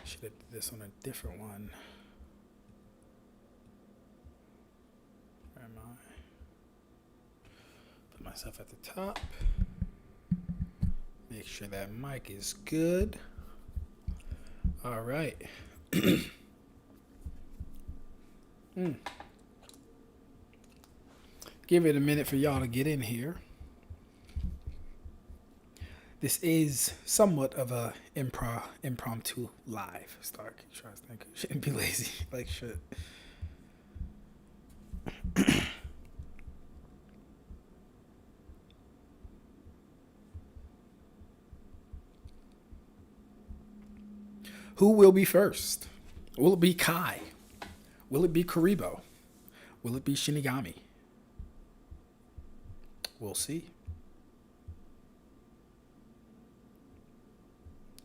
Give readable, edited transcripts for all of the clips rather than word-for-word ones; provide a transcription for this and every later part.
should have did this on a different one. Where am I? Put myself at the top. Make sure that mic is good. All right. Give it a minute for y'all to get in here. This is somewhat of a impromptu live start. Trying to think. Shouldn't be lazy. Like shit. Who will be first? Will it be Kai? Will it be Kuribo? Will it be Shinigami? We'll see.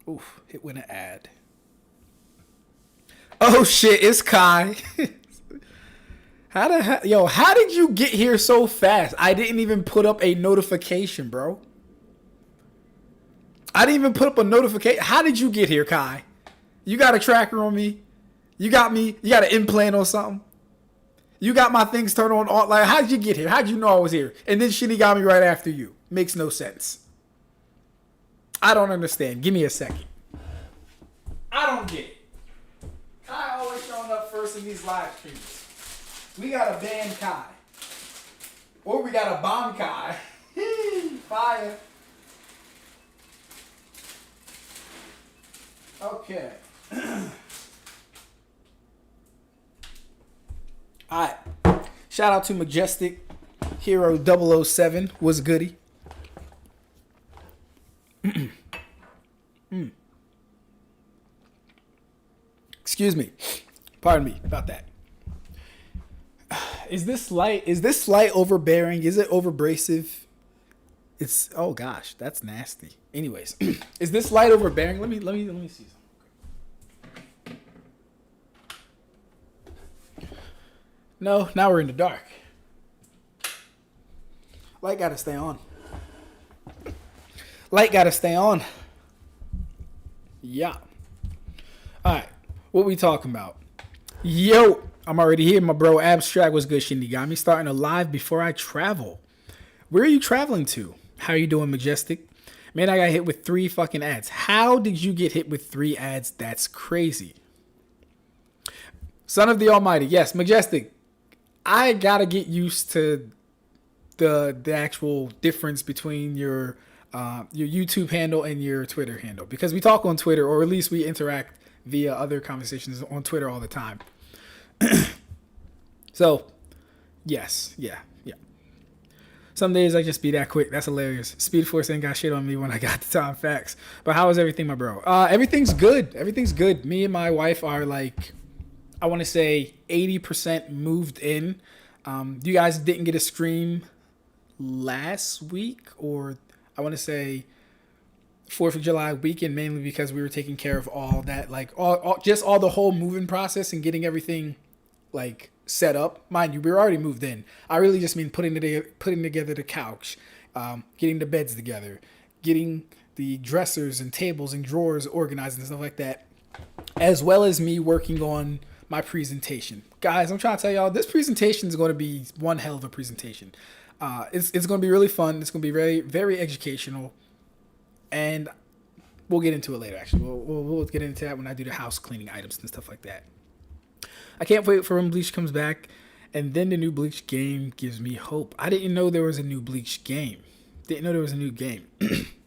Oof, hit with an ad. Oh shit, it's Kai. How did you get here so fast? I didn't even put up a notification, bro. I didn't even put up a notification. How did you get here, Kai? You got a tracker on me? You got me? You got an implant or something? You got my things turned on? Like, how did you get here? How did you know I was here? And then Shinigami right after you. Makes no sense. I don't understand. Give me a second. I don't get it. Kai always showing up first in these live streams. We got a ban Kai. Or we got a bomb Kai. Fire. Okay. Alright. Shout out to Majestic Hero 007. What's goody? Excuse me. Pardon me about that. Is this light overbearing? Is it overbrasive? It's oh gosh, that's nasty. Anyways, is this light overbearing? Let me see something. No, now we're in the dark. Light gotta stay on. Light gotta stay on. Yeah. Alright. What we talking about? Yo, I'm already here. My bro Ab-Stract was good. Shinigami starting a live before I travel. Where are you traveling to? How you doing, Majestic? Man, I got hit with 3 fucking ads. How did you get hit with 3 ads? That's crazy. Son of the Almighty. Yes, Majestic. I gotta get used to the actual difference between your YouTube handle and your Twitter handle, because we talk on Twitter, or at least we interact via other conversations on Twitter all the time. So, yes, yeah. Some days I just be that quick. That's hilarious. Speed Force ain't got shit on me when I got the time. Facts. But how is everything, my bro? Everything's good. Everything's good. Me and my wife are like, I want to say 80% moved in. You guys didn't get a stream last week, or I want to say 4th of July weekend, mainly because we were taking care of all that, like all the whole moving process and getting everything like set up. Mind you, we were already moved in. I really just mean putting together the couch, getting the beds together, getting the dressers and tables and drawers organized and stuff like that, as well as me working on my presentation. Guys, I'm trying to tell y'all, this presentation is going to be one hell of a presentation. It's going to be really fun. It's going to be very, very educational. And we'll get into it later, actually. We'll get into that when I do the house cleaning items and stuff like that. I can't wait for when Bleach comes back. And then the new Bleach game gives me hope. I didn't know there was a new Bleach game.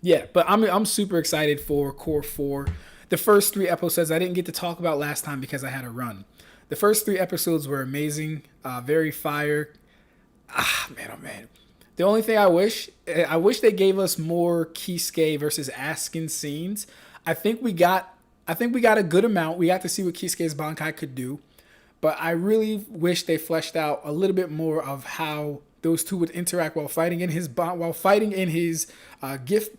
Yeah, but I'm super excited for Core 4. The first 3 episodes I didn't get to talk about last time because I had a run. The first 3 episodes were amazing. Very fire. Man. The only thing I wish they gave us more Kisuke versus Askin scenes. I think we got a good amount. We got to see what Kisuke's Bankai could do, but I really wish they fleshed out a little bit more of how those two would interact while fighting in his Gift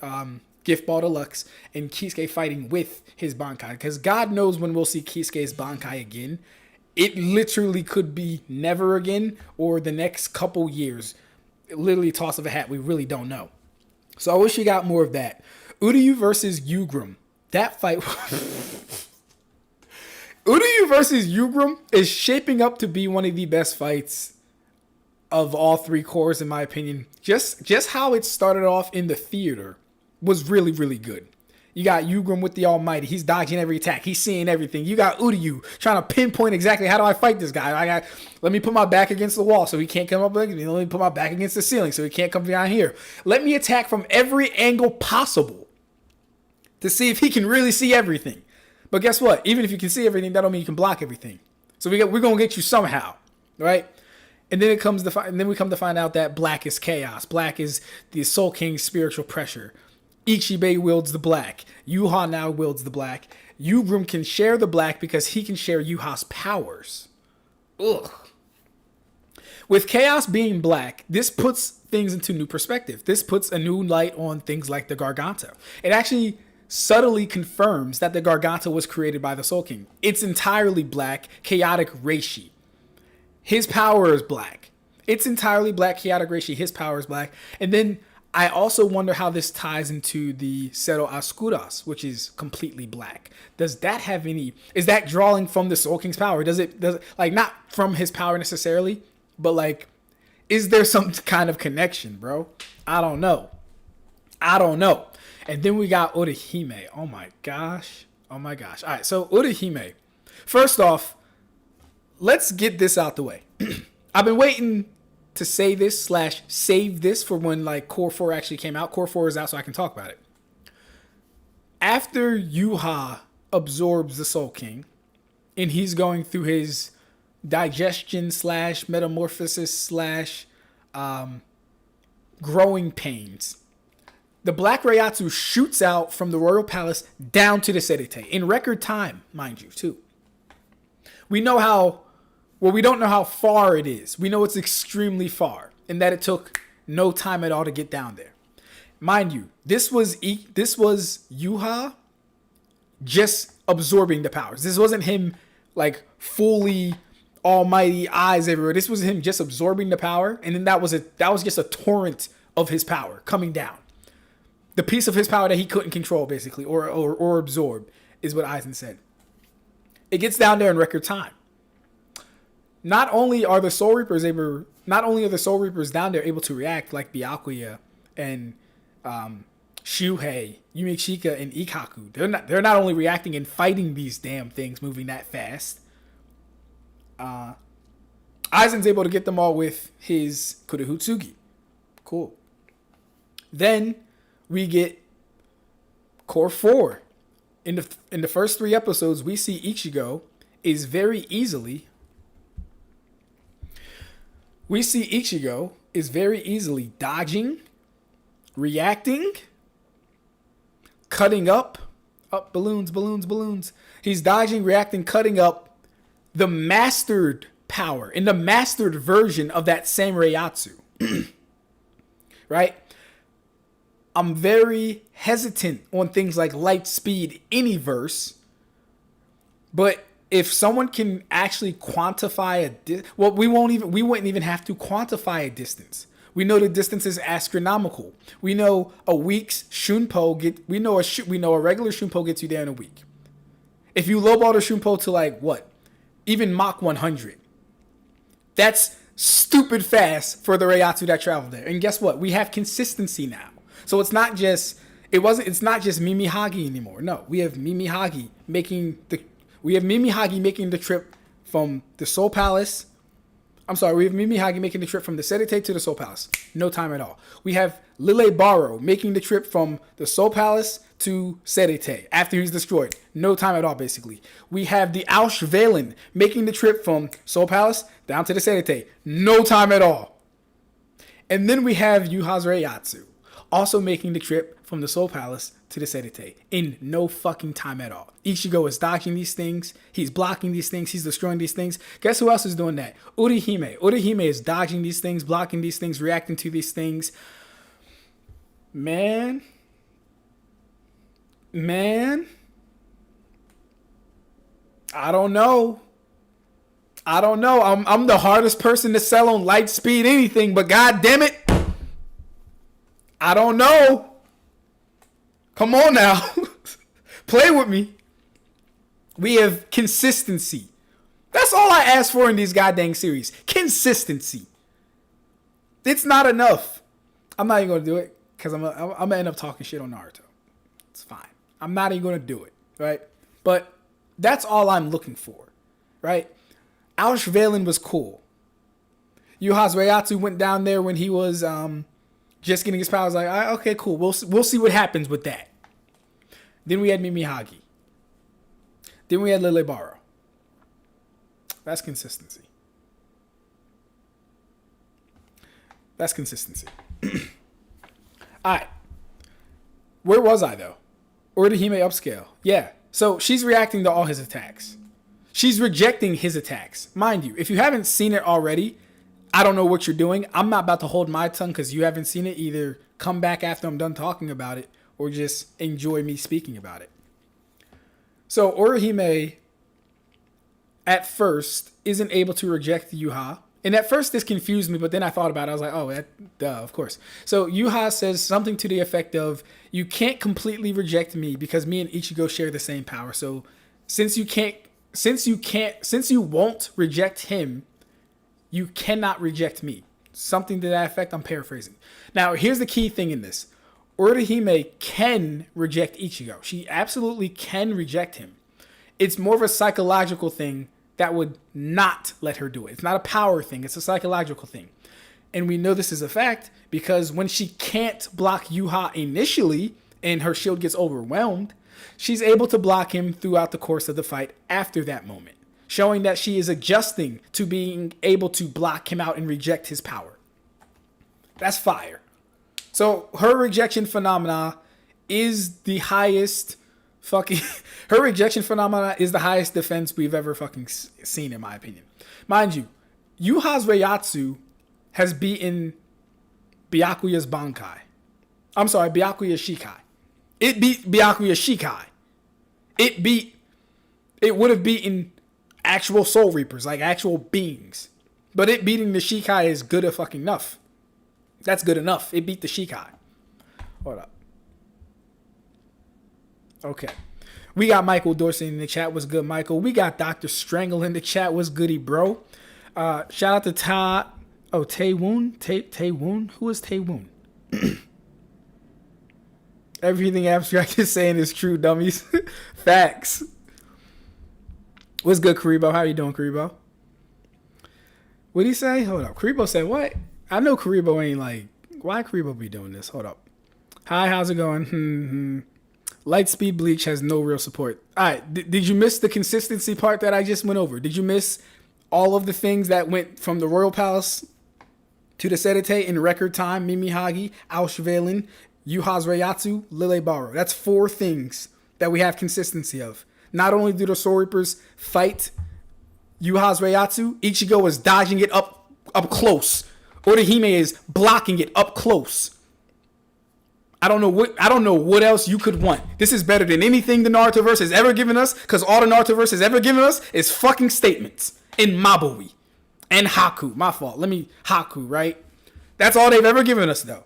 Ball Deluxe, and Kisuke fighting with his Bankai. Because God knows when we'll see Kisuke's Bankai again. It literally could be never again, or the next couple years. Literally toss of a hat. We really don't know. So I wish you got more of that. Uryu versus Ugram. That fight. Uryu versus Yugrum is shaping up to be one of the best fights of all three cores, in my opinion. Just how it started off in the theater was really, really good. You got Yugrum with the Almighty. He's dodging every attack. He's seeing everything. You got Uryu trying to pinpoint exactly how do I fight this guy. Let me put my back against the wall so he can't come up. Let me put my back against the ceiling so he can't come down here. Let me attack from every angle possible to see if he can really see everything. But guess what? Even if you can see everything, that don't mean you can block everything. So we're gonna get you somehow, right? And then we come to find out that black is chaos. Black is the Soul King's spiritual pressure. Ichibe wields the black. Yuha now wields the black. Yugrum can share the black because he can share Yuha's powers. Ugh. With chaos being black, this puts things into new perspective. This puts a new light on things like the Garganta. It actually subtly confirms that the Garganta was created by the Soul King. It's entirely black, chaotic Reishi. His power is black. It's entirely black, chaotic Reishi. His power is black. And then I also wonder how this ties into the Cero Oscuras, which is completely black. Does that have any... Is that drawing from the Soul King's power? Does it like, not from his power necessarily, but like, is there some kind of connection, bro? I don't know. And then we got Orihime. Oh my gosh. All right, so Orihime. First off, let's get this out the way. I've been waiting to say this / save this for when like Core 4 actually came out. Core 4 is out so I can talk about it. After Yuha absorbs the Soul King and he's going through his digestion / metamorphosis / growing pains, the Black Reiatsu shoots out from the Royal Palace down to the Serite in record time, mind you, too. We don't know how far it is. We know it's extremely far and that it took no time at all to get down there. Mind you, this was Yuha just absorbing the powers. This wasn't him like fully almighty eyes everywhere. This was him just absorbing the power, and then that was just a torrent of his power coming down. The piece of his power that he couldn't control, basically, or absorb, is what Aizen said. It gets down there in record time. Not only are the Soul Reapers down there able to react like Byakuya and Shuhei, Yumechika, and Ikkaku. They're not only reacting and fighting these damn things moving that fast. Aizen's able to get them all with his Kurihutsugi. Cool. Then we get Core 4. In the first 3 episodes, we see Ichigo is very easily dodging, reacting, cutting up balloons. He's dodging, reacting, cutting up the mastered power in the mastered version of that same Reiatsu. Right? I'm very hesitant on things like light speed, any verse, but if someone can actually quantify we wouldn't even have to quantify a distance. We know the distance is astronomical. We know a week's shunpo we know a regular shunpo gets you there in a week. If you lowball the shunpo to like what, even Mach 100, that's stupid fast for the Reiatsu that travel there. And guess what? We have consistency now. So it's not just Mimi Hagi anymore. No, we have Mimi Hagi making the trip from the Soul Palace. We have Mimi Hagi making the trip from the Serite to the Soul Palace. No time at all. We have Lille Baro making the trip from the Soul Palace to Serite after he's destroyed. No time at all, basically. We have the Ausch Valen making the trip from Soul Palace down to the Serite. No time at all. And then we have Yuha's Reiatsu also making the trip from the Soul Palace to the Serite in no fucking time at all. Ichigo is dodging these things. He's blocking these things. He's destroying these things. Guess who else is doing that? Orihime. Orihime is dodging these things, blocking these things, reacting to these things. Man. I don't know. I'm the hardest person to sell on light speed anything, but god damn it, I don't know. Come on now. Play with me. We have consistency. That's all I ask for in these goddamn series. Consistency. It's not enough. I'm not even going to do it because I'm going to end up talking shit on Naruto. It's fine. I'm not even going to do it, right? But that's all I'm looking for, right? Auschweilen was cool. Yuhas Reiatsu went down there when he was just getting his powers. Like, okay, cool. We'll see what happens with that. Then we had Mimihagi. Then we had Lilebaro. That's consistency. That's consistency. All right. Where was I, though? Orihime upscale. Yeah. So she's reacting to all his attacks. She's rejecting his attacks. Mind you, if you haven't seen it already, I don't know what you're doing. I'm not about to hold my tongue because you haven't seen it. Either come back after I'm done talking about it or just enjoy me speaking about it. So Orihime, at first, isn't able to reject Yuha. And at first, this confused me, but then I thought about it. I was like, oh, duh, of course. So Yuha says something to the effect of, you can't completely reject me because me and Ichigo share the same power. So since you won't reject him, you cannot reject me. Something to that effect. I'm paraphrasing. Now, here's the key thing in this. Orihime can reject Ichigo. She absolutely can reject him. It's more of a psychological thing that would not let her do it. It's not a power thing. It's a psychological thing. And we know this is a fact because when she can't block Yuha initially and her shield gets overwhelmed, she's able to block him throughout the course of the fight after that moment, showing that she is adjusting to being able to block him out and reject his power. That's fire. So her rejection phenomena is the highest her rejection phenomena is the highest defense we've ever fucking seen, in my opinion. Mind you, Yuha's Reiatsu has beaten Byakuya's Bankai. I'm sorry, Byakuya's Shikai. It beat Byakuya's Shikai. It would have beaten actual Soul Reapers, like actual beings. But it beating the Shikai is good enough. That's good enough. It beat the Shikai. Hold up. Okay. We got Michael Dorsey in the chat. What's good, Michael? We got Dr. Strangle in the chat. What's goody, bro? Shout out to Taewoon. Taewoon? Who is Taewoon? Everything Ab-Stract is saying is true, dummies. Facts. What's good, Kuribo? How you doing, Kuribo? What'd he say? Hold up. Kuribo said what? I know Kuribo ain't like, why Kuribo be doing this? Hold up. Hi, how's it going? Lightspeed Bleach has no real support. All right. Did you miss the consistency part that I just went over? Did you miss all of the things that went from the Royal Palace to the Sedate in record time? Mimihagi, Auschweilen, Yuha's Reiatsu, Lilebaro. That's 4 things that we have consistency of. Not only do the Soul Reapers fight Yuha's Reiatsu, Ichigo is dodging it up close. Orihime is blocking it up close. I don't know what else you could want. This is better than anything the Narutoverse has ever given us, because all the Narutoverse has ever given us is fucking statements in Mabui and Haku. My fault. Haku, right? That's all they've ever given us, though.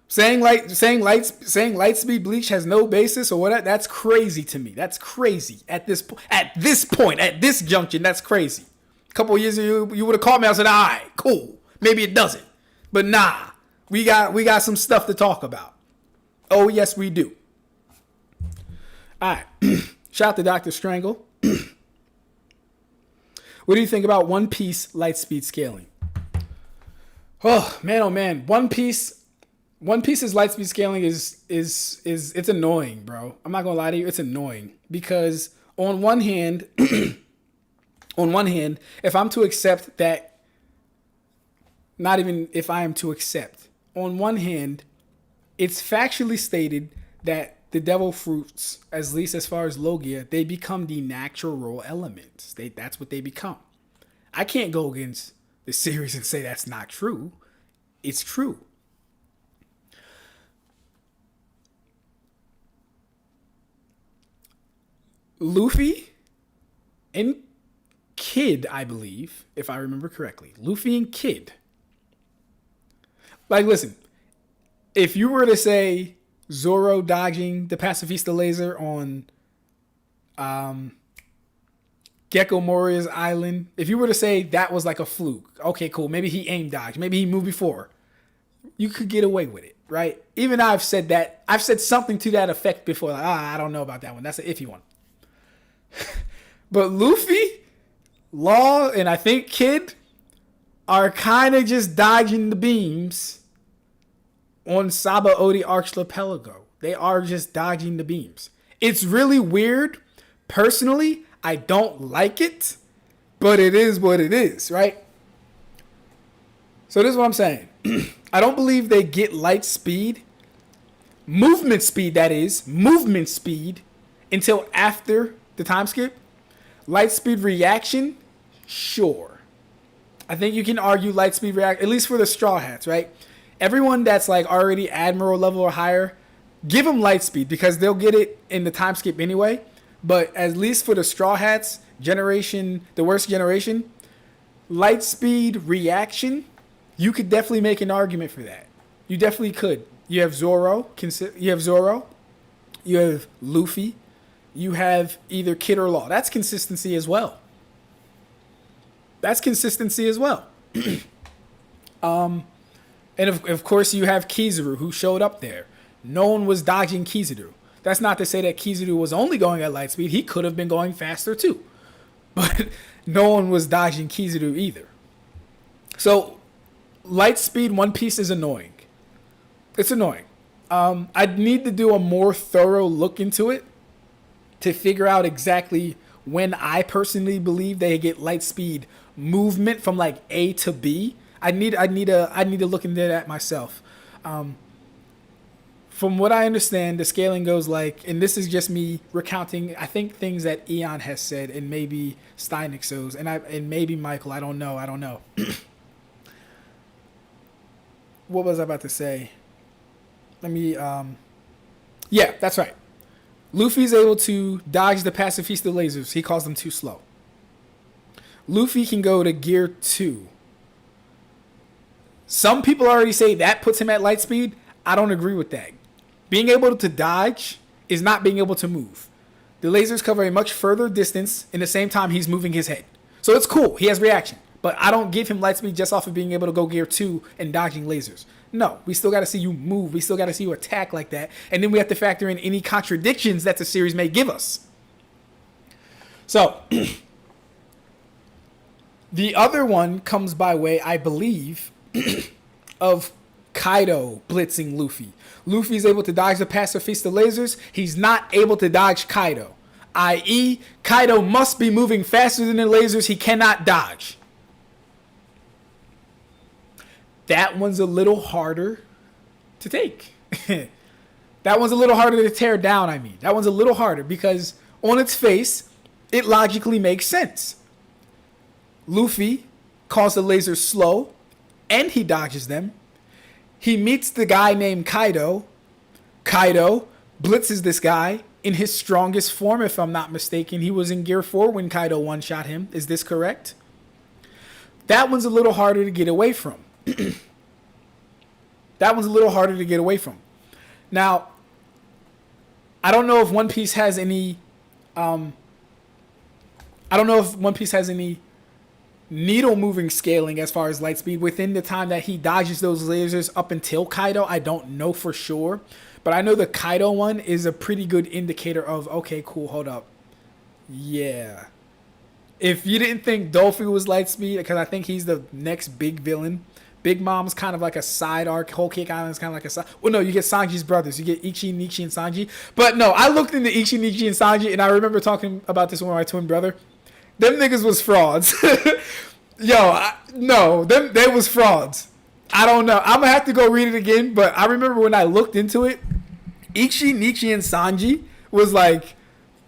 Saying Lightspeed Bleach has no basis or whatever, that's crazy to me. That's crazy at this point, at this junction. That's crazy. A couple of years ago, you would have called me. I said, all right, cool. Maybe it doesn't, but nah. We got some stuff to talk about. Oh, yes, we do. All right. Shout out to Dr. Strangle. What do you think about One Piece light speed scaling? Oh man. One Piece's light speed scaling is it's annoying, bro. I'm not gonna lie to you, it's annoying. Because on one hand, if I'm to accept that, not even if I am to accept. On one hand, it's factually stated that the devil fruits, at least as far as Logia, they become the natural elements. That's what they become. I can't go against the series and say that's not true. It's true. Luffy and Kid, I believe, if I remember correctly. Luffy and Kid. Like, listen, if you were to say Zoro dodging the Pacifista laser on Gecko Moria's Island. If you were to say that was like a fluke, okay, cool. Maybe he aim dodged. Maybe he moved before. You could get away with it, right? Even I've said that. I've said something to that effect before. Like, I don't know about that one. That's an iffy one. But Luffy, Law, and I think Kid are kind of just dodging the beams on Saba Odi Archipelago. They are just dodging the beams. It's really weird. Personally, I don't like it, but it is what it is, right? So this is what I'm saying. I don't believe they get light speed, movement speed, that is, movement speed, until after the time skip. Light speed reaction, sure. I think you can argue light speed react, at least for the Straw Hats, right? Everyone that's like already Admiral level or higher, give them light speed because they'll get it in the time skip anyway. But at least for the Straw Hats, generation, the worst generation, light speed reaction, you could definitely make an argument for that. You definitely could. You have Zoro. You have Luffy. You have either Kid or Law. That's consistency as well. And of course you have Kizaru, who showed up there. No one was dodging Kizaru. That's not to say that Kizaru was only going at light speed. He could have been going faster too. But no one was dodging Kizaru either. So light speed One Piece is annoying. It's annoying. I'd need to do a more thorough look into it to figure out exactly when I personally believe they get light speed movement from like A to B. I need to look into that myself. From what I understand, the scaling goes like, and this is just me recounting, I think things that Eon has said, and maybe Steinixos, and maybe Michael. I don't know. What was I about to say? Yeah, that's right. Luffy's able to dodge the Pacifista lasers. He calls them too slow. Luffy can go to gear 2. Some people already say that puts him at light speed. I don't agree with that. Being able to dodge is not being able to move. The lasers cover a much further distance in the same time he's moving his head. So it's cool. He has reaction. But I don't give him light speed just off of being able to go gear 2 and dodging lasers. No, we still got to see you move. We still got to see you attack like that. And then we have to factor in any contradictions that the series may give us. So, the other one comes by way, I believe, of Kaido blitzing Luffy. Luffy's able to dodge the Pacifista lasers. He's not able to dodge Kaido. I.e., Kaido must be moving faster than the lasers. He cannot dodge. That one's a little harder to take. That one's a little harder to tear down, I mean. That one's a little harder because on its face, it logically makes sense. Luffy calls the lasers slow, and he dodges them. He meets the guy named Kaido. Kaido blitzes this guy in his strongest form, if I'm not mistaken. He was in Gear 4 when Kaido one-shot him. Is this correct? That one's a little harder to get away from. That one's a little harder to get away from. Now, I don't know if One Piece has any... needle moving scaling as far as light speed within the time that he dodges those lasers up until Kaido. I don't know for sure, but I know the Kaido one is a pretty good indicator of, okay, cool, hold up. Yeah. If you didn't think Dolphy was light speed, because I think he's the next big villain. Big Mom's kind of like a side arc. Whole Cake Island is kind of like a side. Well, no, you get Sanji's brothers. You get Ichi, Nichi, and Sanji. But no, I looked into Ichi, Nichi, and Sanji, and I remember talking about this with my twin brother. Them niggas was frauds. They was frauds. I don't know. I'm gonna have to go read it again, but I remember when I looked into it, Ichi, Nichi, and Sanji was like,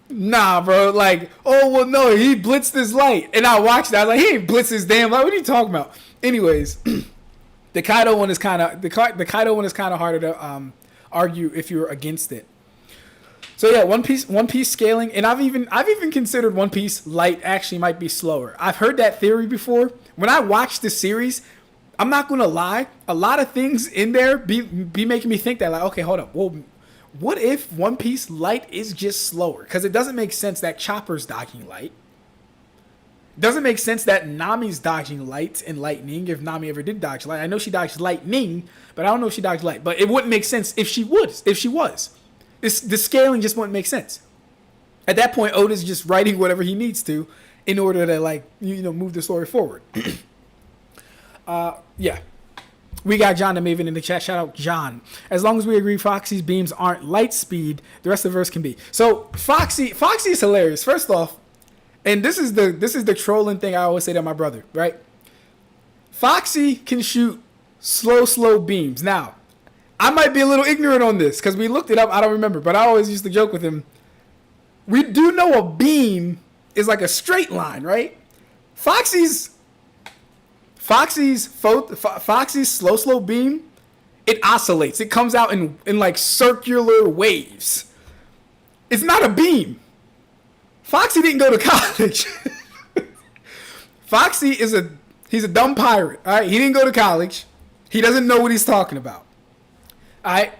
nah, bro. Like, oh, well, no, he blitzed his light. And I watched that. I was like, he ain't blitzed his damn light. What are you talking about? Anyways, the Kaido one is kind of harder to argue if you're against it. So yeah, One Piece scaling, and I've even considered One Piece light actually might be slower. I've heard that theory before. When I watched the series, I'm not gonna lie, a lot of things in there be making me think that, like, okay, hold up, well, what if One Piece light is just slower? Because it doesn't make sense that Chopper's dodging light. Doesn't make sense that Nami's dodging light and lightning if Nami ever did dodge light. I know she dodged lightning, but I don't know if she dodged light. But it wouldn't make sense if she would. If she was. The scaling just wouldn't make sense. At that point, Oda's just writing whatever he needs to in order to, like, move the story forward. Yeah. We got John the Maven in the chat. Shout out John. As long as we agree Foxy's beams aren't light speed, the rest of the verse can be. So Foxy is hilarious. First off, and this is the trolling thing I always say to my brother, right? Foxy can shoot slow beams. Now, I might be a little ignorant on this because we looked it up. I don't remember, but I always used to joke with him. We do know a beam is like a straight line, right? Foxy's slow beam, it oscillates. It comes out in like circular waves. It's not a beam. Foxy didn't go to college. Foxy he's a dumb pirate. All right, he didn't go to college. He doesn't know what he's talking about. All right.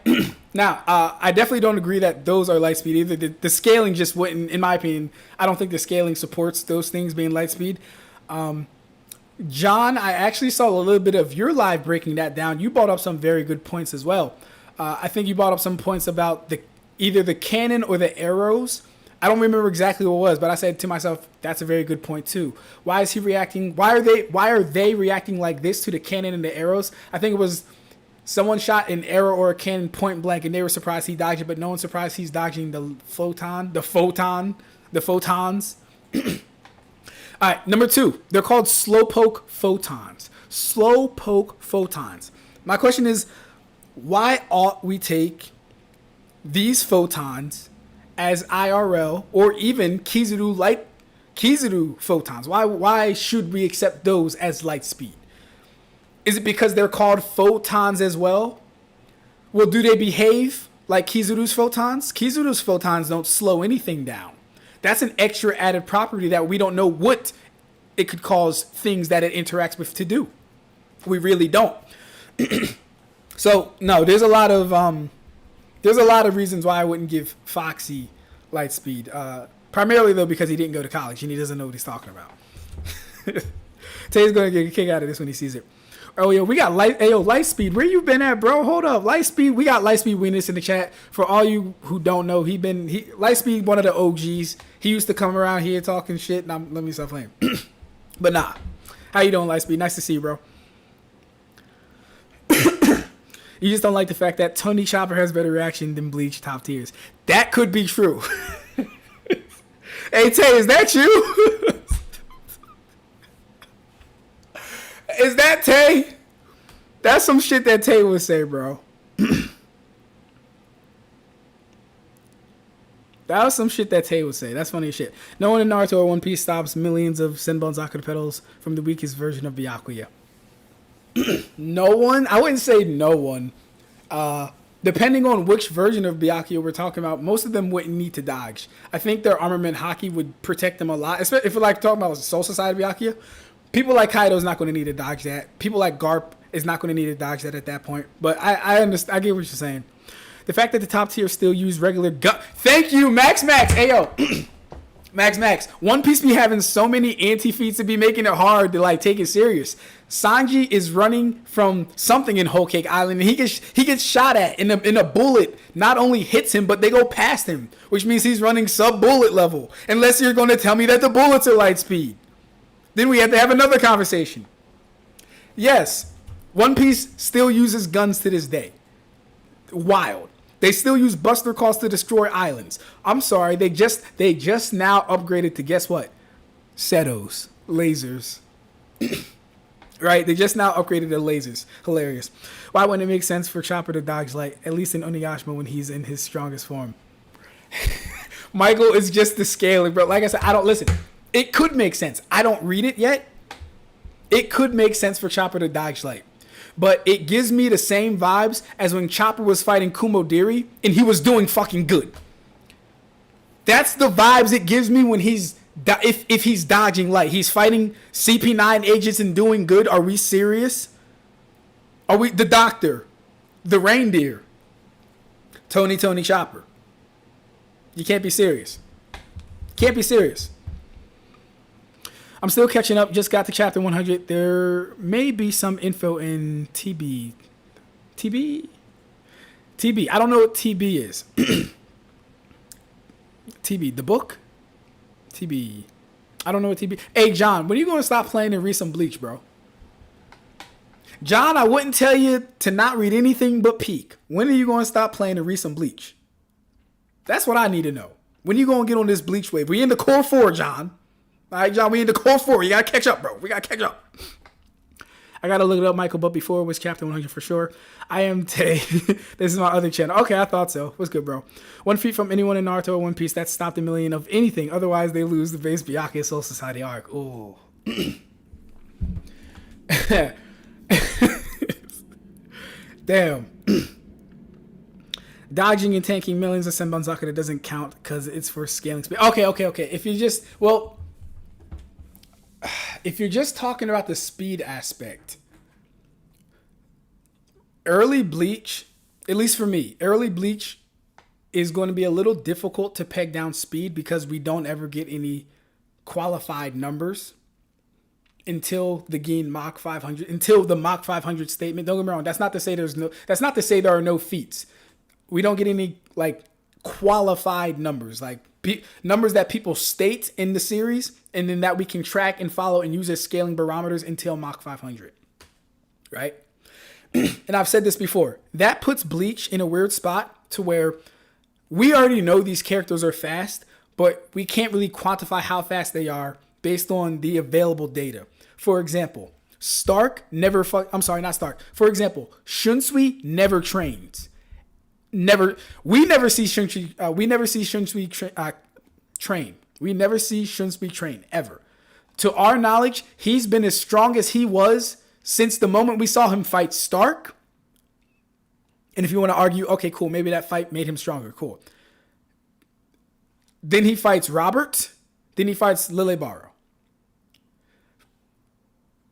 Now, I definitely don't agree that those are light speed either. The scaling just wouldn't, in my opinion, I don't think the scaling supports those things being light speed. John, I actually saw a little bit of your live breaking that down. You brought up some very good points as well. I think you brought up some points about either the cannon or the arrows. I don't remember exactly what it was, but I said to myself, that's a very good point too. Why is he reacting? Why are they reacting like this to the cannon and the arrows? I think it was someone shot an arrow or a cannon point blank and they were surprised he dodged it, but no one's surprised he's dodging the photons. All right, number 2, they're called slowpoke photons. Slowpoke photons. My question is, why ought we take these photons as IRL or even Kizaru photons? Why should we accept those as light speed? Is it because they're called photons as well? Well, do they behave like Kizaru's photons? Kizaru's photons don't slow anything down. That's an extra added property that we don't know what it could cause things that it interacts with to do. We really don't. So no, there's a lot of reasons why I wouldn't give Foxy light speed. Primarily though because he didn't go to college and he doesn't know what he's talking about. Tay's gonna get a kick out of this when he sees it. Oh, yo, we got light speed. Where you been at, bro? Hold up. Light speed. We got light speed Weenus in the chat. For all you who don't know, light speed, one of the OGs. He used to come around here talking shit. Now, let me stop playing. But nah. How you doing, light speed? Nice to see you, bro. You just don't like the fact that Tony Chopper has better reaction than Bleach top tiers. That could be true. Hey, Tay, is that you? Is that Tay? That's some shit that Tay would say, bro. That was some shit that Tay would say. That's funny as shit. No one in Naruto or One Piece stops millions of Senbon Sakura petals from the weakest version of Byakuya. No one? I wouldn't say no one. Depending on which version of Byakuya we're talking about, most of them wouldn't need to dodge. I think their armament haki would protect them a lot. Especially if we're like talking about Soul Society Byakuya. People like Kaido's not going to need to dodge that. People like Garp is not going to need to dodge that at that point. But I understand. I get what you're saying. The fact that the top tier still use regular gun. Thank you, Max. Ayo. Max. One Piece be having so many anti-feats to be making it hard to like take it serious. Sanji is running from something in Whole Cake Island and he gets shot at and a bullet not only hits him but they go past him, which means he's running sub-bullet level. Unless you're going to tell me that the bullets are light speed. Then we have to have another conversation. Yes, One Piece still uses guns to this day. Wild. They still use Buster Calls to destroy islands. I'm sorry, they just now upgraded to guess what? Setos. Lasers. Right? They just now upgraded to lasers. Hilarious. Why wouldn't it make sense for Chopper to dodge light, at least in Onigashima when he's in his strongest form? Michael is just the scaling, bro. Like I said, I don't listen. It could make sense. I don't read it yet. It could make sense for Chopper to dodge light. But it gives me the same vibes as when Chopper was fighting Kumodiri and he was doing fucking good. That's the vibes it gives me when if he's dodging light. He's fighting CP9 agents and doing good. Are we serious? Are we the doctor? The reindeer? Tony Chopper. You can't be serious. Can't be serious. I'm still catching up. Just got to chapter 100. There may be some info in TB. TB? TB. I don't know what TB is. TB. The book? TB. I don't know what TB. Hey, John, when are you going to stop playing and read some Bleach, bro? John, I wouldn't tell you to not read anything but Peak. When are you going to stop playing and read some Bleach? That's what I need to know. When are you going to get on this Bleach wave? We in the core 4, John. All right, John, we in the core 4. You got to catch up, bro. We got to catch up. I got to look it up, Michael, but before it was chapter 100 for sure. I am Tay. This is my other channel. Okay, I thought so. What's good, bro? 1 feat from anyone in Naruto or One Piece that stopped a million of anything. Otherwise, they lose the base Byakuya Soul Society arc. Ooh. Damn. Dodging and tanking millions of Senbonzaku, that doesn't count because it's for scaling speed. Okay. If you're just talking about the speed aspect, early Bleach, at least for me, early Bleach is going to be a little difficult to peg down speed because we don't ever get any qualified numbers until the Gin Mach 500, until the Mach 500 statement. Don't get me wrong. That's not to say there are no feats. We don't get any like qualified numbers, like numbers that people state in the series, and then that we can track and follow and use as scaling barometers until Mach 500, right? And I've said this before. That puts Bleach in a weird spot to where we already know these characters are fast, but we can't really quantify how fast they are based on the available data. For example, For example, Shunsui never trains. We never see Shunsui train. We never see Shunsui train ever. To our knowledge, he's been as strong as he was since the moment we saw him fight Stark. And if you want to argue, okay, cool, maybe that fight made him stronger. Cool. Then he fights Robert. Then he fights Lilebaro.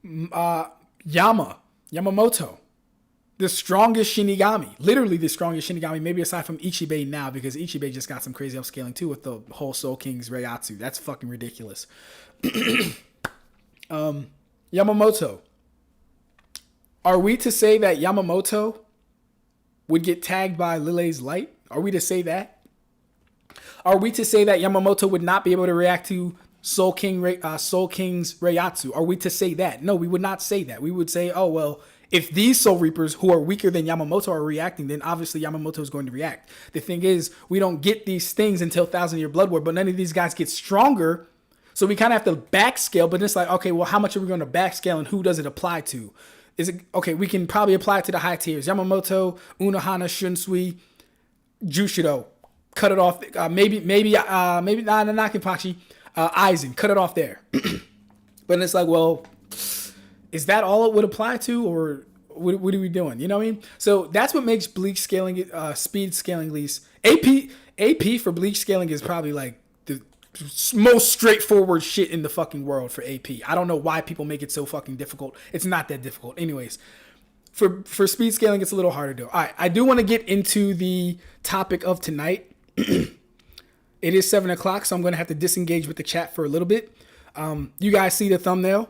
Yamamoto. The strongest Shinigami. Literally the strongest Shinigami, maybe aside from Ichibe now, because Ichibe just got some crazy upscaling too with the whole Soul King's Reiatsu. That's fucking ridiculous. Yamamoto. Are we to say that Yamamoto would get tagged by Lele's light? Are we to say that? Are we to say that Yamamoto would not be able to react to Soul King's Reiatsu? Are we to say that? No, we would not say that. We would say, oh, well, if these Soul Reapers who are weaker than Yamamoto are reacting, then obviously Yamamoto is going to react. The thing is, we don't get these things until 1,000 Year Blood War, but none of these guys get stronger. So we kind of have to backscale, but it's like, okay, well, how much are we going to backscale and who does it apply to? Is it okay? We can probably apply it to the high tiers. Yamamoto, Unohana, Shunsui, Jushido. Cut it off. Maybe Nakipachi, Aizen. Cut it off there. But it's like, well, is that all it would apply to, or what are we doing? You know what I mean? So that's what makes Bleach scaling, speed scaling at least. AP for Bleach scaling is probably like the most straightforward shit in the fucking world for AP. I don't know why people make it so fucking difficult. It's not that difficult. Anyways, for speed scaling, it's a little harder to do. All right, I do want to get into the topic of tonight. It is 7 o'clock, so I'm going to have to disengage with the chat for a little bit. You guys see the thumbnail?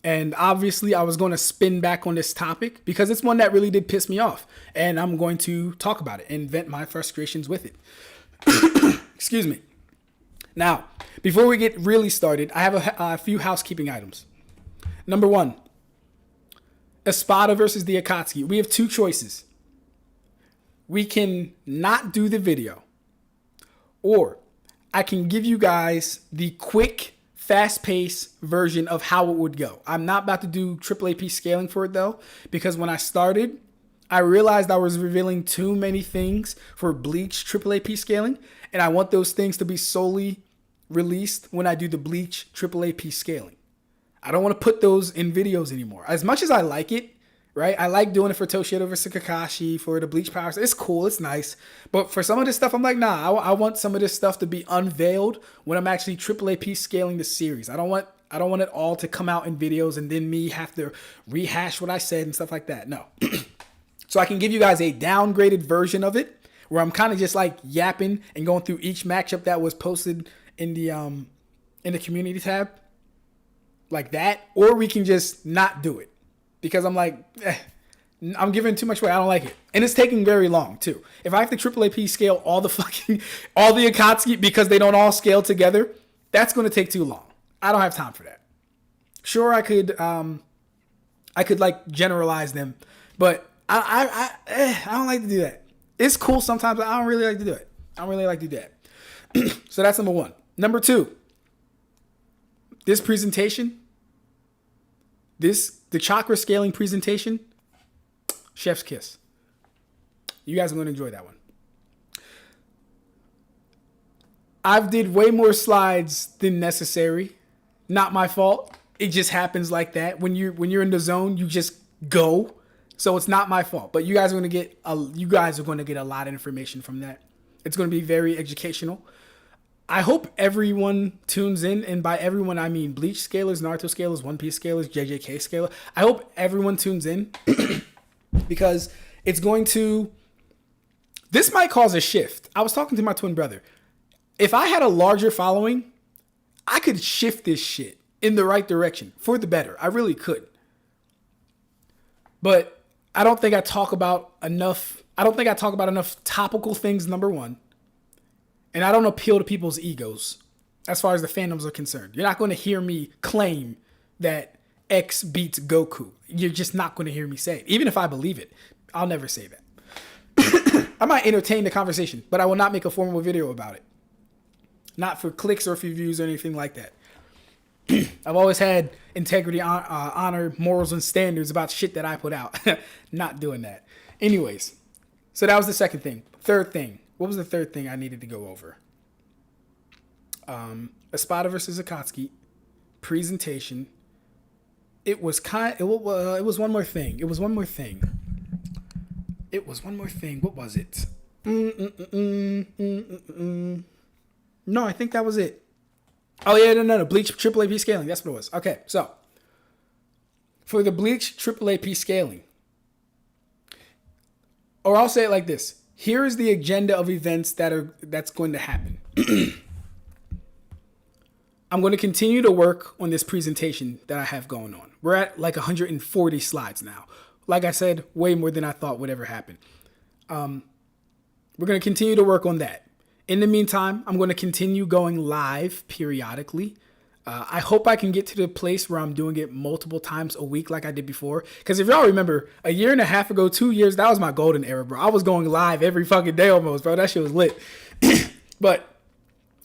And obviously, I was going to spin back on this topic because it's one that really did piss me off. And I'm going to talk about it and vent my frustrations with it. Excuse me. Now, before we get really started, I have a few housekeeping items. Number one, Espada versus the Akatsuki. We have two choices. We can not do the video, or I can give you guys the quick, fast-paced version of how it would go. I'm not about to do triple AP scaling for it, though, because when I started, I realized I was revealing too many things for Bleach triple AP scaling, and I want those things to be solely released when I do the Bleach triple AP scaling. I don't want to put those in videos anymore. As much as I like it, right? I like doing it for Toshido versus Kakashi, for the Bleach powers. It's cool. It's nice. But for some of this stuff, I'm like, nah, I want some of this stuff to be unveiled when I'm actually triple AP scaling the series. I don't want it all to come out in videos and then me have to rehash what I said and stuff like that. No. So I can give you guys a downgraded version of it where I'm kind of just like yapping and going through each matchup that was posted in the community tab, like that, or we can just not do it because I'm like, I'm giving too much away. I don't like it, and it's taking very long too. If I have to triple AP scale all the Akatsuki because they don't all scale together, that's going to take too long. I don't have time for that. Sure, I could like generalize them, but I don't like to do that. It's cool sometimes, but I don't really like to do it. I don't really like to do that. So that's number one. Number two, this presentation, the chakra scaling presentation, chef's kiss. You guys are going to enjoy that one. I've did way more slides than necessary. Not my fault. It just happens like that. When you're in the zone, you just go. So it's not my fault. But you guys are going to get a lot of information from that. It's going to be very educational. I hope everyone tunes in, and by everyone I mean Bleach scalers, Naruto scalers, One Piece scalers, JJK scaler. I hope everyone tunes in because it's going to. This might cause a shift. I was talking to my twin brother. If I had a larger following, I could shift this shit in the right direction for the better. I really could. But I don't think I talk about enough. I don't think I talk about enough topical things, number one. And I don't appeal to people's egos as far as the fandoms are concerned. You're not going to hear me claim that X beats Goku. You're just not going to hear me say it. Even if I believe it, I'll never say that. I might entertain the conversation, but I will not make a formal video about it. Not for clicks or for views or anything like that. I've always had integrity, honor, morals, and standards about shit that I put out. Not doing that. Anyways, so that was the second thing. Third thing. What was the third thing I needed to go over? Espada versus Akatsuki presentation. It was one more thing. What was it? No, I think that was it. Oh yeah, no. Bleach triple AP scaling. That's what it was. Okay, so for the Bleach triple AP scaling, or I'll say it like this. Here is the agenda of events that's going to happen. I'm going to continue to work on this presentation that I have going on. We're at like 140 slides now. Like I said, way more than I thought would ever happen. We're going to continue to work on that. In the meantime, I'm going to continue going live periodically. I hope I can get to the place where I'm doing it multiple times a week like I did before. Because if y'all remember, a year and a half ago, 2 years, that was my golden era, bro. I was going live every fucking day almost, bro. That shit was lit. But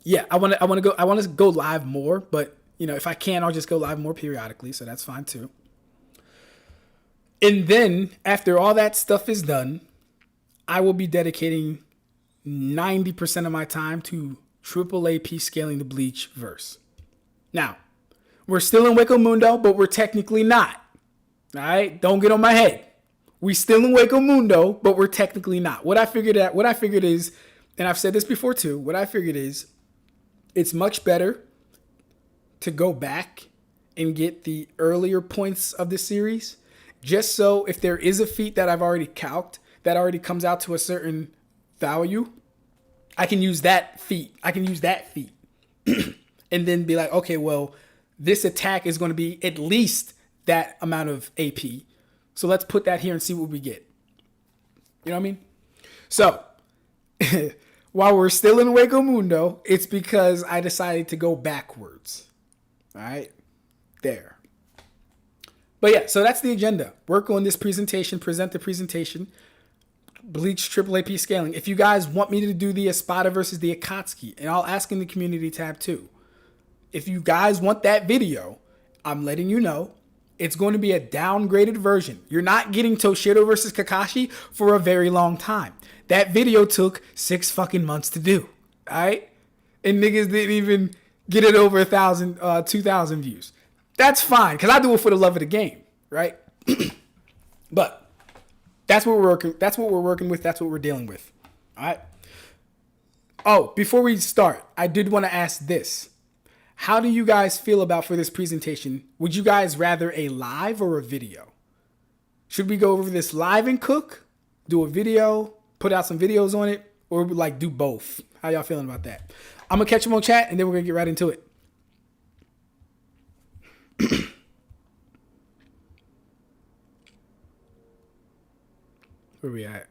yeah, I want to go live more. But you know, if I can, I'll just go live more periodically. So that's fine too. And then after all that stuff is done, I will be dedicating 90% of my time to triple AP scaling the Bleach verse. Now, we're still in Hueco Mundo, but we're technically not. All right? Don't get on my head. We still in Hueco Mundo, but we're technically not. What I figured is, and I've said this before too, what I figured is it's much better to go back and get the earlier points of the series, just so if there is a feat that I've already calced that already comes out to a certain value, I can use that feat. And then be like, okay, well, this attack is going to be at least that amount of AP. So let's put that here and see what we get. You know what I mean? So while we're still in Hueco Mundo, it's because I decided to go backwards. All right? There. But yeah, so that's the agenda. Work on this presentation, present the presentation. Bleach triple AP scaling. If you guys want me to do the Espada versus the Akatsuki, and I'll ask in the community tab too. If you guys want that video, I'm letting you know it's going to be a downgraded version. You're not getting Toshido versus Kakashi for a very long time. That video took 6 fucking months to do. All right? And niggas didn't even get it over 2,000 views. That's fine, because I do it for the love of the game, right? But that's what we're working. That's what we're working with. That's what we're dealing with. All right. Oh, before we start, I did want to ask this. How do you guys feel about for this presentation? Would you guys rather a live or a video? Should we go over this live and cook? Do a video? Put out some videos on it? or like do both? How y'all feeling about that? I'm gonna catch them on chat, and then we're gonna get right into it. Where we at?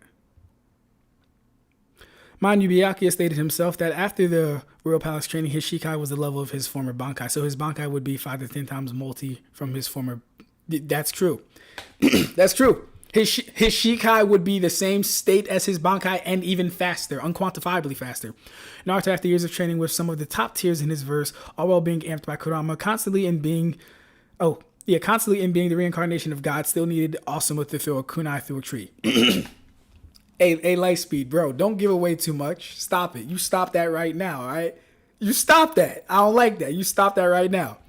Mind you, Byakuya stated himself that after the Royal Palace training, his Shikai was the level of his former Bankai. So his Bankai would be 5 to 10 times multi from his former. That's true. That's true. His Shikai would be the same state as his Bankai and even faster, unquantifiably faster. Naruto, after years of training with some of the top tiers in his verse, all while being amped by Kurama, constantly in being the reincarnation of God, still needed Asuma to throw a kunai through a tree. Hey, Lightspeed, bro, don't give away too much. Stop it. You stop that right now, all right? You stop that. I don't like that. You stop that right now.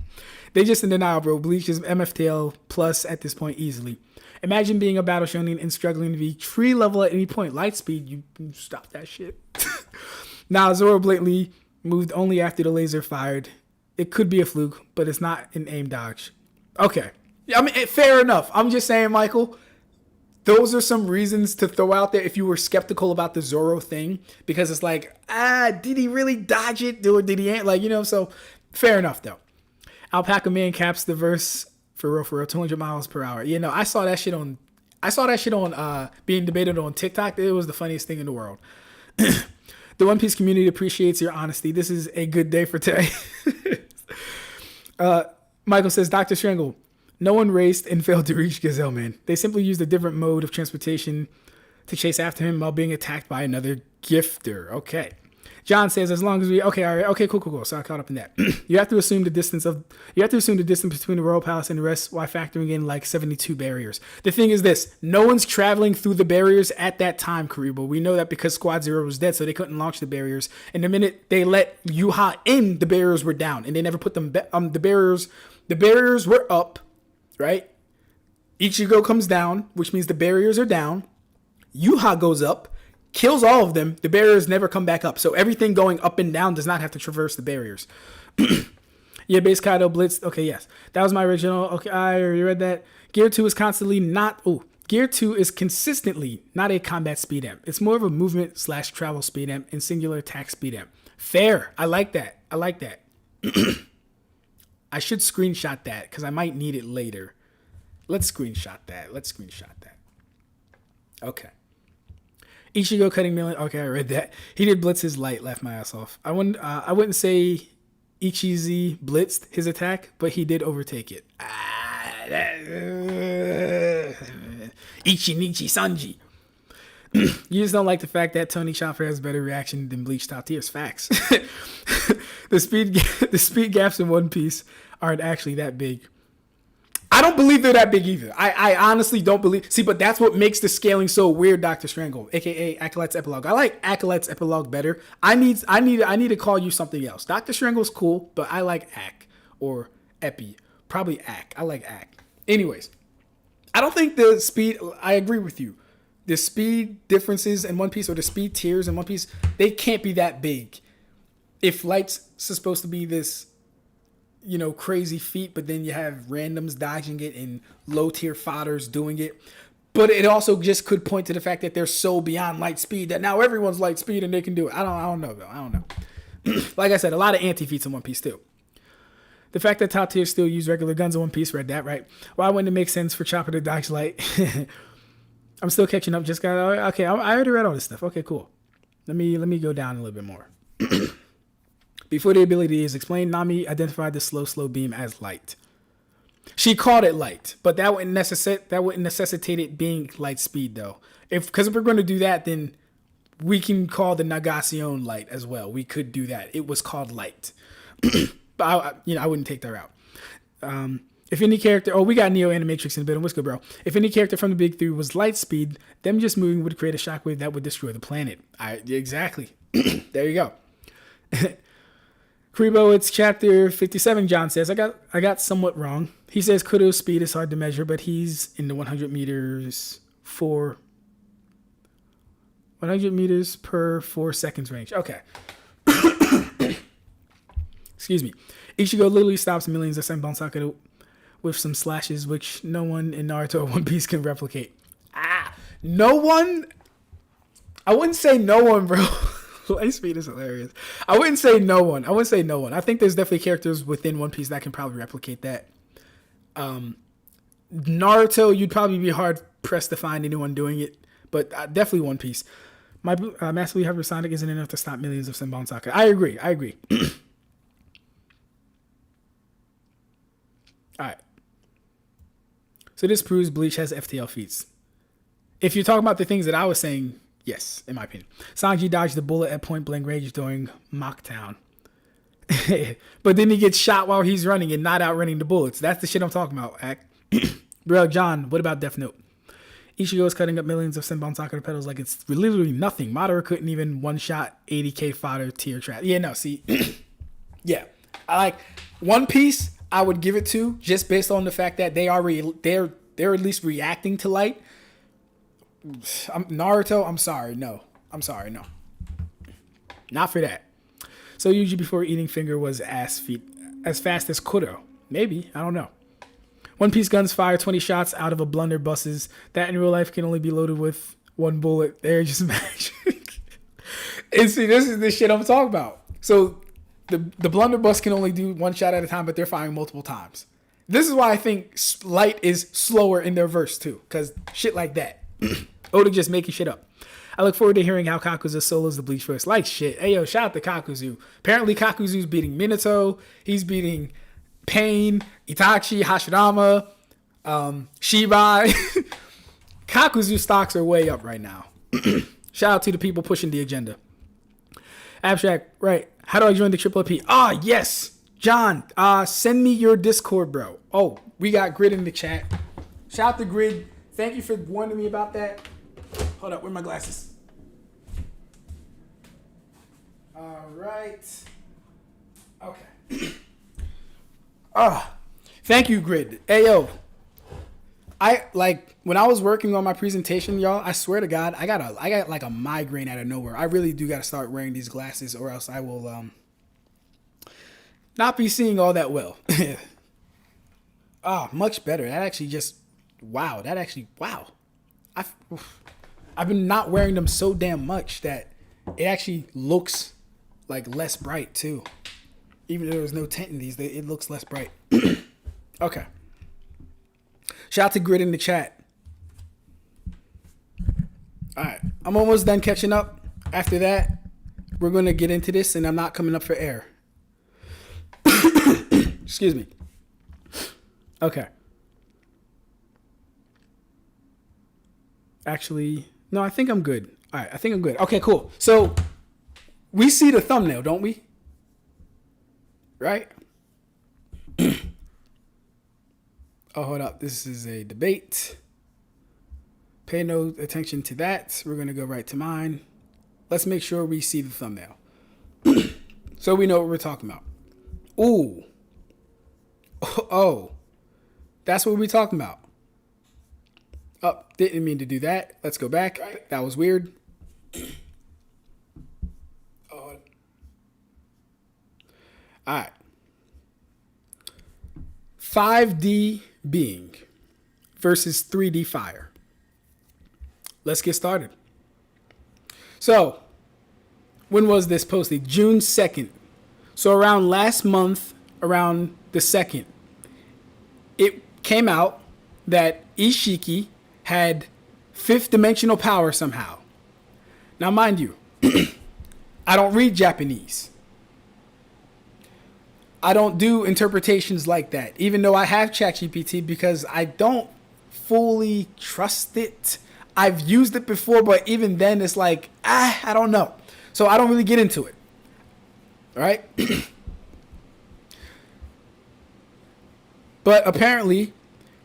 They just in denial, bro. Bleach is MFTL plus at this point easily. Imagine being a battle shonen and struggling to be tree level at any point. Lightspeed, you stop that shit. Now, Zoro blatantly moved only after the laser fired. It could be a fluke, but it's not an aim dodge. Okay. I mean, fair enough. I'm just saying, Michael, those are some reasons to throw out there if you were skeptical about the Zoro thing, because it's like, did he really dodge it, or did he? Like, so fair enough though. Alpaca Man caps the verse for real, 200 miles per hour. I saw that shit on being debated on TikTok. It was the funniest thing in the world. The One Piece community appreciates your honesty. This is a good day for Trey. Michael says, Dr. Strangle, no one raced and failed to reach Gazelle Man. They simply used a different mode of transportation to chase after him while being attacked by another gifter. Okay. John says, as long as we... Okay, all right. Okay, cool. So I caught up in that. You have to assume the distance between the Royal Palace and the rest while factoring in like 72 barriers. The thing is this. No one's traveling through the barriers at that time, Kuribo. We know that because Squad Zero was dead, so they couldn't launch the barriers. And the minute they let Yuha in, the barriers were down. And they never put them... The barriers were up, right? Ichigo comes down, which means the barriers are down. Yuha goes up, kills all of them. The barriers never come back up. So everything going up and down does not have to traverse the barriers. Yeah, base Kaido blitzed. Okay, yes. That was my original. Okay, I already read that. Gear 2 is Gear 2 is consistently not a combat speed amp. It's more of a movement / travel speed amp and singular attack speed amp. Fair. I like that. I should screenshot that because I might need it later. Let's screenshot that. Okay. Ichigo cutting million. Okay, I read that. He did blitz his light. Laughed my ass off. I wouldn't say Ichizi blitzed his attack, but he did overtake it. Ichi Sanji. You just don't like the fact that Tony Chopper has better reaction than Bleach top tiers. Facts. The speed gaps in One Piece aren't actually that big. I don't believe they're that big either. I honestly don't believe. See, but that's what makes the scaling so weird, Dr. Strangle, aka Acolyte's Epilogue. I like Acolyte's Epilogue better. I need to call you something else. Dr. Strangle's cool, but I like Ac or Epi. Probably Ac. I like Ac. Anyways, I don't think the speed. I agree with you. The speed differences in One Piece, or the speed tiers in One Piece, they can't be that big. If Light's supposed to be this, crazy feat, but then you have randoms dodging it and low tier fodders doing it. But it also just could point to the fact that they're so beyond light speed that now everyone's light speed and they can do it. I don't know though. I don't know. Like I said, a lot of anti-feats in One Piece too. The fact that top tiers still use regular guns in One Piece, read that right. Why wouldn't it make sense for Chopper to dodge light? I'm still catching up. Okay. I already read all this stuff. Okay, cool. Let me go down a little bit more. Before the ability is explained, Nami identified the slow beam as light. She called it light, but that wouldn't necessitate it being light speed though. Because if we're going to do that, then we can call the Nagacion light as well. We could do that. It was called light, but I wouldn't take that route. If any character, we got Neo Animatrix in a bit. What's good, bro? If any character from the Big Three was light speed, them just moving would create a shockwave that would destroy the planet. Exactly. There you go. Kuribo, it's chapter 57, John says. I got somewhat wrong. He says Kudo's speed is hard to measure, but he's in the 100 meters per 4 seconds range. Okay. Excuse me. Ichigo literally stops millions of Senbon Sakura with some slashes, which no one in Naruto or One Piece can replicate. No one? I wouldn't say no one, bro. Light speed is hilarious. I wouldn't say no one. I think there's definitely characters within One Piece that can probably replicate that. Naruto, you'd probably be hard pressed to find anyone doing it, but definitely One Piece. My massively hypersonic isn't enough to stop millions of Senbon Sokka. I agree. All right. So this proves Bleach has FTL feats. If you're talking about the things that I was saying, yes, in my opinion. Sanji dodged the bullet at point blank range during Mocktown. But then he gets shot while he's running and not outrunning the bullets. That's the shit I'm talking about, Act. Bro, John, what about Death Note? Ichigo is cutting up millions of Senbon Sokka pedals like it's literally nothing. Madara couldn't even one-shot 80k fodder tier trap. Yeah, no, see. Yeah. I like One Piece, I would give it to, just based on the fact that they're at least reacting to light. Naruto, I'm sorry, no. Not for that. So usually before eating finger was as fast as Kuro. Maybe, I don't know. One Piece guns fire 20 shots out of a blunderbusses. That in real life can only be loaded with one bullet. They're just magic. And see, this is the shit I'm talking about. So the blunderbuss can only do one shot at a time, but they're firing multiple times. This is why I think light is slower in their verse too, because shit like that. Oda just making shit up. I look forward to hearing how Kakuzu solos the Bleach verse. Like shit. Hey yo, shout out to Kakuzu. Apparently Kakuzu's beating Minato. He's beating Pain, Itachi, Hashirama, Shibai. Kakuzu stocks are way up right now. Shout out to the people pushing the agenda. Ab-Stract, right. How do I join the Triple AP? Ah, yes. John, send me your Discord, bro. Oh, we got Grid in the chat. Shout out to Grid. Thank you for warning me about that. Hold up, where are my glasses? All right. Okay. Thank you, Grid. Hey, yo. When I was working on my presentation, y'all, I swear to God, I got like a migraine out of nowhere. I really do got to start wearing these glasses or else I will not be seeing all that well. Much better. Wow. I've been not wearing them so damn much that it actually looks like less bright too. Even though there's no tint in these, it looks less bright. Okay. Shout out to Grid in the chat. All right. I'm almost done catching up. After that, we're going to get into this, and I'm not coming up for air. Excuse me. Okay. Actually, no, I think I'm good. All right. I think I'm good. Okay, cool. So we see the thumbnail, don't we? Right? Oh, hold up. This is a debate. Pay no attention to that. We're going to go right to mine. Let's make sure we see the thumbnail. So we know what we're talking about. Ooh. Oh. That's what we're talking about. Oh, didn't mean to do that. Let's go back. That was weird. All right. 5D being versus 3D fire. Let's get started. So, when was this posted? June 2nd. So around last month, around the 2nd, it came out that Ishiki had fifth dimensional power somehow. Now, mind you, I don't read Japanese. I don't do interpretations like that, even though I have ChatGPT, because I don't fully trust it. I've used it before, but even then it's like, I don't know. So I don't really get into it. All right? But apparently,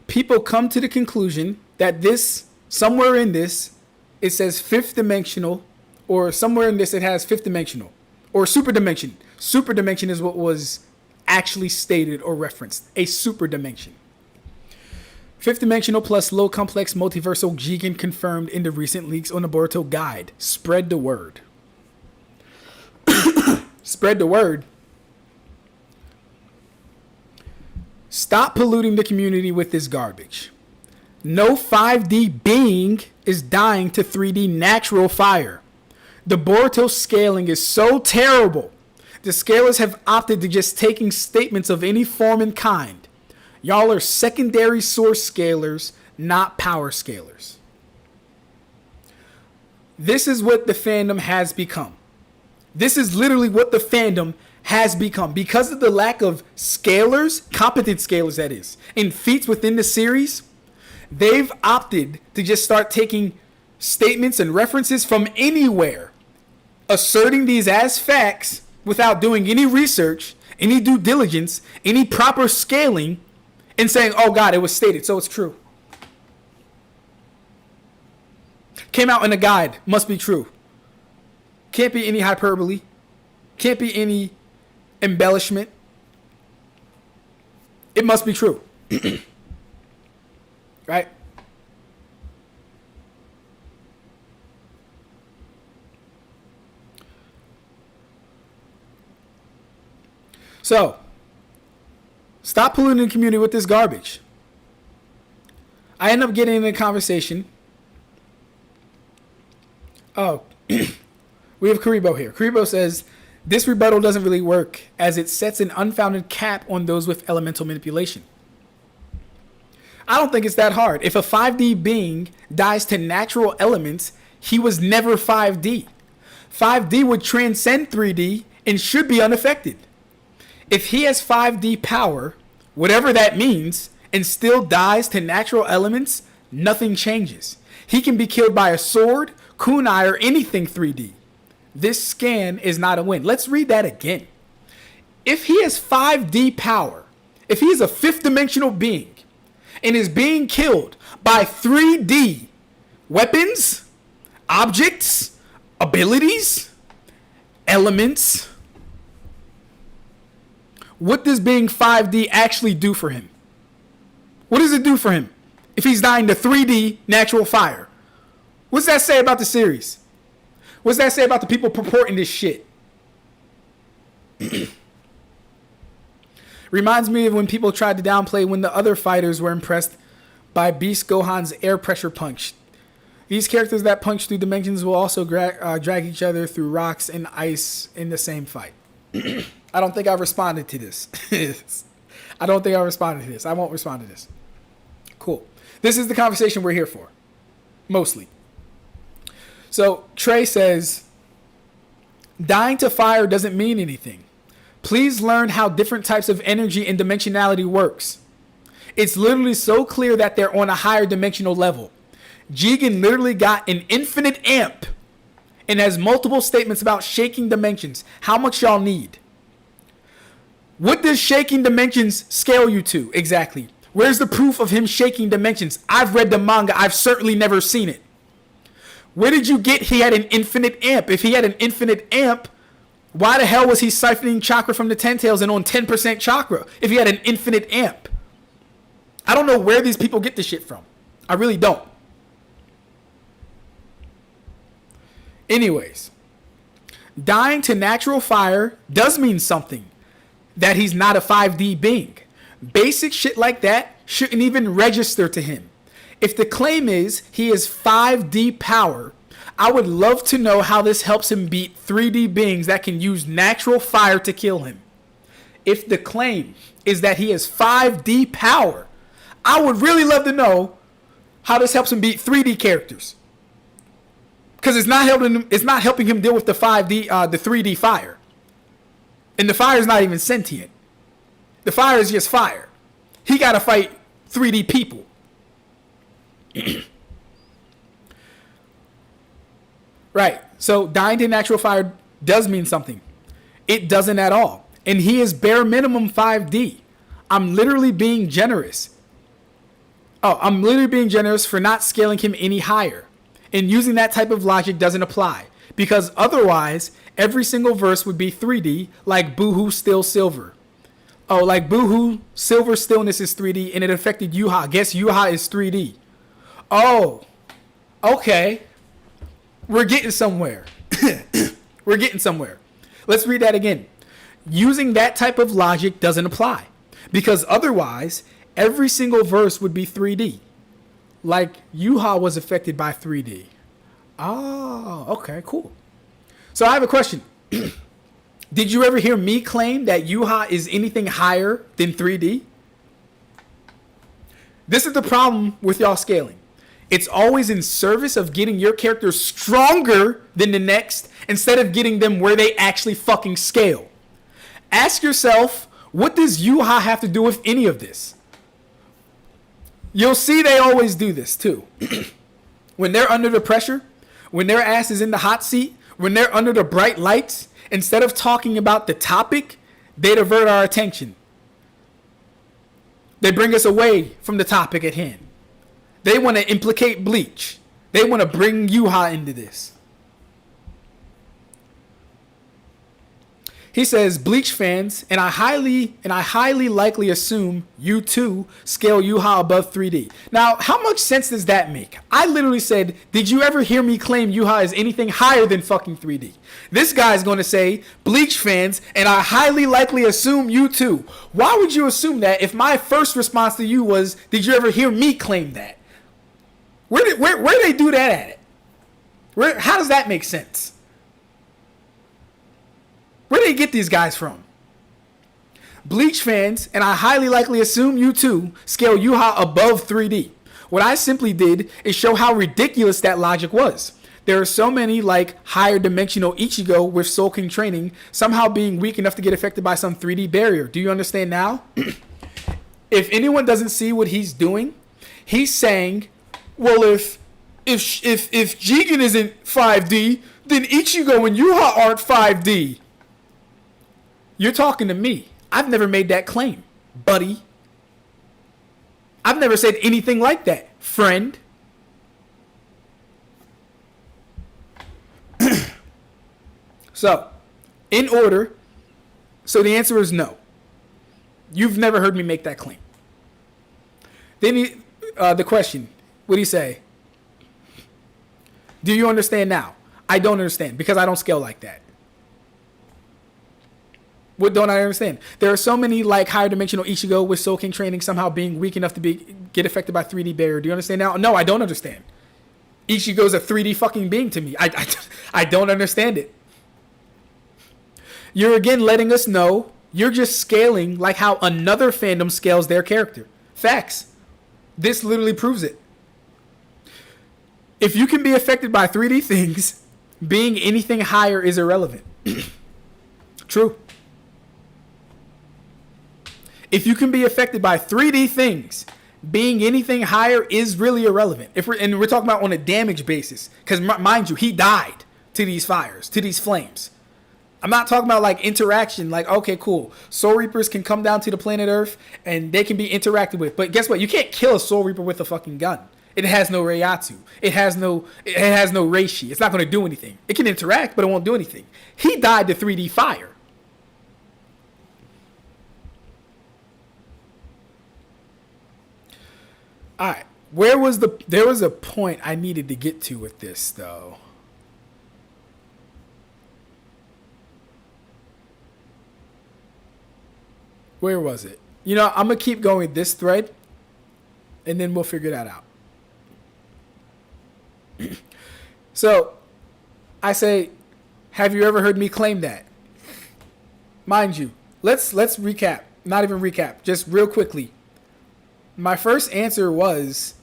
people come to the conclusion that this, somewhere in this, it says fifth dimensional, or somewhere in this it has fifth dimensional, or super dimension. Super dimension is what was actually stated or referenced. A super dimension. Fifth dimensional plus low complex multiversal Jigen confirmed in the recent leaks on the Boruto guide. Spread the word. Spread the word. Stop polluting the community with this garbage. No 5D being is dying to 3D natural fire. The Boruto scaling is so terrible. The scalers have opted to just taking statements of any form and kind. Y'all are secondary source scalers, not power scalers. This is what the fandom has become. This is literally what the fandom has become. Because of the lack of scalers, competent scalers that is, in feats within the series, they've opted to just start taking statements and references from anywhere, asserting these as facts without doing any research, any due diligence, any proper scaling, and saying, oh God, it was stated, so it's true. Came out in a guide, must be true. Can't be any hyperbole. Can't be any embellishment. It must be true. Right? So, stop polluting the community with this garbage. I end up getting in a conversation. Oh, we have Kuribo here. Kuribo says, this rebuttal doesn't really work as it sets an unfounded cap on those with elemental manipulation. I don't think it's that hard. If a 5D being dies to natural elements, he was never 5D. 5D would transcend 3D and should be unaffected. If he has 5D power, whatever that means, and still dies to natural elements, nothing changes. He can be killed by a sword, kunai, or anything 3D. This scan is not a win. Let's read that again. If he has 5D power, if he is a fifth dimensional being, and is being killed by 3D weapons, objects, abilities, elements, what does being 5D actually do for him? What does it do for him if he's dying to 3D natural fire? What's that say about the series? What's that say about the people purporting this shit? Reminds me of when people tried to downplay when the other fighters were impressed by Beast Gohan's air pressure punch. These characters that punch through dimensions will also drag each other through rocks and ice in the same fight. I don't think I responded to this. I don't think I responded to this. I won't respond to this. Cool. This is the conversation we're here for. Mostly. So, Trey says, dying to fire doesn't mean anything. Please learn how different types of energy and dimensionality works. It's literally so clear that they're on a higher dimensional level. Jigen literally got an infinite amp and has multiple statements about shaking dimensions. How much y'all need? What does shaking dimensions scale you to exactly? Where's the proof of him shaking dimensions? I've read the manga. I've certainly never seen it. Where did you get he had an infinite amp? If he had an infinite amp, why the hell was he siphoning chakra from the 10 tails and on 10% chakra if he had an infinite amp? I don't know where these people get this shit from. I really don't. Anyways, dying to natural fire does mean something. That he's not a 5D being. Basic shit like that shouldn't even register to him. If the claim is he is 5D power, I would love to know how this helps him beat 3D beings that can use natural fire to kill him. If the claim is that he has 5D power, I would really love to know how this helps him beat 3D characters. Because it's not helping him deal with the 3D fire. And the fire is not even sentient. The fire is just fire. He got to fight 3D people. Right. So dying to natural fire does mean something. It doesn't at all. And he is bare minimum 5D. I'm literally being generous. I'm literally being generous for not scaling him any higher. And using that type of logic doesn't apply. Because otherwise, every single verse would be 3D, like Boohoo Still Silver. Oh, like Boohoo Silver Stillness is 3D, and it affected Yuha. Guess Yuha is 3D. Oh, okay. We're getting somewhere. We're getting somewhere. Let's read that again. Using that type of logic doesn't apply. Because otherwise, every single verse would be 3D. Like Yuha was affected by 3D. Oh, okay, cool. So I have a question. Did you ever hear me claim that Yuha is anything higher than 3D? This is the problem with y'all scaling. It's always in service of getting your character stronger than the next instead of getting them where they actually fucking scale. Ask yourself, what does Yuha have to do with any of this? You'll see they always do this too. When they're under the pressure, when their ass is in the hot seat, when they're under the bright lights, instead of talking about the topic, they divert our attention. They bring us away from the topic at hand. They want to implicate Bleach. They want to bring Yuha into this. He says, Bleach fans, and I highly likely assume you too scale Yuha above 3D. Now, how much sense does that make? I literally said, did you ever hear me claim Yuha is anything higher than fucking 3D? This guy's going to say, Bleach fans, and I highly likely assume you too. Why would you assume that if my first response to you was, did you ever hear me claim that? Where did they do that at it? How does that make sense? Where do they get these guys from? Bleach fans, and I highly likely assume you too, scale Yuha above 3D. What I simply did is show how ridiculous that logic was. There are so many like higher dimensional Ichigo with Soul King training somehow being weak enough to get affected by some 3D barrier. Do you understand now? If anyone doesn't see what he's doing, he's saying, well, if Jigen isn't 5D, then Ichigo and Yuha aren't 5D. You're talking to me. I've never made that claim, buddy. I've never said anything like that, friend. So, in order, so the answer is no. You've never heard me make that claim. Then the question, what do you say? Do you understand now? I don't understand because I don't scale like that. What don't I understand? There are so many like higher dimensional Ichigo with Soul King training somehow being weak enough to get affected by 3D barrier. Do you understand now? No, I don't understand. Ichigo's a 3D fucking being to me. I don't understand it. You're again letting us know you're just scaling like how another fandom scales their character. Facts. This literally proves it. If you can be affected by 3D things, being anything higher is irrelevant. True. If you can be affected by 3D things, being anything higher is really irrelevant. We're talking about on a damage basis, because mind you, he died to these fires, to these flames. I'm not talking about like interaction, like, okay, cool. Soul Reapers can come down to the planet Earth and they can be interacted with. But guess what? You can't kill a Soul Reaper with a fucking gun. It has no Reiatsu. It has no Reishi. It's not going to do anything. It can interact, but it won't do anything. He died to 3D fire. All right. There was a point I needed to get to with this, though. Where was it? You know, I'm going to keep going with this thread, and then we'll figure that out. So, I say, have you ever heard me claim that? Mind you, let's recap. Not even recap, just real quickly. My first answer was,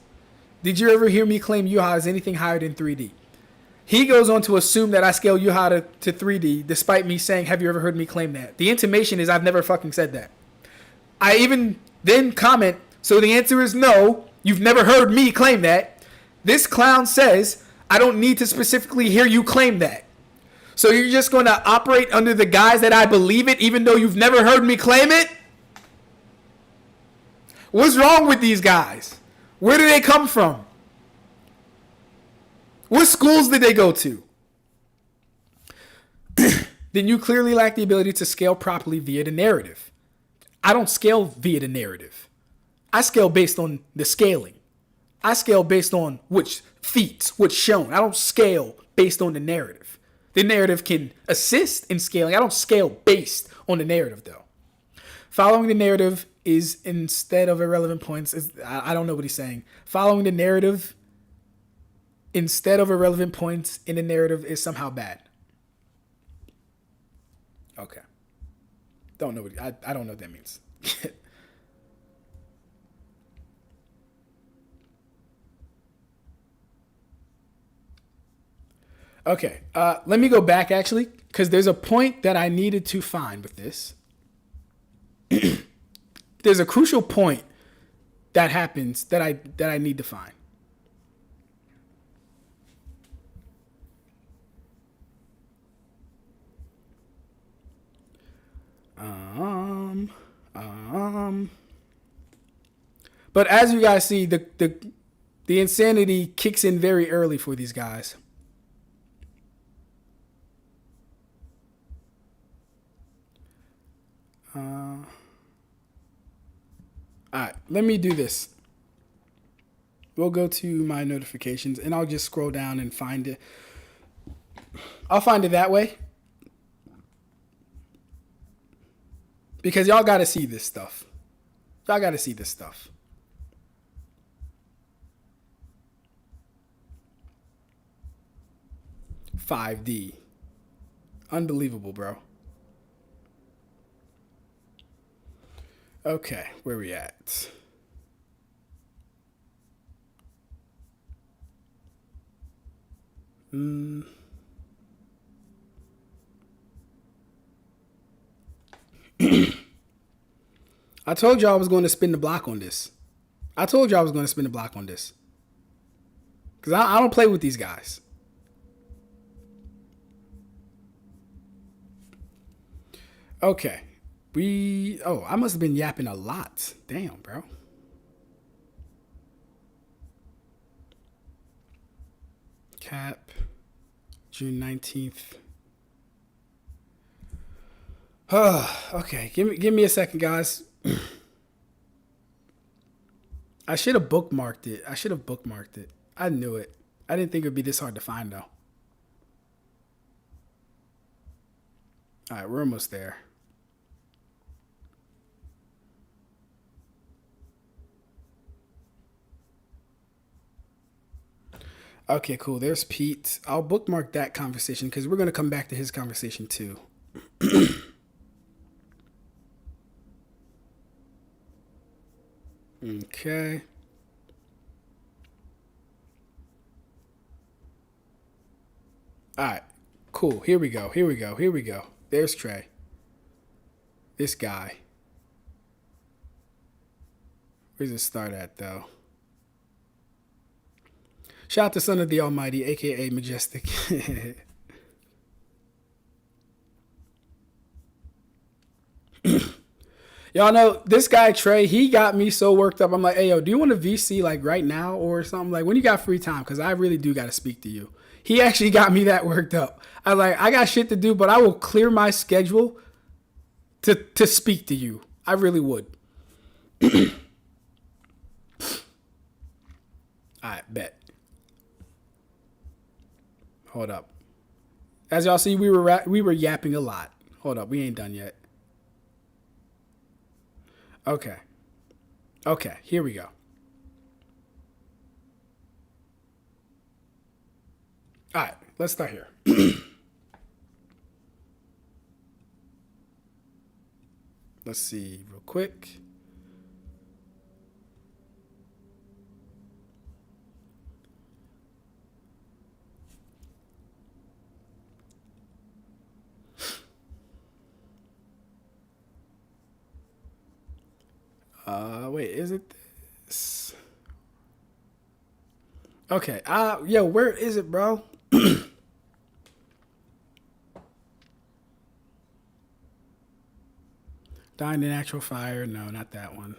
did you ever hear me claim Yuha is anything higher than 3D? He goes on to assume that I scale Yuha to 3D, despite me saying, have you ever heard me claim that? The intimation is I've never fucking said that. I even then comment, so the answer is no, you've never heard me claim that. This clown says, I don't need to specifically hear you claim that. So you're just going to operate under the guise that I believe it, even though you've never heard me claim it? What's wrong with these guys? Where do they come from? What schools did they go to? Then you clearly lack the ability to scale properly via the narrative. I don't scale via the narrative. I scale based on the scaling. I scale based on which feats, what's shown. I don't scale based on the narrative. The narrative can assist in scaling. I don't scale based on the narrative, though. Following the narrative is instead of irrelevant points. I don't know what he's saying. Following the narrative instead of irrelevant points in the narrative is somehow bad. Okay. Don't know what I don't know what that means. Okay. Let me go back actually, because there's a point that I needed to find with this. There's a crucial point that happens that I need to find. But as you guys see, the insanity kicks in very early for these guys. All right, let me do this. We'll go to my notifications, and I'll just scroll down and find it. I'll find it that way. Because y'all got to see this stuff. Y'all got to see this stuff. $5D. Unbelievable, bro. Okay, where we at? I told you I was going to spin the block on this. Because I don't play with these guys. Okay. I must have been yapping a lot. Damn, bro. Cap, June 19th. Okay, give me a second, guys. I should have bookmarked it. I knew it. I didn't think it would be this hard to find, though. All right, we're almost there. Okay, cool. There's Pete. I'll bookmark that conversation because we're going to come back to his conversation too. Okay. All right. Cool. Here we go. There's Trey. This guy. Where's it start at, though? Shout out to Son of the Almighty, a.k.a. Majestic. Y'all know, this guy, Trey, he got me so worked up. I'm like, hey, yo, do you want a VC, like, right now or something? Like, when you got free time? Because I really do got to speak to you. He actually got me that worked up. I got shit to do, but I will clear my schedule to speak to you. I really would. All right, bet. Hold up. As y'all see, we were yapping a lot. Hold up, we ain't done yet. Okay, here we go. All right, let's start here. Let's see real quick. Wait, is it this? Okay, yo, where is it, bro? Dying in actual fire? No, not that one.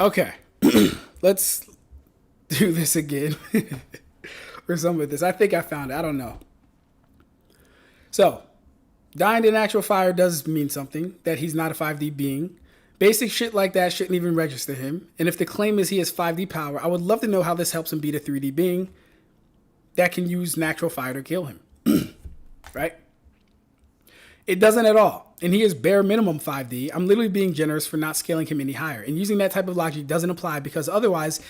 Okay, let's do this again. Or some of this. I think I found it. I don't know. So, dying in actual fire does mean something, that he's not a 5D being. Basic shit like that shouldn't even register him. And if the claim is he has 5D power, I would love to know how this helps him beat a 3D being that can use natural fire to kill him. right? It doesn't at all. And he is bare minimum 5D. I'm literally being generous for not scaling him any higher. And using that type of logic doesn't apply because otherwise,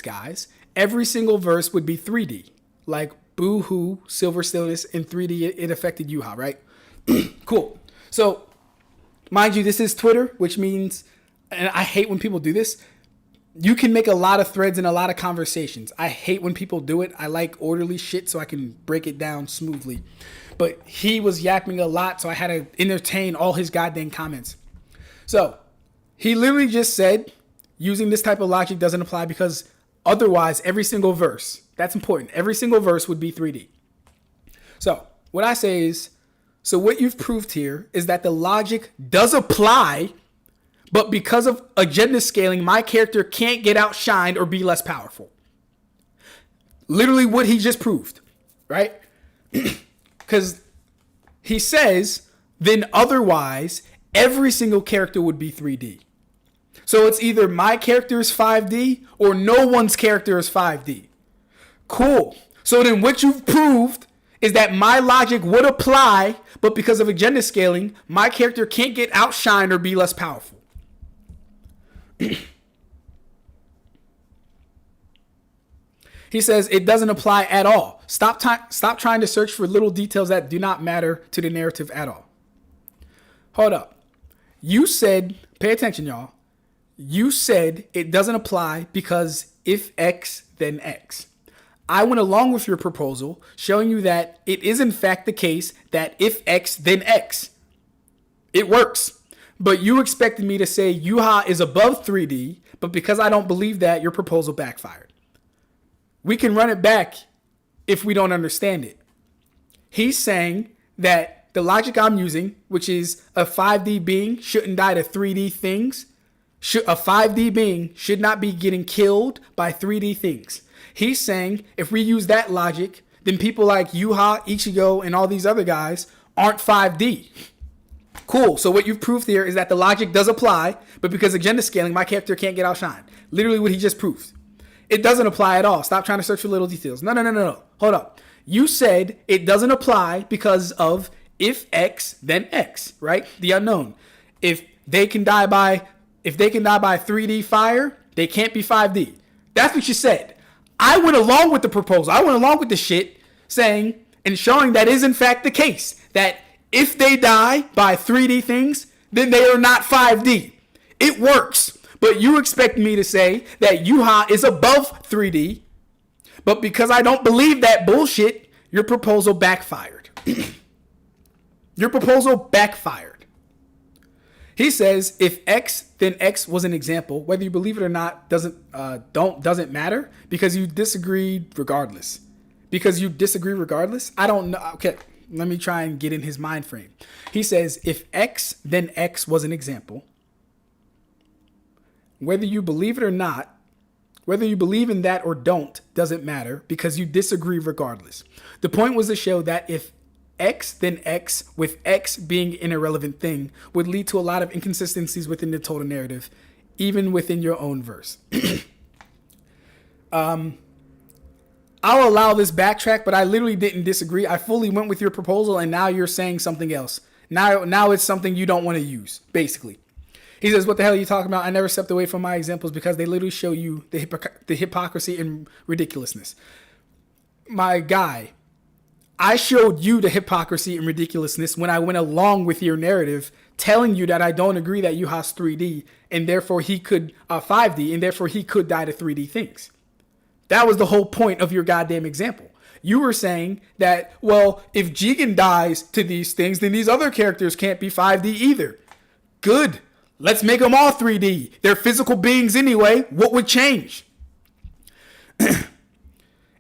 guys, every single verse would be 3D. Like Boo-Hoo, Silver Stillness, in 3D, it affected Yuha, right? Cool. So, mind you, this is Twitter, which means, and I hate when people do this, you can make a lot of threads and a lot of conversations. I hate when people do it. I like orderly shit so I can break it down smoothly. But he was yapping a lot, so I had to entertain all his goddamn comments. So, he literally just said, using this type of logic doesn't apply because otherwise, every single verse, that's important, every single verse would be 3D. So, what I say is, so what you've proved here is that the logic does apply, but because of agenda scaling, my character can't get outshined or be less powerful. Literally what he just proved, right? Because he says, then otherwise, every single character would be 3D. So it's either my character is 5D or no one's character is 5D. Cool. So then what you've proved is that my logic would apply, but because of agenda scaling, my character can't get outshined or be less powerful. He says it doesn't apply at all. Stop trying to search for little details that do not matter to the narrative at all. Hold up. You said, pay attention, y'all. You said it doesn't apply because if X, then X. I went along with your proposal, showing you that it is in fact the case that if X, then X. It works. But you expected me to say Yuha is above 3D, but because I don't believe that, your proposal backfired. We can run it back if we don't understand it. He's saying that the logic I'm using, which is a 5D being shouldn't die to 3D things, a 5D being should not be getting killed by 3D things. He's saying if we use that logic, then people like Yuha, Ichigo, and all these other guys aren't 5D. Cool. So what you've proved here is that the logic does apply, but because agenda scaling, my character can't get outshined. Literally what he just proved. It doesn't apply at all. Stop trying to search for little details. No. Hold up. You said it doesn't apply because of if X, then X, right? The unknown. If they can die by 3D fire, they can't be 5D. That's what you said. I went along with the proposal. I went along with the shit saying and showing that is in fact the case. That if they die by 3D things, then they are not 5D. It works. But you expect me to say that Yuha is above 3D. But because I don't believe that bullshit, your proposal backfired. Your proposal backfired. He says if X, then X was an example. Whether you believe it or not doesn't matter because you disagreed regardless. I don't know. Okay, let me try and get in his mind frame. He says if X, then X was an example. Whether you believe it or not, whether you believe in that or don't, doesn't matter because you disagree regardless. The point was to show that if X, then X, with X being an irrelevant thing, would lead to a lot of inconsistencies within the total narrative, even within your own verse. I'll allow this backtrack, but I literally didn't disagree. I fully went with your proposal, and now you're saying something else. Now it's something you don't want to use, basically. He says, what the hell are you talking about? I never stepped away from my examples because they literally show you the hypocrisy and ridiculousness. My guy, I showed you the hypocrisy and ridiculousness when I went along with your narrative, telling you that I don't agree that Yuha's 3D, and therefore he could 5D, and therefore he could die to 3D things. That was the whole point of your goddamn example. You were saying that, well, if Jigen dies to these things, then these other characters can't be 5D either. Good. Let's make them all 3D. They're physical beings anyway. What would change?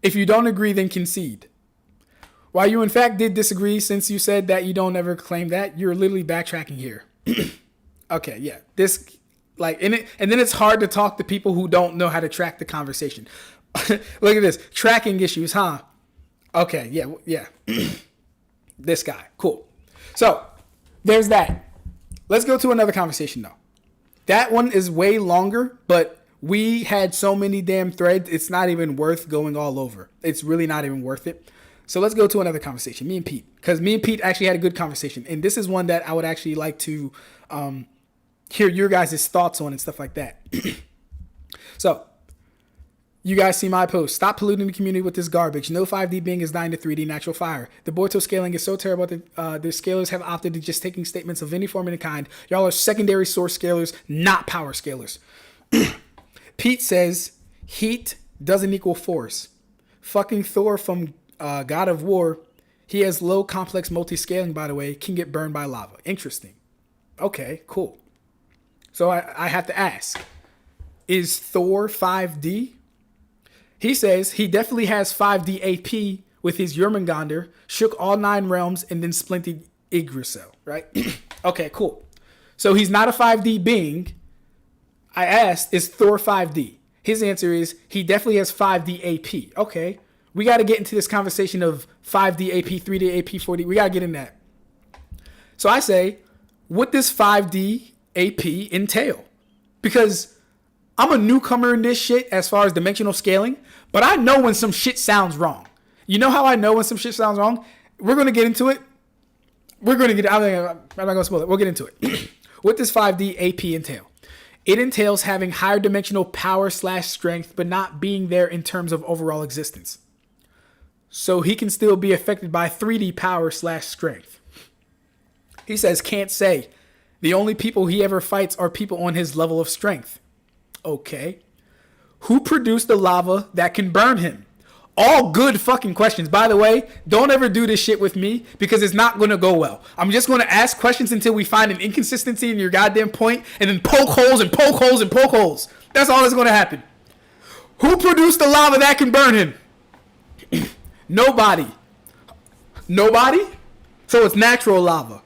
If you don't agree, then concede. While you in fact did disagree, since you said that you don't ever claim that, you're literally backtracking here. Okay, yeah. And then it's hard to talk to people who don't know how to track the conversation. Look at this. Tracking issues, huh? Okay, yeah. This guy. Cool. So, there's that. Let's go to another conversation, though. That one is way longer, but we had so many damn threads, it's not even worth going all over. It's really not even worth it. So let's go to another conversation. Me and Pete. Because me and Pete actually had a good conversation. And this is one that I would actually like to hear your guys' thoughts on and stuff like that. So, you guys see my post. Stop polluting the community with this garbage. No 5D being is dying to 3D natural fire. The Boruto scaling is so terrible that the scalers have opted to just taking statements of any form and kind. Y'all are secondary source scalers, not power scalers. Pete says, heat doesn't equal force. Fucking Thor from God of War, he has low complex multi-scaling, by the way, can get burned by lava. Interesting. Okay, cool. So I have to ask, is Thor 5D? He says he definitely has 5D AP with his Jormungandr, shook all 9 realms, and then splinted Yggdrasil, right? Okay, cool. So he's not a 5D being. I asked, is Thor 5D? His answer is he definitely has 5D AP. Okay, we got to get into this conversation of 5D AP, 3D AP, 4D. We got to get in that. So I say, what does 5D AP entail? Because I'm a newcomer in this shit as far as dimensional scaling, but I know when some shit sounds wrong. You know how I know when some shit sounds wrong? We're going to get into it. I'm not going to spoil it. We'll get into it. What does 5D AP entail? It entails having higher dimensional power/strength, but not being there in terms of overall existence. So he can still be affected by 3D power/strength. He says, can't say. The only people he ever fights are people on his level of strength. Okay. Who produced the lava that can burn him? All good fucking questions. By the way, don't ever do this shit with me because it's not going to go well. I'm just going to ask questions until we find an inconsistency in your goddamn point and then poke holes and poke holes and poke holes. That's all that's going to happen. Who produced the lava that can burn him? Nobody. Nobody? So it's natural lava.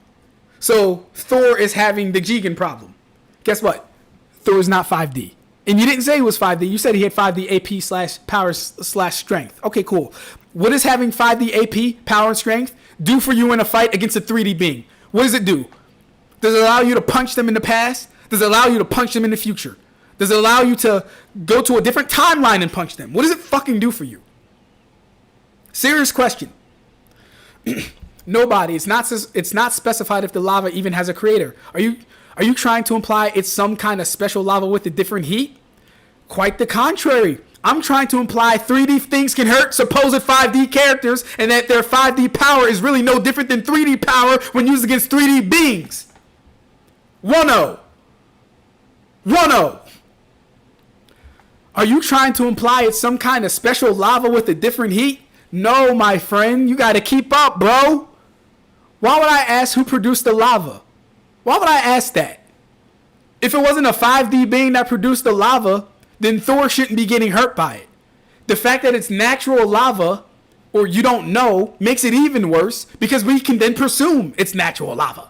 So Thor is having the Jigen problem. Guess what? Thor is not 5D. And you didn't say he was 5D. You said he had 5D AP/power/strength. Okay, cool. What does having 5D AP, power and strength, do for you in a fight against a 3D being? What does it do? Does it allow you to punch them in the past? Does it allow you to punch them in the future? Does it allow you to go to a different timeline and punch them? What does it fucking do for you? Serious question. Nobody. It's not specified if the lava even has a creator. Are you trying to imply it's some kind of special lava with a different heat? Quite the contrary. I'm trying to imply 3D things can hurt supposed 5D characters and that their 5D power is really no different than 3D power when used against 3D beings. 1-0. 1-0. Are you trying to imply it's some kind of special lava with a different heat? No, my friend. You got to keep up, bro. Why would I ask who produced the lava? Why would I ask that? If it wasn't a 5D being that produced the lava, then Thor shouldn't be getting hurt by it. The fact that it's natural lava, or you don't know, makes it even worse because we can then presume it's natural lava.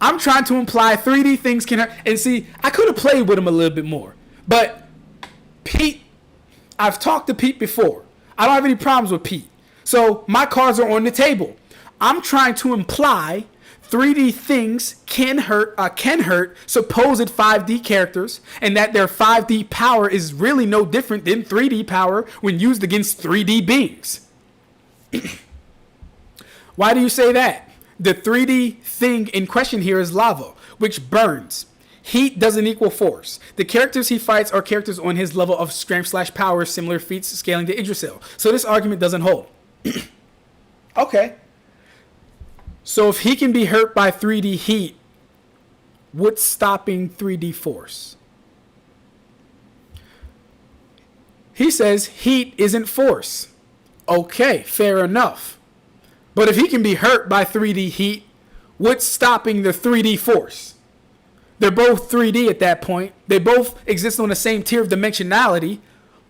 I'm trying to imply 3D things can hurt. And see, I could have played with him a little bit more. But Pete, I've talked to Pete before. I don't have any problems with Pete. So my cards are on the table. I'm trying to imply 3D things can hurt supposed 5D characters, and that their 5D power is really no different than 3D power when used against 3D beings. Why do you say that? The 3D thing in question here is lava, which burns. Heat doesn't equal force. The characters he fights are characters on his level of strength/power, similar feats scaling to Yggdrasil. So this argument doesn't hold. Okay. So if he can be hurt by 3D heat, what's stopping 3D force? He says heat isn't force. Okay, fair enough. But if he can be hurt by 3D heat, what's stopping the 3D force? They're both 3D at that point. They both exist on the same tier of dimensionality.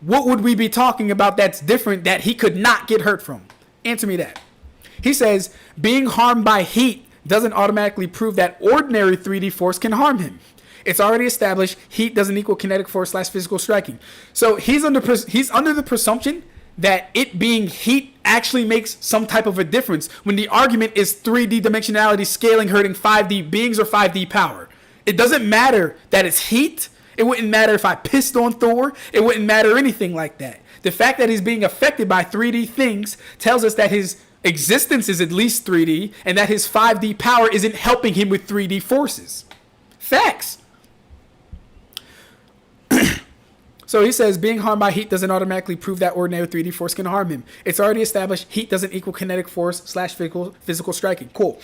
What would we be talking about that's different that he could not get hurt from? Answer me that. He says, being harmed by heat doesn't automatically prove that ordinary 3D force can harm him. It's already established heat doesn't equal kinetic force/physical striking. So he's under the presumption that it being heat actually makes some type of a difference when the argument is 3D dimensionality scaling hurting 5D beings or 5D power. It doesn't matter that it's heat. It wouldn't matter if I pissed on Thor. It wouldn't matter anything like that. The fact that he's being affected by 3D things tells us that his existence is at least 3D and that his 5D power isn't helping him with 3D forces. Facts. So he says being harmed by heat doesn't automatically prove that ordinary 3D force can harm him. It's already established heat doesn't equal kinetic force / physical striking. Cool.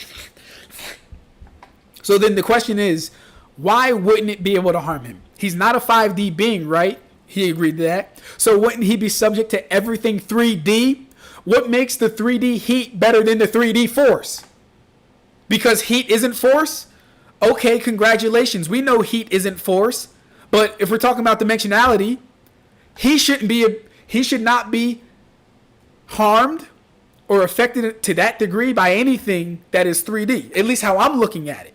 So then the question is, why wouldn't it be able to harm him? He's not a 5D being, right? He agreed to that. So wouldn't he be subject to everything 3D? What makes the 3D heat better than the 3D force? Because heat isn't force? Okay, congratulations. We know heat isn't force. But if we're talking about dimensionality, he should not be harmed or affected to that degree by anything that is 3D. At least how I'm looking at it.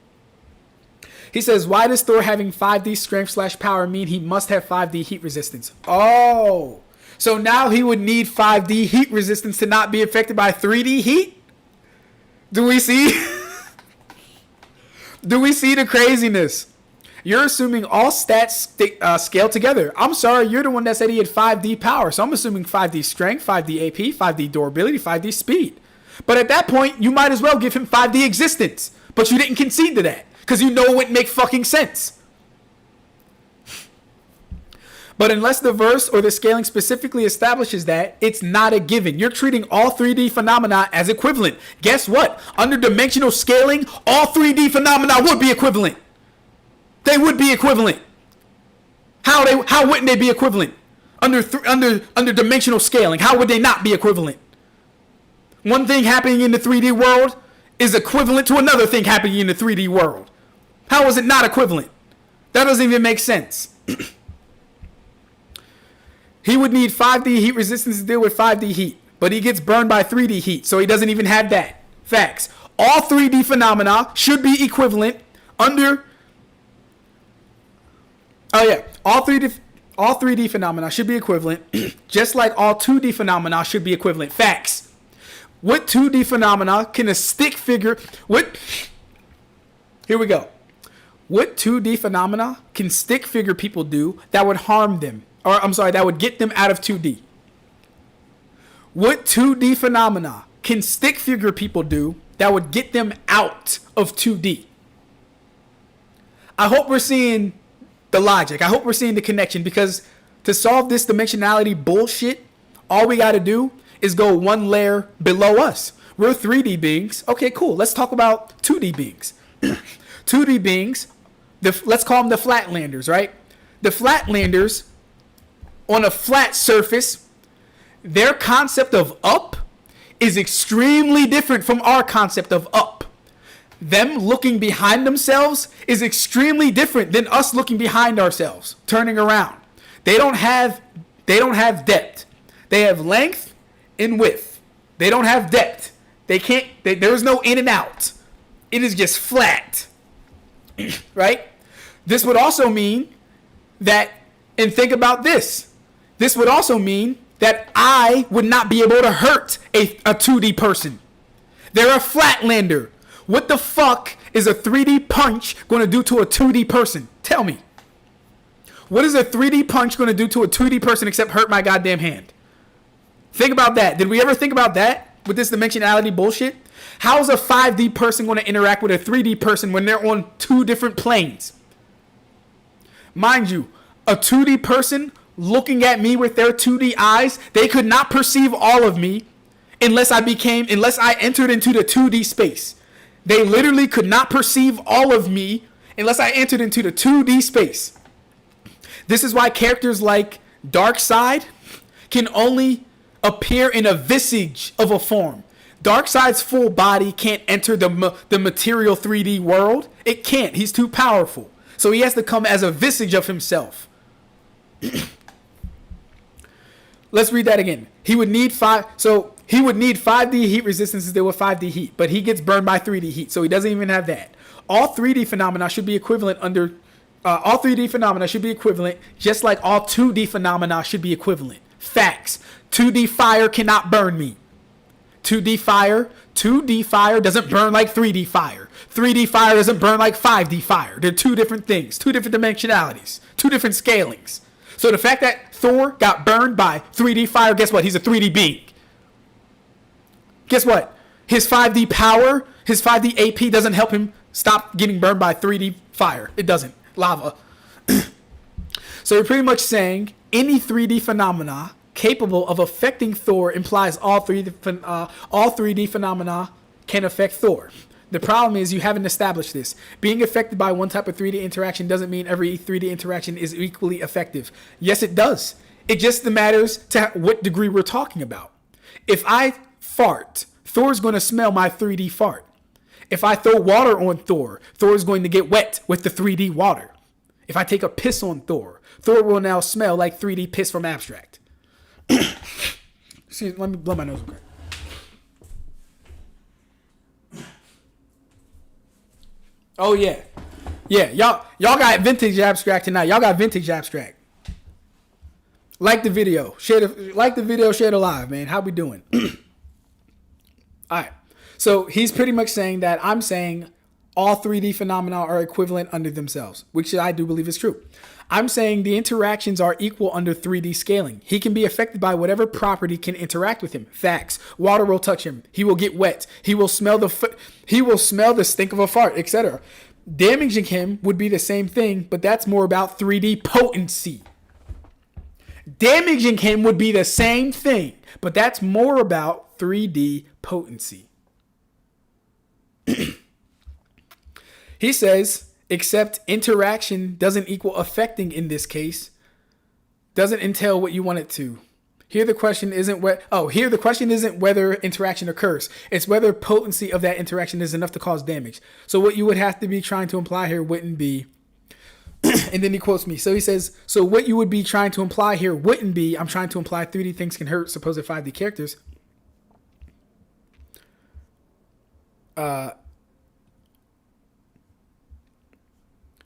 He says, why does Thor having 5D strength / power mean he must have 5D heat resistance? Oh, so now he would need 5D heat resistance to not be affected by 3D heat? Do we see? Do we see the craziness? You're assuming all stats scale together. I'm sorry, you're the one that said he had 5D power. So I'm assuming 5D strength, 5D AP, 5D durability, 5D speed. But at that point, you might as well give him 5D existence. But you didn't concede to that. Because you know it wouldn't make fucking sense. But unless the verse or the scaling specifically establishes that, it's not a given. You're treating all 3D phenomena as equivalent. Guess what? Under dimensional scaling, all 3D phenomena would be equivalent. They would be equivalent. How wouldn't they be equivalent? Under dimensional scaling, how would they not be equivalent? One thing happening in the 3D world is equivalent to another thing happening in the 3D world. How is it not equivalent? That doesn't even make sense. He would need 5D heat resistance to deal with 5D heat, but he gets burned by 3D heat, so he doesn't even have that. Facts. All 3D phenomena should be equivalent under... Oh yeah, all 3D phenomena should be equivalent, just like all 2D phenomena should be equivalent. Facts. What 2D phenomena can a stick figure... Here we go. What 2D phenomena can stick figure people do that would harm them? Or, I'm sorry, that would get them out of 2D. What 2D phenomena can stick figure people do that would get them out of 2D? I hope we're seeing the logic. I hope we're seeing the connection, because to solve this dimensionality bullshit, all we got to do is go one layer below us. We're 3D beings. Okay, cool. Let's talk about 2D beings. 2D beings, let's call them the flatlanders, right? The flatlanders, on a flat surface, their concept of up is extremely different from our concept of up. Them looking behind themselves is extremely different than us looking behind ourselves, turning around. They don't have depth. They have length and width. They don't have depth. There's no in and out. It is just flat. Right? This would also mean that, and think about this. This would also mean that I would not be able to hurt a 2D person. They're a flatlander. What the fuck is a 3D punch going to do to a 2D person? Tell me. What is a 3D punch going to do to a 2D person except hurt my goddamn hand? Think about that. Did we ever think about that with this dimensionality bullshit? How is a 5D person going to interact with a 3D person when they're on two different planes? Mind you, a 2D person looking at me with their 2D eyes, they could not perceive all of me unless I entered into the 2D space. They literally could not perceive all of me unless I entered into the 2D space. This is why characters like Darkseid can only appear in a visage of a form. Darkseid's full body can't enter the material 3D world. It can't. He's too powerful. So he has to come as a visage of himself. Let's read that again. He would need 5D heat resistance to deal with 5D heat, but he gets burned by 3D heat, so he doesn't even have that. All 3D phenomena should be equivalent just like all 2D phenomena should be equivalent. Facts. 2D fire cannot burn me. 2D fire doesn't burn like 3D fire. 3D fire doesn't burn like 5D fire. They're two different things, two different dimensionalities, two different scalings. So the fact that Thor got burned by 3D fire, guess what? He's a 3D being. Guess what? His 5D power, his 5D AP doesn't help him stop getting burned by 3D fire. It doesn't. Lava. So you're pretty much saying any 3D phenomena capable of affecting Thor implies all 3D phenomena can affect Thor. The problem is you haven't established this. Being affected by one type of 3D interaction doesn't mean every 3D interaction is equally effective. Yes, it does. It just matters to what degree we're talking about. If I fart, Thor's going to smell my 3D fart. If I throw water on Thor, Thor's going to get wet with the 3D water. If I take a piss on Thor, Thor will now smell like 3D piss from Ab-Stract. Excuse me, let me blow my nose real quick. Oh yeah. Yeah, y'all got vintage Ab-Stract tonight. Y'all got vintage Ab-Stract. Like the video. Share the live, man. How we doing? Alright. So he's pretty much saying that I'm saying all 3D phenomena are equivalent under themselves, which I do believe is true. I'm saying the interactions are equal under 3D scaling. He can be affected by whatever property can interact with him. Facts. Water will touch him. He will get wet. He will smell the stink of a fart, etc. Damaging him would be the same thing, but that's more about 3D potency. Damaging him would be the same thing, but that's more about 3D potency. He says, except interaction doesn't equal affecting in this case, doesn't entail what you want it to. Here the question isn't whether interaction occurs. It's whether potency of that interaction is enough to cause damage. So what you would have to be trying to imply here wouldn't be, and then he quotes me. So he says, so what you would be trying to imply here wouldn't be, I'm trying to imply 3D things can hurt supposed 5D characters.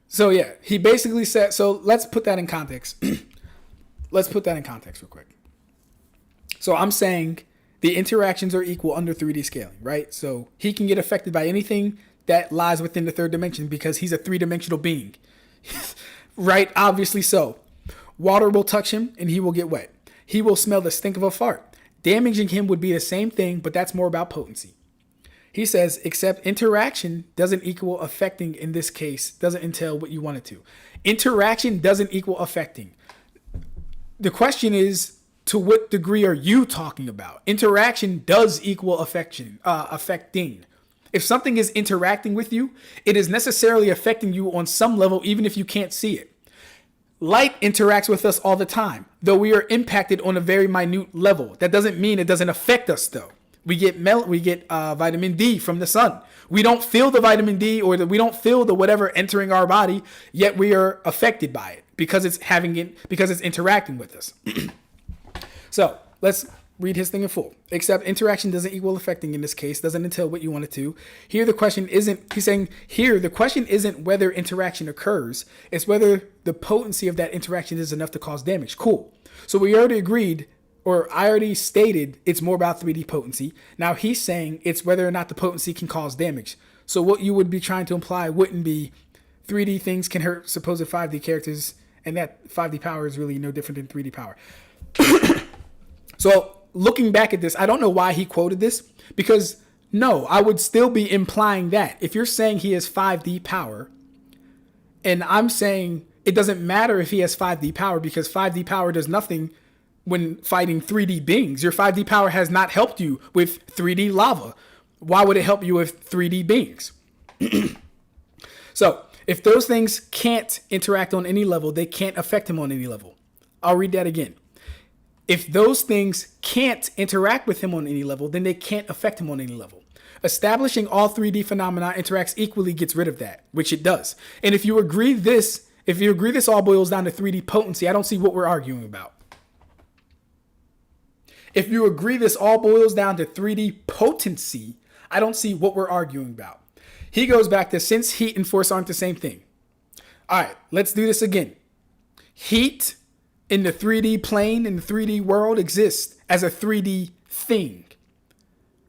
So yeah, he basically said, so let's put that in context. Let's put that in context real quick. So I'm saying the interactions are equal under 3D scaling, right? So he can get affected by anything that lies within the third dimension because he's a 3-dimensional being, right? Obviously so. Water will touch him and he will get wet. He will smell the stink of a fart. Damaging him would be the same thing, but that's more about potency. He says, except interaction doesn't equal affecting in this case, doesn't entail what you want it to. Interaction doesn't equal affecting. The question is, to what degree are you talking about? Interaction does equal affecting. If something is interacting with you, it is necessarily affecting you on some level, even if you can't see it. Light interacts with us all the time, though we are impacted on a very minute level. That doesn't mean it doesn't affect us, though. We get vitamin D from the sun. We don't feel the vitamin D we don't feel the whatever entering our body, yet we are affected by it because it's interacting with us. So let's read his thing in full. Except interaction doesn't equal affecting in this case, doesn't entail what you want it to. Here the question isn't whether interaction occurs, it's whether the potency of that interaction is enough to cause damage. Cool. So we already agreed, or I already stated, it's more about 3D potency. Now he's saying it's whether or not the potency can cause damage. So what you would be trying to imply wouldn't be 3D things can hurt supposed 5D characters, and that 5D power is really no different than 3D power. So looking back at this, I don't know why he quoted this, because no, I would still be implying that. If you're saying he has 5D power, and I'm saying it doesn't matter if he has 5D power, because 5D power does nothing when fighting 3D beings. Your 5D power has not helped you with 3D lava. Why would it help you with 3D beings? So if those things can't interact on any level, they can't affect him on any level. I'll read that again. If those things can't interact with him on any level, then they can't affect him on any level. Establishing all 3D phenomena interacts equally gets rid of that, which it does. And if you agree this all boils down to 3D potency, I don't see what we're arguing about. If you agree this all boils down to 3D potency, I don't see what we're arguing about. He goes back to since heat and force aren't the same thing. All right, let's do this again. Heat in the 3D plane, in the 3D world, exists as a 3D thing,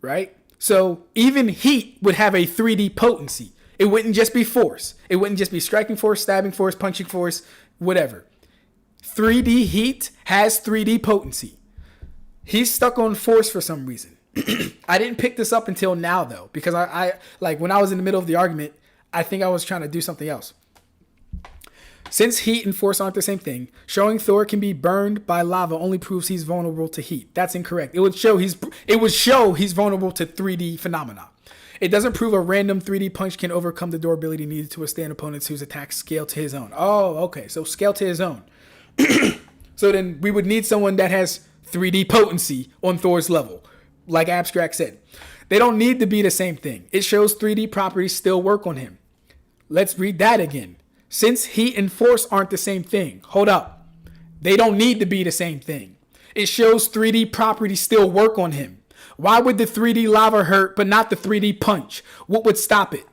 right? So even heat would have a 3D potency. It wouldn't just be force. It wouldn't just be striking force, stabbing force, punching force, whatever. 3D heat has 3D potency. He's stuck on force for some reason. I didn't pick this up until now, though, because I like when I was in the middle of the argument, I think I was trying to do something else. Since heat and force aren't the same thing, showing Thor can be burned by lava only proves he's vulnerable to heat. That's incorrect. It would show he's vulnerable to 3D phenomena. It doesn't prove a random 3D punch can overcome the durability needed to withstand opponents whose attacks scale to his own. Oh, okay. So scale to his own. So then we would need someone that has 3D potency on Thor's level, like Ab-Stract said. They don't need to be the same thing. It shows 3D properties still work on him. Let's read that again. Since heat and force aren't the same thing. Hold up. They don't need to be the same thing. It shows 3D properties still work on him. Why would the 3D lava hurt but not the 3D punch? What would stop it?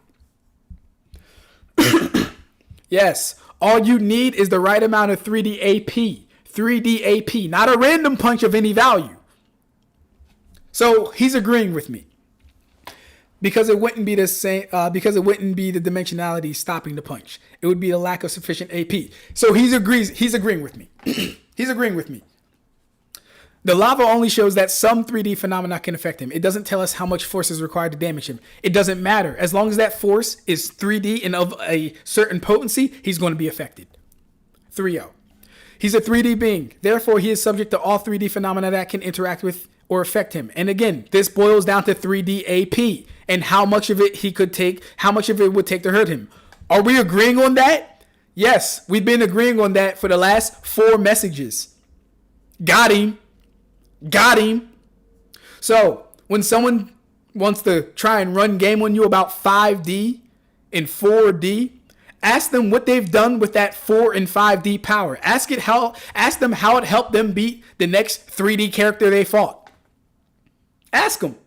Yes. All you need is the right amount of 3D AP. 3D AP. Not a random punch of any value. So he's agreeing with me. Because it wouldn't be the same. Because it wouldn't be the dimensionality stopping the punch. It would be the lack of sufficient AP. So he's agreeing with me. He's agreeing with me. The lava only shows that some 3D phenomena can affect him. It doesn't tell us how much force is required to damage him. It doesn't matter. As long as that force is 3D and of a certain potency, he's going to be affected. 3-0. He's a 3D being. Therefore, he is subject to all 3D phenomena that can interact with or affect him. And again, this boils down to 3D AP and how much of it he could take, how much of it would take to hurt him. Are we agreeing on that? Yes, we've been agreeing on that for the last 4 messages. Got him. Got him. So when someone wants to try and run game on you about 5D and 4D, ask them what they've done with that 4 and 5D power. Ask them how it helped them beat the next 3D character they fought. Ask them.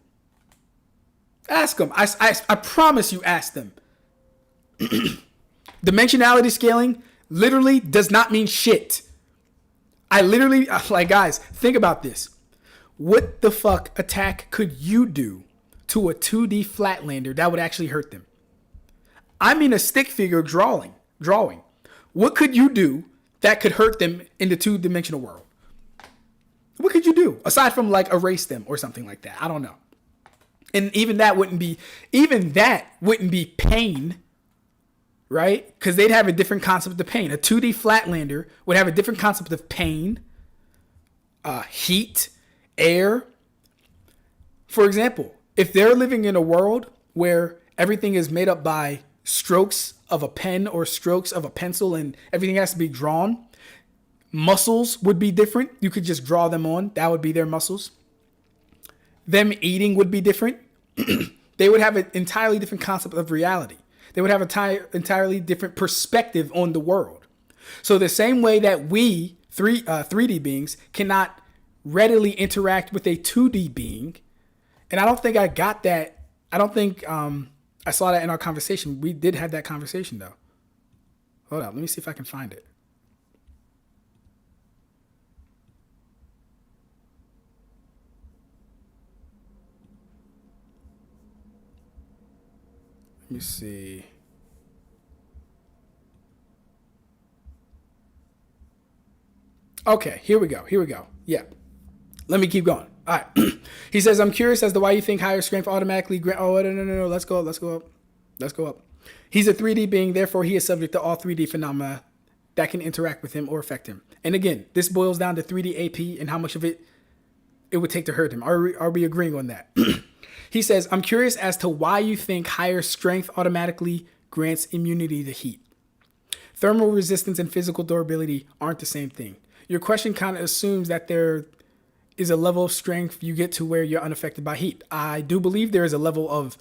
Ask them. I promise you ask them. Dimensionality scaling literally does not mean shit. Guys, think about this. What the fuck attack could you do to a 2D flatlander that would actually hurt them? I mean a stick figure drawing. What could you do that could hurt them in the 2-dimensional world? What could you do? Aside from like erase them or something like that. I don't know. And even that wouldn't be pain, right? Because they'd have a different concept of pain. A 2D flatlander would have a different concept of pain, heat, air. For example, if they're living in a world where everything is made up by strokes of a pen or strokes of a pencil and everything has to be drawn, muscles would be different. You could just draw them on. That would be their muscles. Them eating would be different. They would have an entirely different concept of reality. They would have an entirely different perspective on the world. So the same way that we, 3D beings, cannot readily interact with a 2D being, and I don't think I got that. I don't think I saw that in our conversation. We did have that conversation, though. Hold on. Let me see if I can find it. Let me see. Okay, here we go. Yeah. Let me keep going. All right. He says, I'm curious as to why you think higher strength automatically grant. Oh, no. Let's go up. He's a 3D being, therefore he is subject to all 3D phenomena that can interact with him or affect him. And again, this boils down to 3D AP and how much of it would take to hurt him. Are we agreeing on that? He says, I'm curious as to why you think higher strength automatically grants immunity to heat. Thermal resistance and physical durability aren't the same thing. Your question kind of assumes that there is a level of strength you get to where you're unaffected by heat. I do believe there is a level of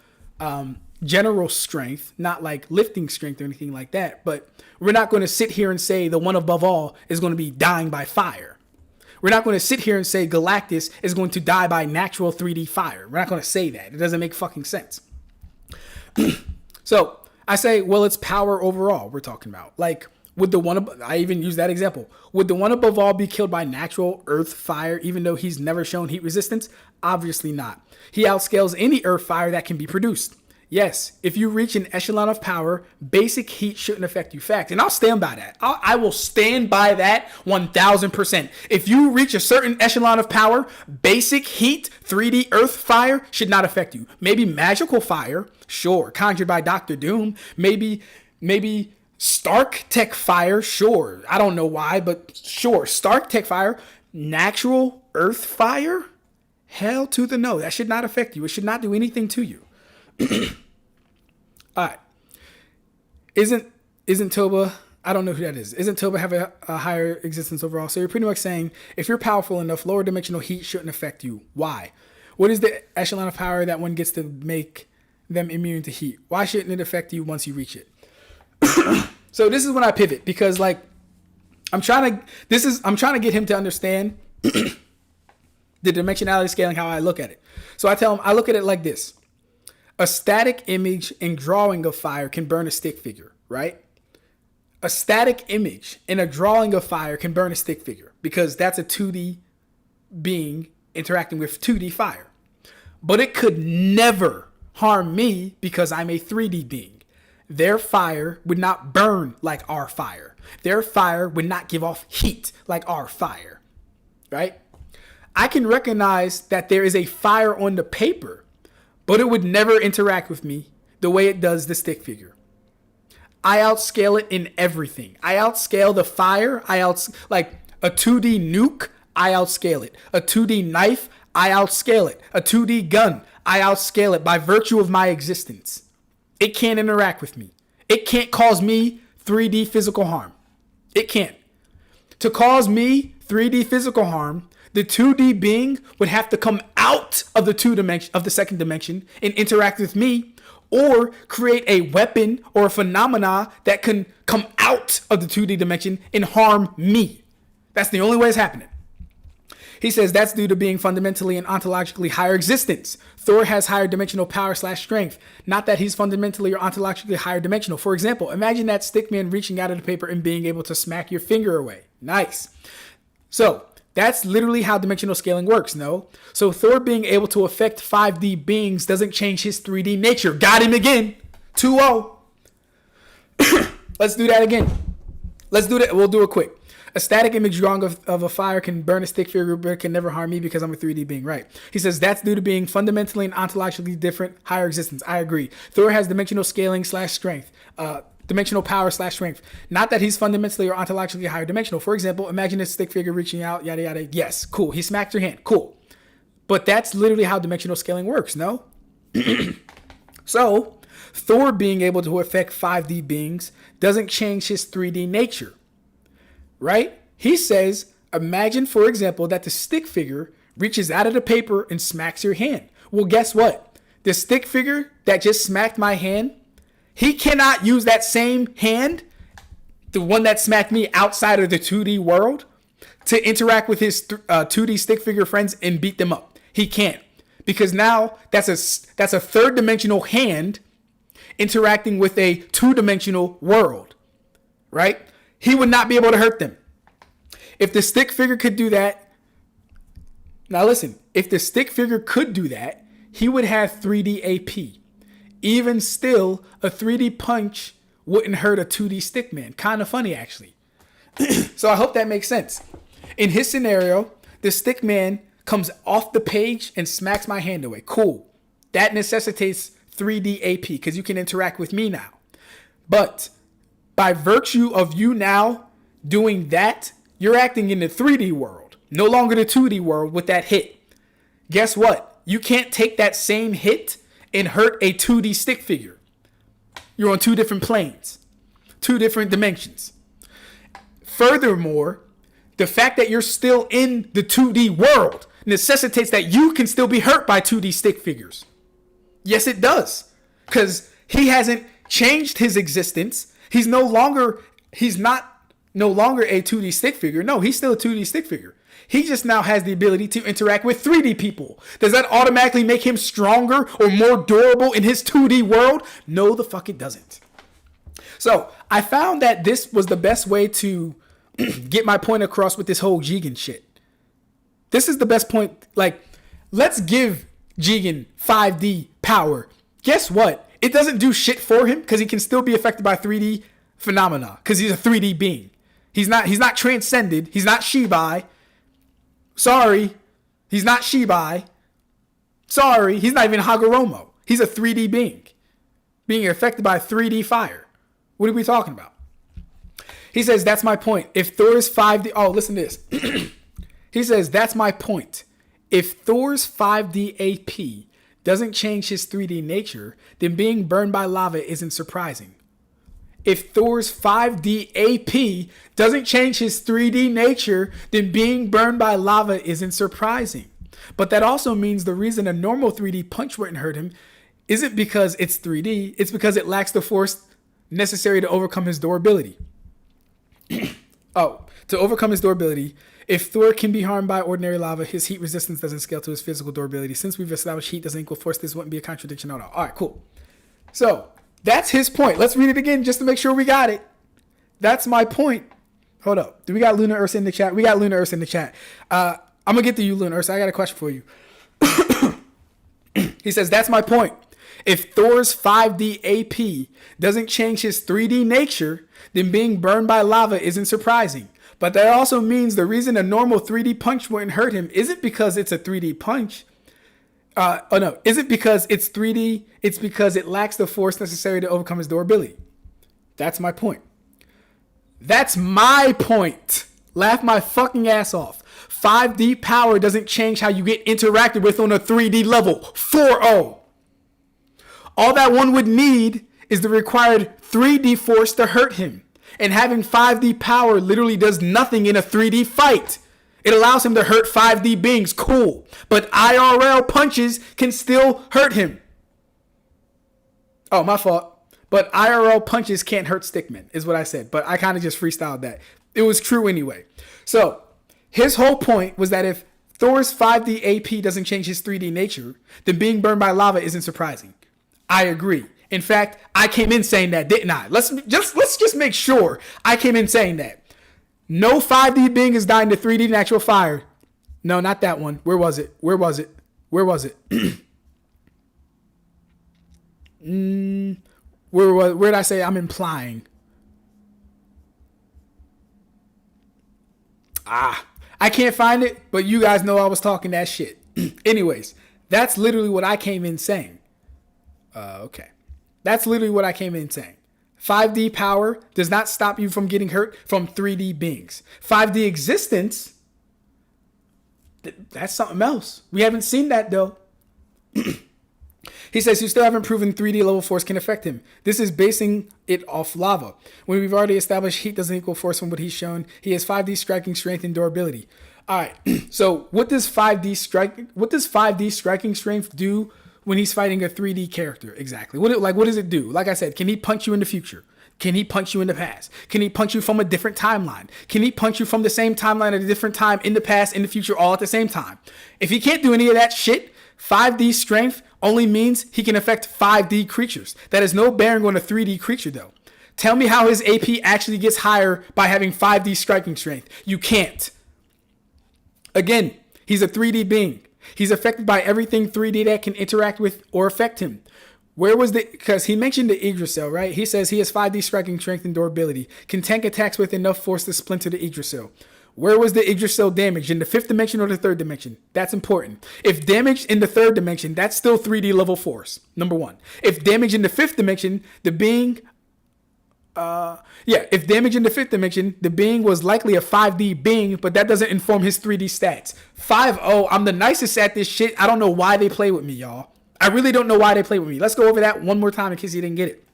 general strength, not like lifting strength or anything like that, but we're not going to sit here and say the one above all is going to be dying by fire. We're not going to sit here and say Galactus is going to die by natural 3D fire. We're not going to say that. It doesn't make fucking sense. So I say, well, it's power overall we're talking about. Like, would the one I even use that example. Would the one above all be killed by natural earth fire, even though he's never shown heat resistance? Obviously not. He outscales any earth fire that can be produced. Yes, if you reach an echelon of power, basic heat shouldn't affect you. Fact. And I'll stand by that. I will stand by that 1000%. If you reach a certain echelon of power, basic heat, 3D earth fire should not affect you. Maybe magical fire, sure, conjured by Doctor Doom. Maybe Stark Tech fire, sure. I don't know why, but sure, Stark Tech fire. Natural earth fire? Hell to the no. That should not affect you. It should not do anything to you. All right. Isn't Toba? I don't know who that is. Isn't Toba have a higher existence overall? So you're pretty much saying if you're powerful enough, lower dimensional heat shouldn't affect you. Why? What is the echelon of power that one gets to make them immune to heat? Why shouldn't it affect you once you reach it? So this is when I pivot because like I'm trying to get him to understand the dimensionality scaling, how I look at it. So I tell him I look at it like this. A static image and drawing of fire can burn a stick figure, right? A static image and a drawing of fire can burn a stick figure because that's a 2D being interacting with 2D fire. But it could never harm me because I'm a 3D being. Their fire would not burn like our fire. Their fire would not give off heat like our fire, right? I can recognize that there is a fire on the paper, but it would never interact with me the way it does the stick figure. I outscale it in everything. I outscale the fire. Like a 2D nuke, I outscale it. A 2D knife, I outscale it. A 2D gun, I outscale it by virtue of my existence. It can't interact with me. It can't cause me 3D physical harm. It can't. To cause me 3D physical harm, the 2D being would have to come out of the second dimension and interact with me, or create a weapon or a phenomena that can come out of the 2D dimension and harm me. That's the only way it's happening. He says that's due to being fundamentally and ontologically higher existence. Thor has higher dimensional power / strength. Not that he's fundamentally or ontologically higher dimensional. For example, imagine that stickman reaching out of the paper and being able to smack your finger away. Nice. So that's literally how dimensional scaling works, no? So Thor being able to affect 5D beings doesn't change his 3D nature. Got him again. 2-0. Let's do that again. Let's do that. We'll do it quick. A static image drawing of a fire can burn a stick figure, but it can never harm me because I'm a 3D being, right? He says that's due to being fundamentally and ontologically different, higher existence. I agree. Thor has dimensional scaling / strength. Dimensional power / strength. Not that he's fundamentally or ontologically higher dimensional. For example, imagine a stick figure reaching out, yada, yada. Yes, cool. He smacked your hand. Cool. But that's literally how dimensional scaling works, no? So, Thor being able to affect 5D beings doesn't change his 3D nature, right? He says, imagine, for example, that the stick figure reaches out of the paper and smacks your hand. Well, guess what? The stick figure that just smacked my hand, he cannot use that same hand, the one that smacked me outside of the 2D world, to interact with his 2D stick figure friends and beat them up. He can't. Because now that's a third dimensional hand interacting with a 2-dimensional world, right? He would not be able to hurt them. If the stick figure could do that, now listen, if the stick figure could do that, he would have 3D AP. Even still, a 3D punch wouldn't hurt a 2D stickman. Kind of funny, actually. So I hope that makes sense. In his scenario, the stickman comes off the page and smacks my hand away. Cool. That necessitates 3D AP because you can interact with me now. But by virtue of you now doing that, you're acting in the 3D world, no longer the 2D world with that hit. Guess what? You can't take that same hit and hurt a 2D stick figure. You're on 2 different planes, 2 different dimensions. Furthermore, the fact that you're still in the 2D world necessitates that you can still be hurt by 2D stick figures. Yes, it does. Because he hasn't changed his existence. He's not no longer a 2D stick figure. No, he's still a 2D stick figure. He just now has the ability to interact with 3D people. Does that automatically make him stronger or more durable in his 2D world? No, the fuck it doesn't. So I found that this was the best way to get my point across with this whole Jigen shit. This is the best point. Like, let's give Jigen 5D power. Guess what? it doesn't do shit for him because he can still be affected by 3D phenomena because he's a 3D being. He's not transcended. He's not Shibai. Sorry. He's not Shibai. Sorry. He's not even Hagoromo. He's a 3D being. Being affected by 3D fire. What are we talking about? He says, that's my point. If Thor's 5D... Oh, listen to this. He says, that's my point. If Thor's 5D AP doesn't change his 3D nature, then being burned by lava isn't surprising. If Thor's 5D AP doesn't change his 3D nature, then being burned by lava isn't surprising. But that also means the reason a normal 3D punch wouldn't hurt him isn't because it's 3D, it's because it lacks the force necessary to overcome his durability. To overcome his durability, if Thor can be harmed by ordinary lava, his heat resistance doesn't scale to his physical durability. Since we've established heat doesn't equal force, this wouldn't be a contradiction at all. All right, cool. So that's his point. Let's read it again just to make sure we got it. That's my point. Hold up. Do we got Luna Ursa in the chat? We got Luna Ursa in the chat. I'm going to get to you, Luna Ursa. I got a question for you. He says, that's my point. If Thor's 5D AP doesn't change his 3D nature, then being burned by lava isn't surprising. But that also means the reason a normal 3D punch wouldn't hurt him isn't because it's a 3D punch. Isn't because it's 3D. It's because it lacks the force necessary to overcome his durability. That's my point. That's my point. Laugh my fucking ass off. 5D power doesn't change how you get interacted with on a 3D level. 4-0. All that one would need is the required 3D force to hurt him. And having 5D power literally does nothing in a 3D fight. It allows him to hurt 5D beings. Cool. But IRL punches can still hurt him. Oh, my fault. But IRL punches can't hurt stickmen, is what I said. But I kind of just freestyled that. It was true anyway. So, his whole point was that if Thor's 5D AP doesn't change his 3D nature, then being burned by lava isn't surprising. I agree. In fact, I came in saying that, didn't I? Let's just make sure I came in saying that. No 5D being is dying to 3D natural fire. No, not that one. Where was it? Where did I say I'm implying? I can't find it, but you guys know I was talking that shit. Anyways, that's literally what I came in saying. Okay. That's literally what I came in saying. 5D power does not stop you from getting hurt from 3D beings. 5D existence, that's something else. We haven't seen that though. He says you still haven't proven 3D level force can affect him. This is basing it off lava. When we've already established heat doesn't equal force from what he's shown, he has 5D striking strength and durability. All right. So what does 5D striking strength do when he's fighting a 3D character? Exactly. What does it do? Like I said, can he punch you in the future? Can he punch you in the past? Can he punch you from a different timeline? Can he punch you from the same timeline at a different time, in the past, in the future, all at the same time? If he can't do any of that shit, 5D strength only means he can affect 5D creatures. That has no bearing on a 3D creature though. Tell me how his AP actually gets higher by having 5D striking strength. You can't. Again, he's a 3D being. He's affected by everything 3D that can interact with or affect him. Because he mentioned the Yggdrasil, right? He says he has 5D striking strength and durability. Can tank attacks with enough force to splinter the Yggdrasil. Where was the Yggdrasil damaged? In the 5th dimension or the 3rd dimension? That's important. If damaged in the 3rd dimension, that's still 3D level force. Number one. If damaged in the 5th dimension, the being... if damage in the 5th dimension, the being was likely a 5D being, but that doesn't inform his 3D stats. 5-0, I'm the nicest at this shit. I don't know why they play with me, y'all. I really don't know why they play with me. Let's go over that one more time in case you didn't get it.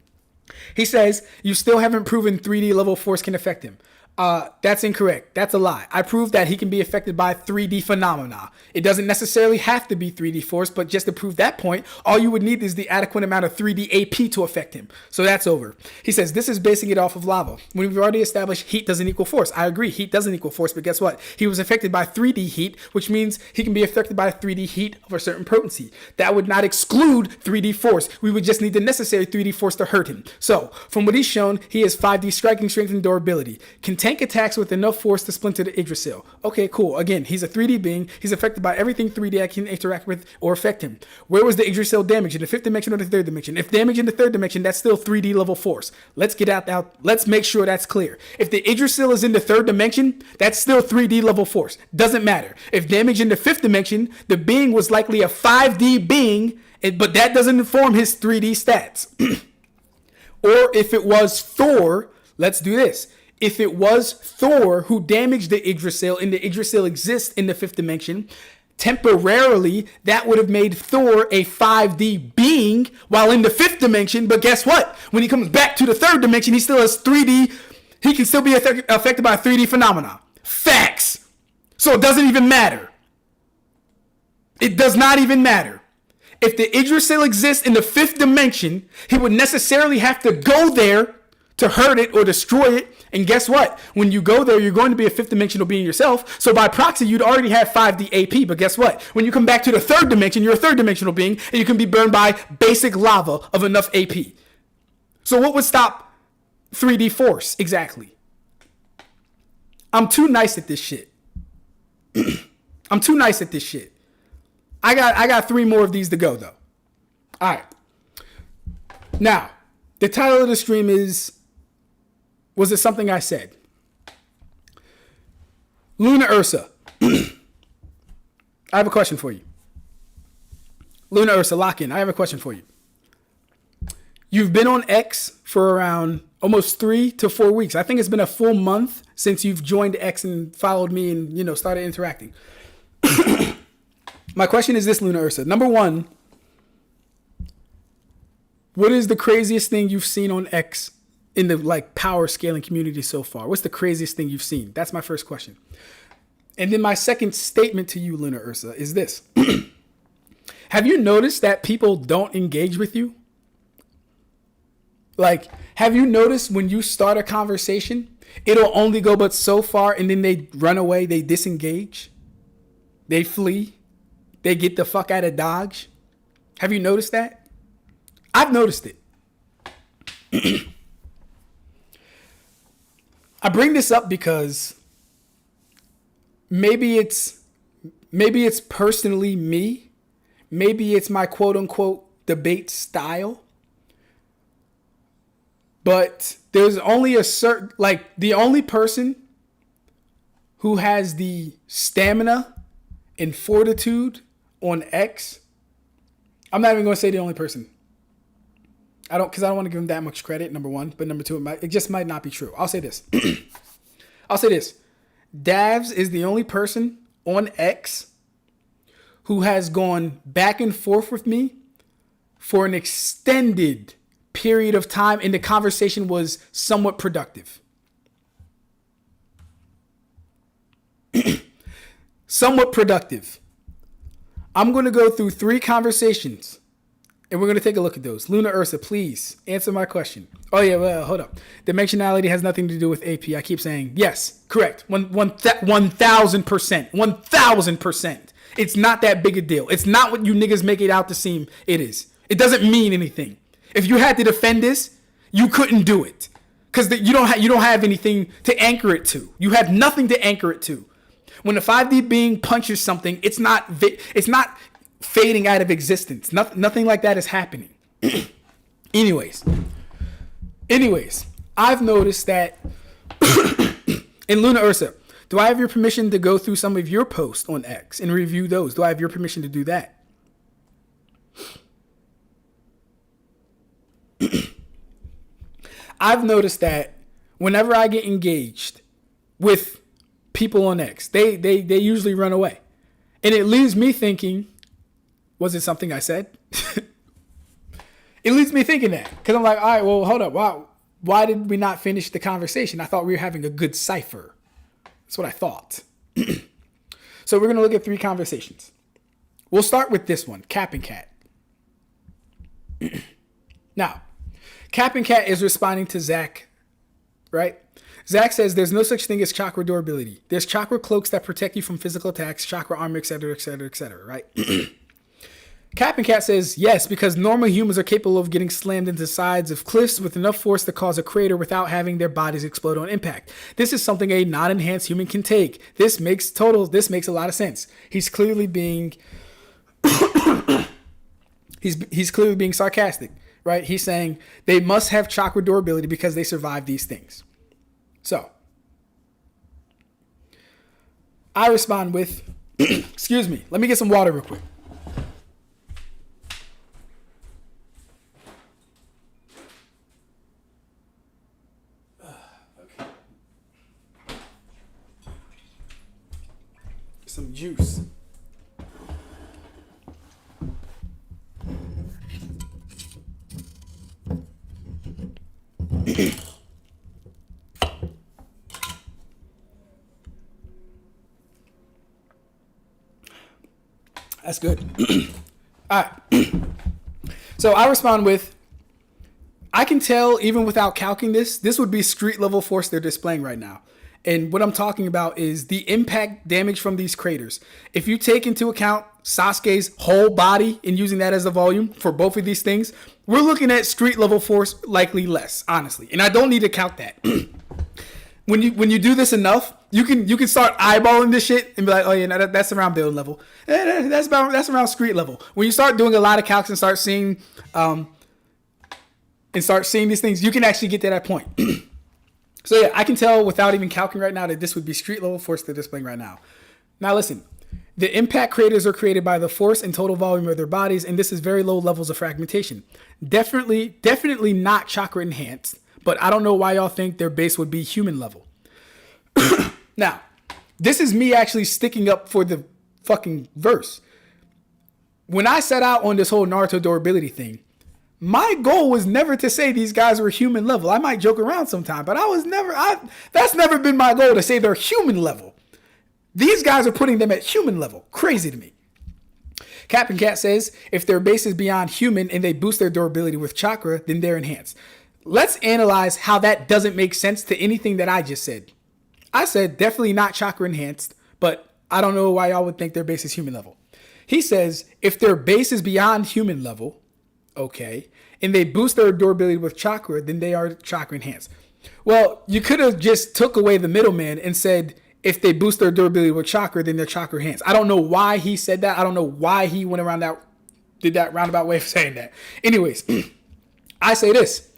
He says, you still haven't proven 3D level force can affect him. That's incorrect. That's a lie. I proved that he can be affected by 3D phenomena. It doesn't necessarily have to be 3D force, but just to prove that point, all you would need is the adequate amount of 3D AP to affect him. So that's over. He says, this is basing it off of lava. When we've already established heat doesn't equal force. I agree, heat doesn't equal force, but guess what? He was affected by 3D heat, which means he can be affected by 3D heat of a certain potency. That would not exclude 3D force. We would just need the necessary 3D force to hurt him. So, from what he's shown, he has 5D striking strength and durability. Can tank attacks with enough force to splinter the Yggdrasil. Okay, cool. Again, he's a 3D being. He's affected by everything 3D that can interact with or affect him. Where was the Yggdrasil damage? In the 5th dimension or the 3rd dimension? If damage in the 3rd dimension, that's still 3D level force. Let's get out. Let's make sure that's clear. If the Yggdrasil is in the 3rd dimension, that's still 3D level force. Doesn't matter. If damage in the 5th dimension, the being was likely a 5D being, but that doesn't inform his 3D stats. Or if it was Thor, let's do this. If it was Thor who damaged the Yggdrasil and the Yggdrasil exists in the 5th dimension, temporarily that would have made Thor a 5D being while in the 5th dimension. But guess what? When he comes back to the 3rd dimension, he still has 3D. He can still be affected by a 3D phenomena. Facts. So it doesn't even matter. It does not even matter. If the Yggdrasil exists in the 5th dimension, he would necessarily have to go there to hurt it or destroy it. And guess what? When you go there, you're going to be a 5th dimensional being yourself. So by proxy, you'd already have 5D AP. But guess what? When you come back to the 3rd dimension, you're a 3rd dimensional being and you can be burned by basic lava of enough AP. So what would stop 3D force exactly? I'm too nice at this shit. I'm too nice at this shit. I got 3 more of these to go though. All right. Now, the title of the stream is, was it something I said? Luna Ursa. I have a question for you. Luna Ursa, lock in. I have a question for you. You've been on X for around almost 3 to 4 weeks. I think it's been a full month since you've joined X and followed me and, started interacting. My question is this, Luna Ursa. Number 1, what is the craziest thing you've seen on X in the power scaling community so far? What's the craziest thing you've seen? That's my first question. And then my second statement to you, Luna Ursa, is this. Have you noticed that people don't engage with you? Have you noticed when you start a conversation, it'll only go but so far and then they run away, they disengage, they flee, they get the fuck out of Dodge? Have you noticed that? I've noticed it. I bring this up because maybe it's personally me. Maybe it's my quote unquote debate style. But there's only a certain, the only person who has the stamina and fortitude on X. I'm not even going to say the only person. Because I don't want to give him that much credit, number 1. But number 2, it just might not be true. I'll say this. Davs is the only person on X who has gone back and forth with me for an extended period of time, and the conversation was somewhat productive. Somewhat productive. I'm going to go through 3 conversations. And we're going to take a look at those. Luna Ursa, please answer my question. Oh, yeah, well, hold up. Dimensionality has nothing to do with AP. I keep saying, yes, correct. 1,000%. 1,000%. It's not that big a deal. It's not what you niggas make it out to seem it is. It doesn't mean anything. If you had to defend this, you couldn't do it. Because you don't have anything to anchor it to. You have nothing to anchor it to. When a 5D being punches something, it's not fading out of existence. Nothing like that is happening. Anyways, I've noticed that in Luna Ursa, do I have your permission to go through some of your posts on X and review those? Do I have your permission to do that? I've noticed that whenever I get engaged with people on X, they usually run away. And it leaves me thinking, was it something I said? It leaves me thinking that. Because I'm like, all right, well, hold up. Why did we not finish the conversation? I thought we were having a good cipher. That's what I thought. So we're going to look at 3 conversations. We'll start with this one, Capping Cat. Now, Capping Cat is responding to Zach, right? Zach says there's no such thing as chakra durability. There's chakra cloaks that protect you from physical attacks, chakra armor, etc., etc., etc., right? Capping Cat says, yes, because normal humans are capable of getting slammed into sides of cliffs with enough force to cause a crater without having their bodies explode on impact. This is something a non-enhanced human can take. This makes a lot of sense. He's clearly being he's clearly being sarcastic, right? He's saying they must have chakra durability because they survive these things. So I respond with, excuse me, let me get some water real quick. Some juice. That's good. All right. So I respond with, I can tell even without calculating this would be street level force they're displaying right now. And what I'm talking about is the impact damage from these craters. If you take into account Sasuke's whole body and using that as the volume for both of these things, we're looking at street level force, likely less, honestly. And I don't need to count that. When you do this enough, you can start eyeballing this shit and be like, oh yeah, no, that's around building level. That's around street level. When you start doing a lot of calcs and start seeing these things, you can actually get to that point. So yeah, I can tell without even calculating right now that this would be street level force they're displaying right now. Now listen, the impact craters are created by the force and total volume of their bodies, and this is very low levels of fragmentation. Definitely not chakra enhanced, but I don't know why y'all think their base would be human level. Now, this is me actually sticking up for the fucking verse. When I set out on this whole Naruto durability thing, my goal was never to say these guys were human level. I might joke around sometime, but that's never been my goal to say they're human level. These guys are putting them at human level. Crazy to me. Capping Cat says, if their base is beyond human and they boost their durability with chakra, then they're enhanced. Let's analyze how that doesn't make sense to anything that I just said. I said definitely not chakra enhanced, but I don't know why y'all would think their base is human level. He says, if their base is beyond human level, okay, and they boost their durability with chakra, then they are chakra enhanced. Well, you could have just took away the middleman and said, if they boost their durability with chakra, then they're chakra enhanced. I don't know why he said that. I don't know why he went around did that roundabout way of saying that. Anyways, I say this.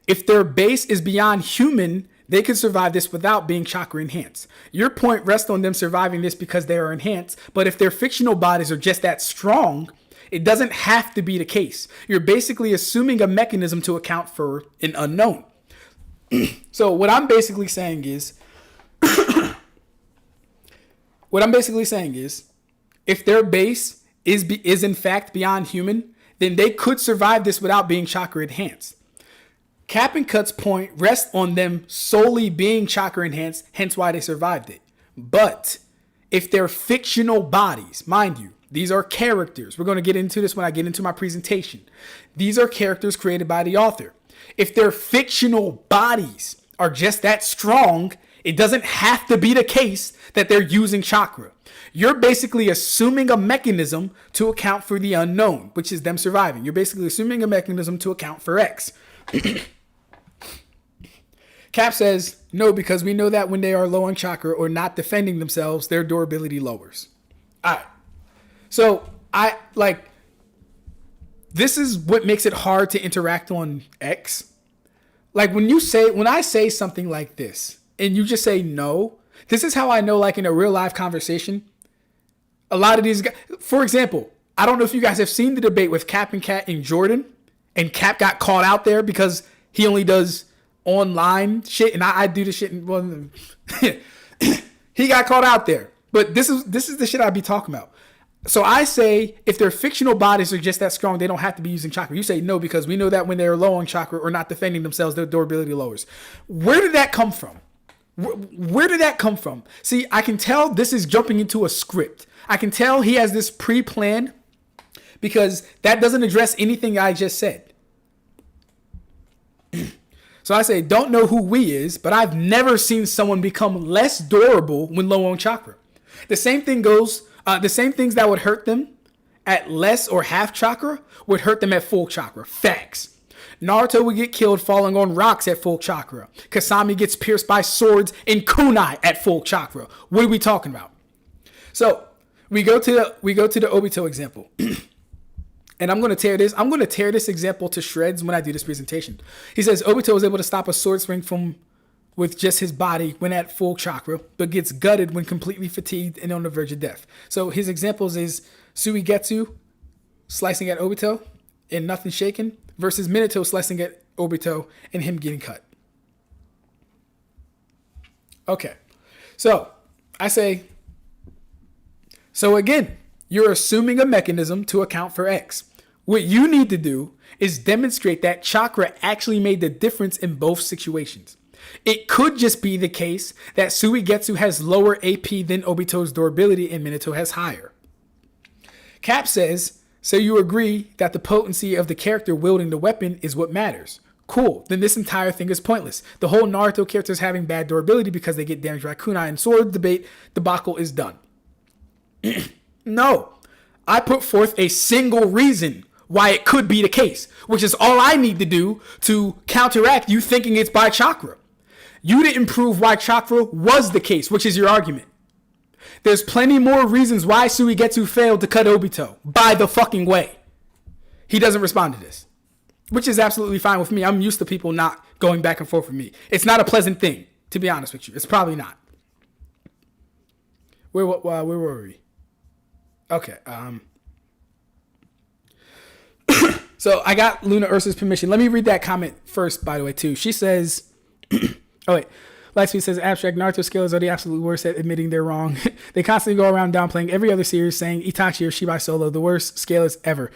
If their base is beyond human, they could survive this without being chakra enhanced. Your point rests on them surviving this because they are enhanced, but if their fictional bodies are just that strong, it doesn't have to be the case. You're basically assuming a mechanism to account for an unknown. So what I'm basically saying is, if their base is in fact beyond human, then they could survive this without being chakra enhanced. Cap and Cut's point rests on them solely being chakra enhanced, hence why they survived it. But if they're fictional bodies, mind you, these are characters. We're going to get into this when I get into my presentation. These are characters created by the author. If their fictional bodies are just that strong, it doesn't have to be the case that they're using chakra. You're basically assuming a mechanism to account for the unknown, which is them surviving. You're basically assuming a mechanism to account for X. Cap says, no, because we know that when they are low on chakra or not defending themselves, their durability lowers. All right. So this is what makes it hard to interact on X. Like when I say something like this and you just say no, this is how I know, like in a real life conversation, a lot of these guys, for example, I don't know if you guys have seen the debate with Cap and Cat and Jordan, and Cap got called out there because he only does online shit and I do the shit. Well, he got called out there, but this is the shit I'd be talking about. So I say, if their fictional bodies are just that strong, they don't have to be using chakra. You say no, because we know that when they're low on chakra or not defending themselves, their durability lowers. Where did that come from? Where did that come from? See, I can tell this is jumping into a script. I can tell he has this pre-planned because that doesn't address anything I just said. So I say, don't know who we is, but I've never seen someone become less durable when low on chakra. The same thing goes, the same things that would hurt them at less or half chakra would hurt them at full chakra. Facts. Naruto would get killed falling on rocks at full chakra. Kasami gets pierced by swords in kunai at full chakra. What are we talking about? So we go to the Obito example. And I'm going to tear this example to shreds when I do this presentation. He says Obito was able to stop a sword swing with just his body when at full chakra, but gets gutted when completely fatigued and on the verge of death. So his examples is Suigetsu slicing at Obito and nothing shaken versus Minato slicing at Obito and him getting cut. Okay. So I say, so again, you're assuming a mechanism to account for X. What you need to do is demonstrate that chakra actually made the difference in both situations. It could just be the case that Suigetsu has lower AP than Obito's durability and Minato has higher. Cap says, so you agree that the potency of the character wielding the weapon is what matters. Cool, then this entire thing is pointless. The whole Naruto character is having bad durability because they get damaged by kunai and sword debate debacle is done. No, I put forth a single reason why it could be the case, which is all I need to do to counteract you thinking it's by chakra. You didn't prove why chakra was the case, which is your argument. There's plenty more reasons why Suigetsu failed to cut Obito. By the fucking way. He doesn't respond to this, which is absolutely fine with me. I'm used to people not going back and forth with me. It's not a pleasant thing, to be honest with you. It's probably not. Where were we? Okay. So I got Luna Ursa's permission. Let me read that comment first, by the way, too. She says, oh, wait. Lightspeed says, Ab-Stract, Naruto scales are the absolute worst at admitting they're wrong. They constantly go around downplaying every other series, saying Itachi or Shibai Solo, the worst scalers ever.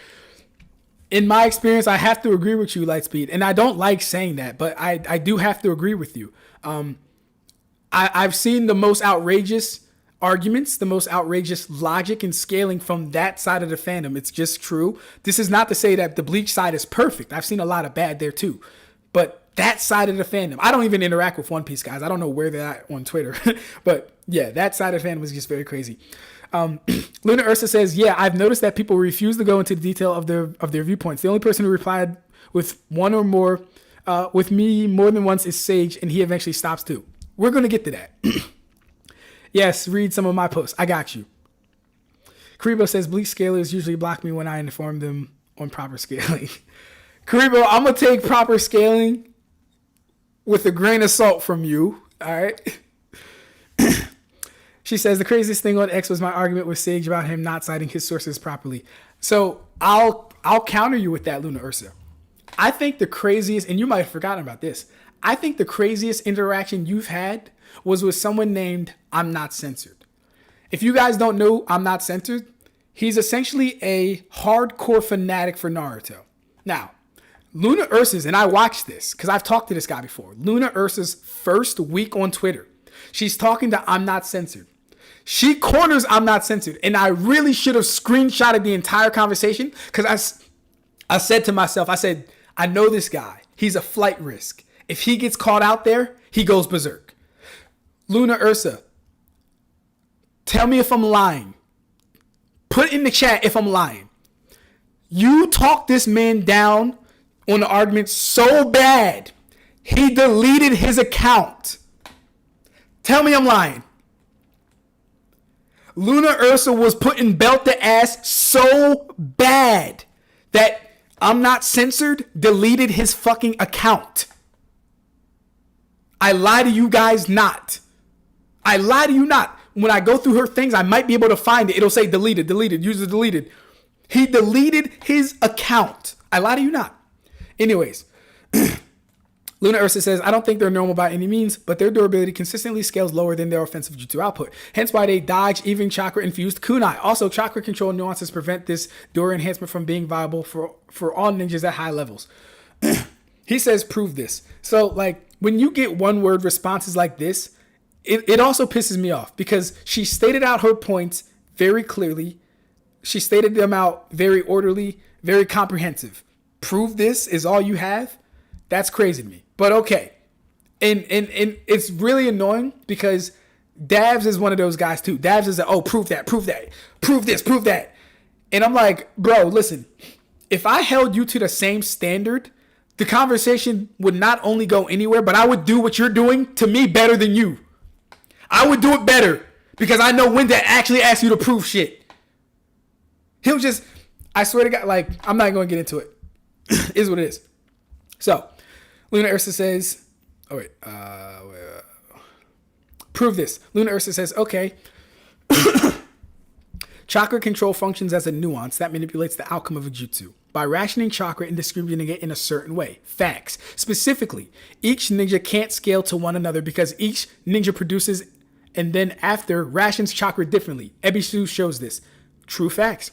In my experience, I have to agree with you, Lightspeed. And I don't like saying that, but I do have to agree with you. I've seen the most outrageous arguments, the most outrageous logic and scaling from that side of the fandom. It's just true. This is not to say that the Bleach side is perfect. I've seen a lot of bad there too. But that side of the fandom, I don't even interact with One Piece guys. I don't know where they're at on Twitter. But yeah, that side of the fandom is just very crazy. Luna Ursa says, yeah, I've noticed that people refuse to go into the detail of their viewpoints. The only person who replied with one or more, with me more than once is Sage, and he eventually stops too. We're going to get to that. Yes, read some of my posts. I got you. Kuribo says, Bleach scalers usually block me when I inform them on proper scaling. Kuribo, I'm going to take proper scaling with a grain of salt from you. All right. She says, the craziest thing on X was my argument with Sage about him not citing his sources properly. So I'll counter you with that, Luna Ursa. I think the craziest, and you might have forgotten about this, I think the craziest interaction you've had was with someone named I'm Not Censored. If you guys don't know I'm Not Censored, he's essentially a hardcore fanatic for Naruto. Now, Luna Ursa's, and I watched this because I've talked to this guy before, Luna Ursa's first week on Twitter, she's talking to I'm Not Censored. She corners I'm Not Censored, and I really should have screenshotted the entire conversation because I said to myself, I know this guy. He's a flight risk. If he gets caught out there, he goes berserk. Luna Ursa, tell me if I'm lying. Put in the chat if I'm lying. You talked this man down on the argument so bad, he deleted his account. Tell me I'm lying. Luna Ursa was putting belt to ass so bad that I'm Not Censored deleted his fucking account. I lie to you guys not. I lie to you not. When I go through her things, I might be able to find it. It'll say deleted, user deleted. He deleted his account. I lie to you not. Anyways, Luna Ursa says, I don't think they're normal by any means, but their durability consistently scales lower than their offensive jutsu output. Hence why they dodge even chakra infused kunai. Also, chakra control nuances prevent this dura enhancement from being viable for all ninjas at high levels. He says, prove this. So, like, when you get one word responses like this, it also pisses me off because she stated out her points very clearly. She stated them out very orderly, very comprehensive. Prove this is all you have? That's crazy to me. But okay. And it's really annoying because Dabs is one of those guys too. Dabs is like, oh, prove that, prove this, prove that. And I'm like, bro, listen, if I held you to the same standard, the conversation would not only go anywhere, but I would do what you're doing to me better than you. I would do it better because I know when to actually ask you to prove shit. He'll just, I swear to God, like, I'm not going to get into it. Is what it is. So, Luna Ursa says, oh wait, prove this. Luna Ursa says, okay. Chakra control functions as a nuance that manipulates the outcome of a jutsu by rationing chakra and distributing it in a certain way. Facts. Specifically, each ninja can't scale to one another because each ninja produces and then after rations chakra differently. Ebisu shows this. True facts.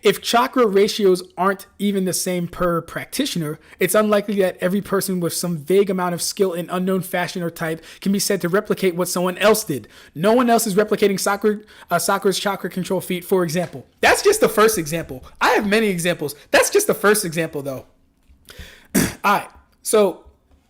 If chakra ratios aren't even the same per practitioner, it's unlikely that every person with some vague amount of skill in unknown fashion or type can be said to replicate what someone else did. No one else is replicating Sakura's chakra control feat, for example. That's just the first example. I have many examples. That's just the first example, though. All right. So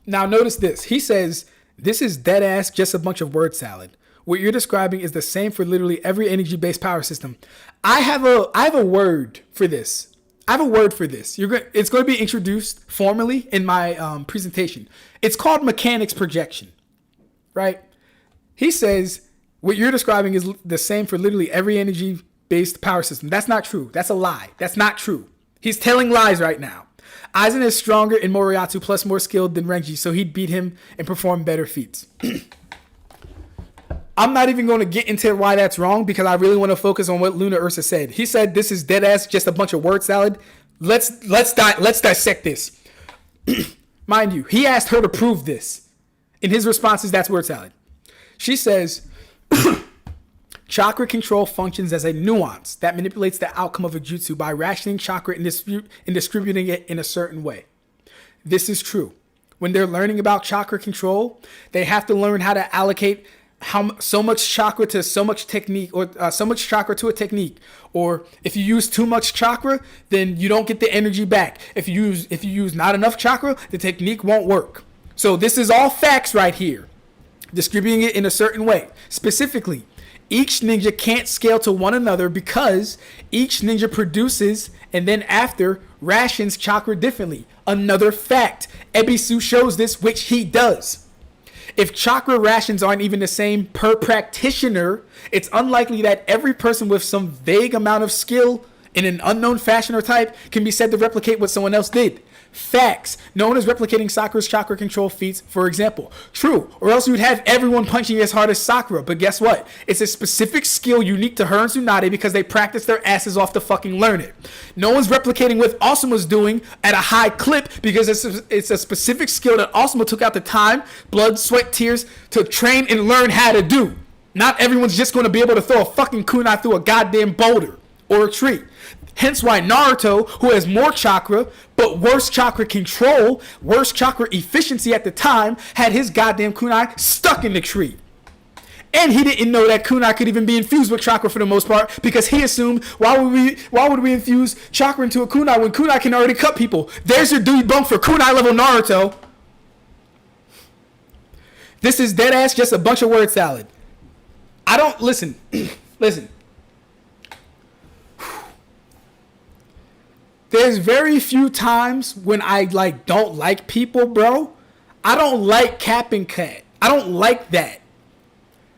now notice this. He says, this is dead ass just a bunch of word salad. What you're describing is the same for literally every energy-based power system. I have a word for this. I have a word for this. It's going to be introduced formally in my presentation. It's called mechanics projection, right? He says what you're describing is the same for literally every energy-based power system. That's not true. That's a lie. That's not true. He's telling lies right now. Aizen is stronger in Moriyaku plus more skilled than Renji, so he'd beat him and perform better feats. I'm not even going to get into why that's wrong because I really want to focus on what Luna Ursa said. He said this is dead ass just a bunch of word salad. Let's dissect this. Mind you, he asked her to prove this. In his responses, that's word salad. She says, chakra control functions as a nuance that manipulates the outcome of a jutsu by rationing chakra and distributing it in a certain way. This is true. When they're learning about chakra control, they have to learn how to allocate so much chakra to so much technique, or so much chakra to a technique. Or if you use too much chakra, then you don't get the energy back. If you use not enough chakra, the technique won't work. So this is all facts right here. Distributing it in a certain way. Specifically, each ninja can't scale to one another because each ninja produces and then after rations chakra differently. Another fact. Ebisu shows this, which he does. If chakra rations aren't even the same per practitioner, it's unlikely that every person with some vague amount of skill in an unknown fashion or type can be said to replicate what someone else did. Facts. No one is replicating Sakura's chakra control feats, for example. True. Or else you'd have everyone punching as hard as Sakura. But guess what? It's a specific skill unique to her and Tsunade because they practice their asses off to fucking learn it. No one's replicating what Asuma's doing at a high clip because it's a specific skill that Asuma took out the time, blood, sweat, tears to train and learn how to do. Not everyone's just going to be able to throw a fucking kunai through a goddamn boulder or a tree. Hence why Naruto, who has more chakra, but worse chakra control, worse chakra efficiency at the time, had his goddamn kunai stuck in the tree. And he didn't know that kunai could even be infused with chakra for the most part because he assumed, why would we infuse chakra into a kunai when kunai can already cut people? There's your dude bunk for kunai level Naruto. This is dead ass just a bunch of word salad. I don't, listen. There's very few times when I don't like people, bro. I don't like Capping Cat. I don't like that.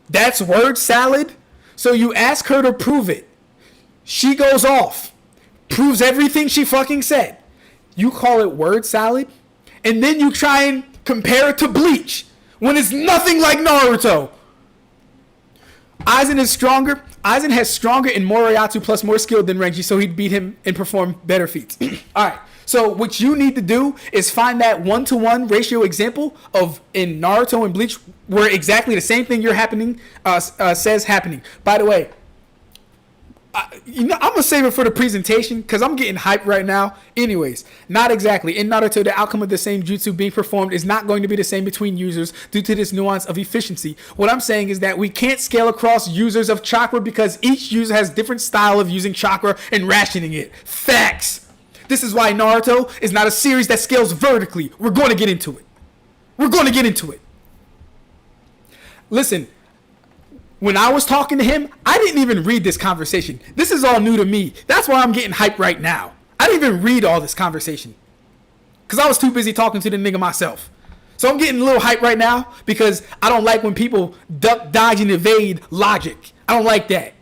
That's word salad. So you ask her to prove it. She goes off. Proves everything she fucking said. You call it word salad. And then you try and compare it to Bleach. When it's nothing like Naruto. Aizen is stronger. Aizen has stronger in Moriyaku plus more skill than Renji, so he'd beat him and perform better feats. All right. So what you need to do is find that 1-to-1 ratio example of in Naruto and Bleach where exactly the same thing says happening. By the way, I'm going to save it for the presentation because I'm getting hyped right now. Anyways, not exactly. In Naruto, the outcome of the same jutsu being performed is not going to be the same between users due to this nuance of efficiency. What I'm saying is that we can't scale across users of chakra because each user has different style of using chakra and rationing it. Facts. This is why Naruto is not a series that scales vertically. We're going to get into it. Listen. when I was talking to him, I didn't even read this conversation. This is all new to me. That's why I'm getting hyped right now. I didn't even read all this conversation because I was too busy talking to the nigga myself. So I'm getting a little hype right now because I don't like when people duck, dodge, and evade logic. I don't like that.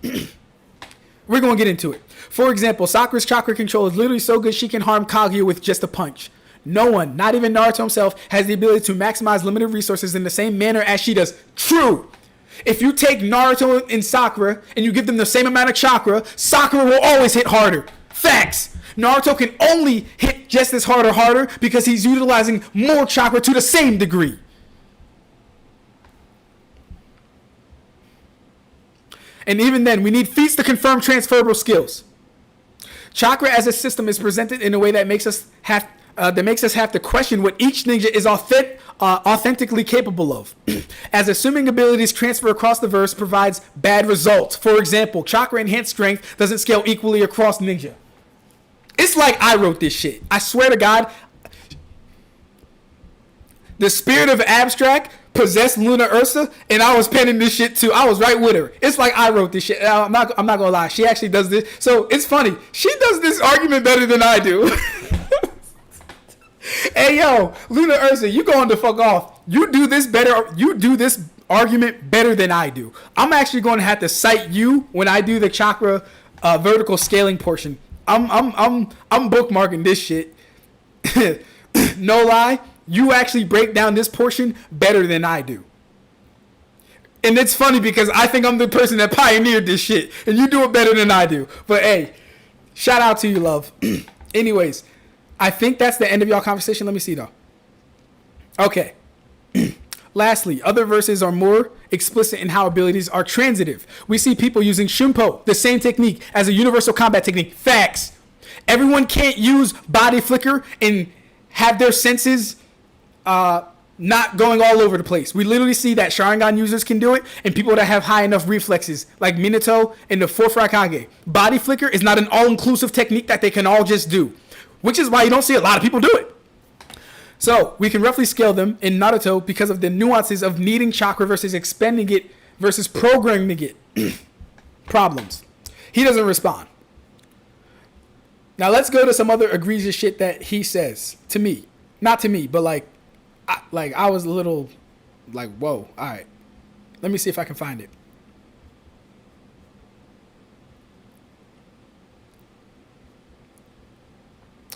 We're going to get into it. For example, Sakura's chakra control is literally so good she can harm Kaguya with just a punch. No one, not even Naruto himself, has the ability to maximize limited resources in the same manner as she does. True. If you take Naruto and Sakura and you give them the same amount of chakra, Sakura will always hit harder. Facts. Naruto can only hit just as hard or harder because he's utilizing more chakra to the same degree. And even then, we need feats to confirm transferable skills. Chakra as a system is presented in a way that makes us have to question what each ninja is authentically capable of, as assuming abilities transfer across the verse provides bad results. For example, chakra enhanced strength doesn't scale equally across ninja. It's like I wrote this shit. I swear to God, the spirit of Ab-Stract possessed Luna Ursa, and I was penning this shit too. I was right with her. It's like I wrote this shit. I'm not gonna lie. She actually does this. So it's funny. She does this argument better than I do. Hey yo, Luna Ursa, you going to fuck off. You do this better. You do this argument better than I do. I'm actually going to have to cite you when I do the chakra vertical scaling portion. I'm bookmarking this shit. No lie, you actually break down this portion better than I do. And it's funny because I think I'm the person that pioneered this shit, and you do it better than I do. But hey, shout out to you, love. Anyways, I think that's the end of y'all conversation. Let me see though. Okay. Lastly, other verses are more explicit in how abilities are transitive. We see people using Shunpo, the same technique as a universal combat technique. Facts. Everyone can't use body flicker and have their senses not going all over the place. We literally see that Sharingan users can do it, and people that have high enough reflexes, like Minato and the 4th Raikage. Body flicker is not an all-inclusive technique that they can all just do, which is why you don't see a lot of people do it. So we can roughly scale them in Naruto because of the nuances of needing chakra versus expending it versus programming it. Problems. He doesn't respond. Now let's go to some other egregious shit that he says to me. Not to me, but I was a little like, whoa, all right. Let me see if I can find it.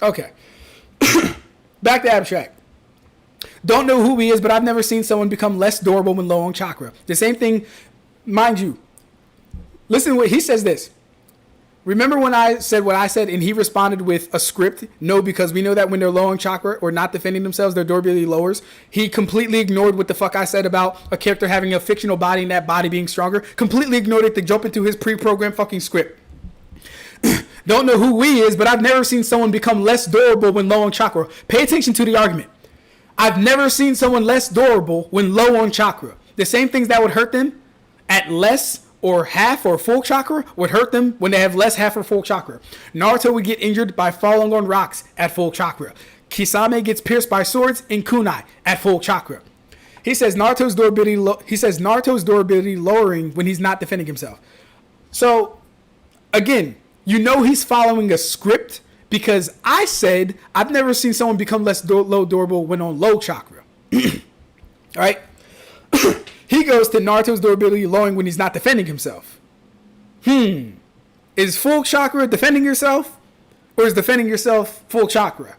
Okay. Back to Ab-Stract. Don't know who he is, but I've never seen someone become less durable when low on chakra. The same thing, mind you. Listen to what he says this. Remember when I said what I said and he responded with a script? No, because we know that when they're low on chakra or not defending themselves, their durability lowers. He completely ignored what the fuck I said about a character having a fictional body and that body being stronger. Completely ignored it to jump into his pre-programmed fucking script. Don't know who he is, but I've never seen someone become less durable when low on chakra. Pay attention to the argument. I've never seen someone less durable when low on chakra. The same things that would hurt them at less or half or full chakra would hurt them when they have less, half, or full chakra. Naruto would get injured by falling on rocks at full chakra. Kisame gets pierced by swords in kunai at full chakra. He says Naruto's durability lowering when he's not defending himself. So, again, you know he's following a script because I said I've never seen someone become less low durable when on low chakra. All right? He goes to Naruto's durability lowering when he's not defending himself. Is full chakra defending yourself? Or is defending yourself full chakra?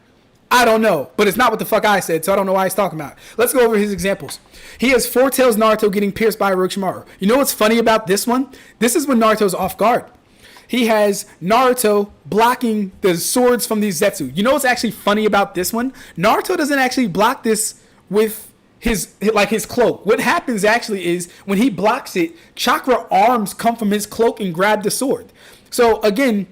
I don't know. But it's not what the fuck I said, so I don't know why he's talking about. Let's go over his examples. He has Four Tails Naruto getting pierced by Orochimaru. You know what's funny about this one? This is when Naruto's off guard. He has Naruto blocking the swords from these Zetsu. You know what's actually funny about this one? Naruto doesn't actually block this with his cloak. What happens actually is when he blocks it, chakra arms come from his cloak and grab the sword. So again,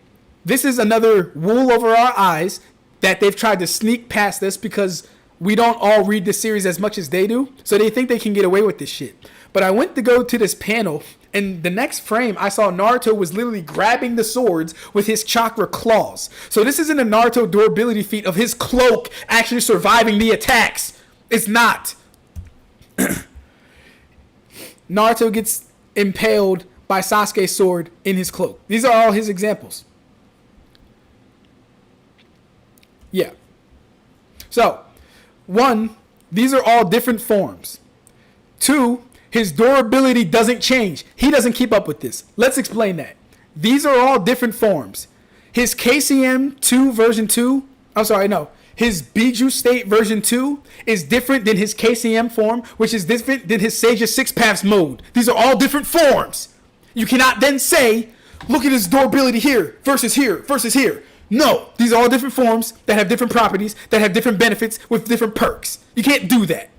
this is another wool over our eyes that they've tried to sneak past us because we don't all read the series as much as they do. So they think they can get away with this shit. But I went to go to this panel, and the next frame I saw Naruto was literally grabbing the swords with his chakra claws. So this isn't a Naruto durability feat of his cloak actually surviving the attacks. It's not. Naruto gets impaled by Sasuke's sword in his cloak. These are all his examples. Yeah. So, 1, these are all different forms. 2, his durability doesn't change. He doesn't keep up with this. Let's explain that. These are all different forms. His KCM2 version 2, his Biju state version 2 is different than his KCM form, which is different than his Sage of Six Paths mode. These are all different forms. You cannot then say, look at his durability here versus here versus here. No, these are all different forms that have different properties, that have different benefits with different perks. You can't do that.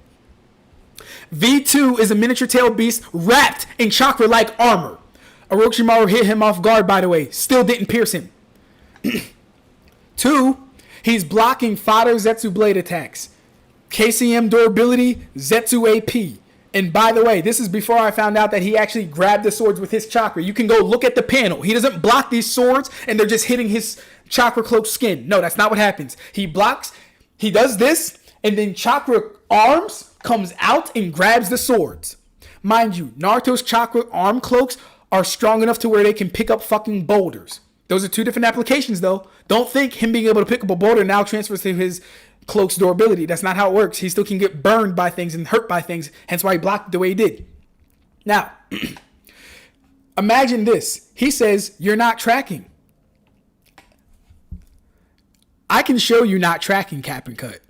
V2 is a miniature tail beast wrapped in chakra-like armor. Orochimaru hit him off guard, by the way. Still didn't pierce him. 2, he's blocking fodder Zetsu blade attacks. KCM durability, Zetsu AP. And by the way, this is before I found out that he actually grabbed the swords with his chakra. You can go look at the panel. He doesn't block these swords and they're just hitting his chakra cloak skin. No, that's not what happens. He blocks, he does this, and then chakra arms comes out and grabs the swords. Mind you, Naruto's chakra arm cloaks are strong enough to where they can pick up fucking boulders. Those are 2 different applications though. Don't think him being able to pick up a boulder now transfers to his cloak's durability. That's not how it works. He still can get burned by things and hurt by things. Hence why he blocked the way he did. Now, imagine this. He says, you're not tracking. I can show you not tracking, Cap and Cut.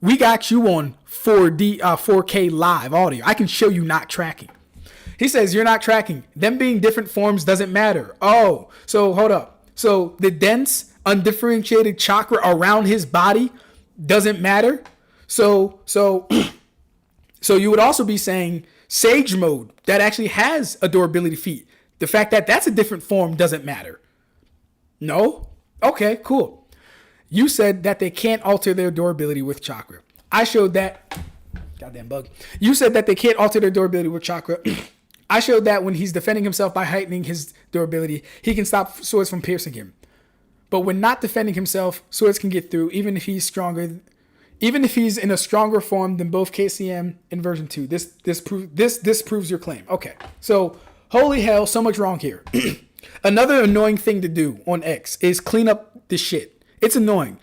We got you on 4K live audio. I can show you not tracking. He says, you're not tracking. Them being different forms doesn't matter. Oh, so hold up. So the dense, undifferentiated chakra around his body doesn't matter. So you would also be saying Sage mode that actually has a durability feat. The fact that that's a different form doesn't matter. No? Okay, cool. You said that they can't alter their durability with chakra. I showed that. Goddamn bug. You said that they can't alter their durability with chakra. I showed that when he's defending himself by heightening his durability, he can stop swords from piercing him. But when not defending himself, swords can get through, even if he's stronger, even if he's in a stronger form than both KCM and version 2. This proves your claim. Okay, so holy hell, so much wrong here. Another annoying thing to do on X is clean up the shit. It's annoying.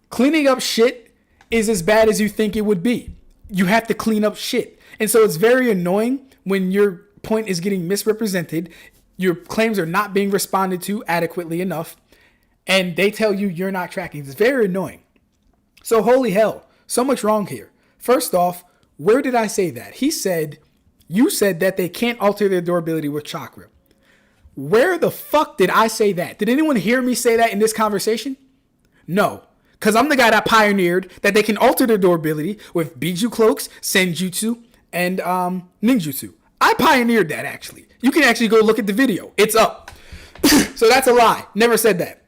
Cleaning up shit is as bad as you think it would be. You have to clean up shit. And so it's very annoying when your point is getting misrepresented, your claims are not being responded to adequately enough, and they tell you you're not tracking. It's very annoying. So holy hell, so much wrong here. First off, where did I say that? You said that they can't alter their durability with chakra. Where the fuck did I say that? Did anyone hear me say that in this conversation? No. Because I'm the guy that pioneered that they can alter their durability with Biju cloaks, Senjutsu, and Ninjutsu. I pioneered that, actually. You can actually go look at the video. It's up. So that's a lie. Never said that.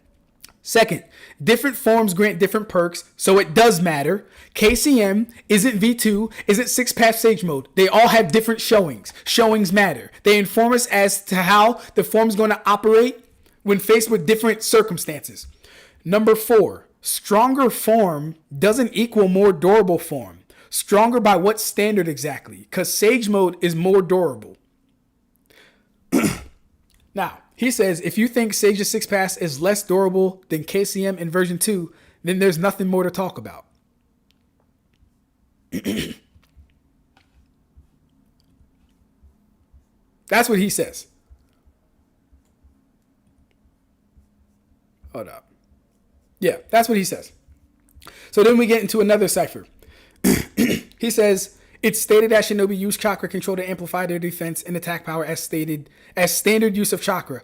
Second, different forms grant different perks, so it does matter. KCM isn't V2, isn't Six Path Sage mode. They all have different showings. Showings matter. They inform us as to how the form is going to operate when faced with different circumstances. Number 4, stronger form doesn't equal more durable form. Stronger by what standard exactly? Because Sage mode is more durable. Now, he says, if you think Sage of Six Paths is less durable than KCM in version 2, then there's nothing more to talk about. That's what he says. Hold up. Yeah, that's what he says. So then we get into another cipher. He says, it's stated that Shinobi use chakra control to amplify their defense and attack power as stated as standard use of chakra.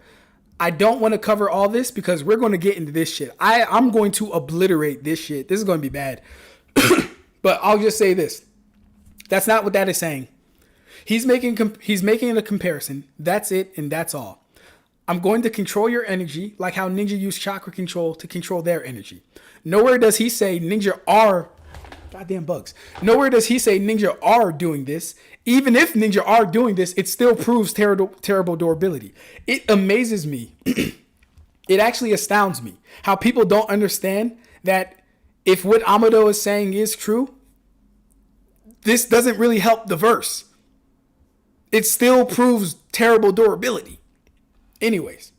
I don't want to cover all this because we're going to get into this shit. I'm going to obliterate this shit. This is going to be bad. But I'll just say this. That's not what that is saying. He's making a comparison. That's it, and that's all. I'm going to control your energy like how ninja use chakra control to control their energy. Nowhere does he say ninja are... Goddamn bugs. Nowhere does he say ninja are doing this. Even if ninja are doing this, it still proves terrible durability. It amazes me. It actually astounds me how people don't understand that if what Amado is saying is true, this doesn't really help the verse. it still proves terrible durability. Anyways,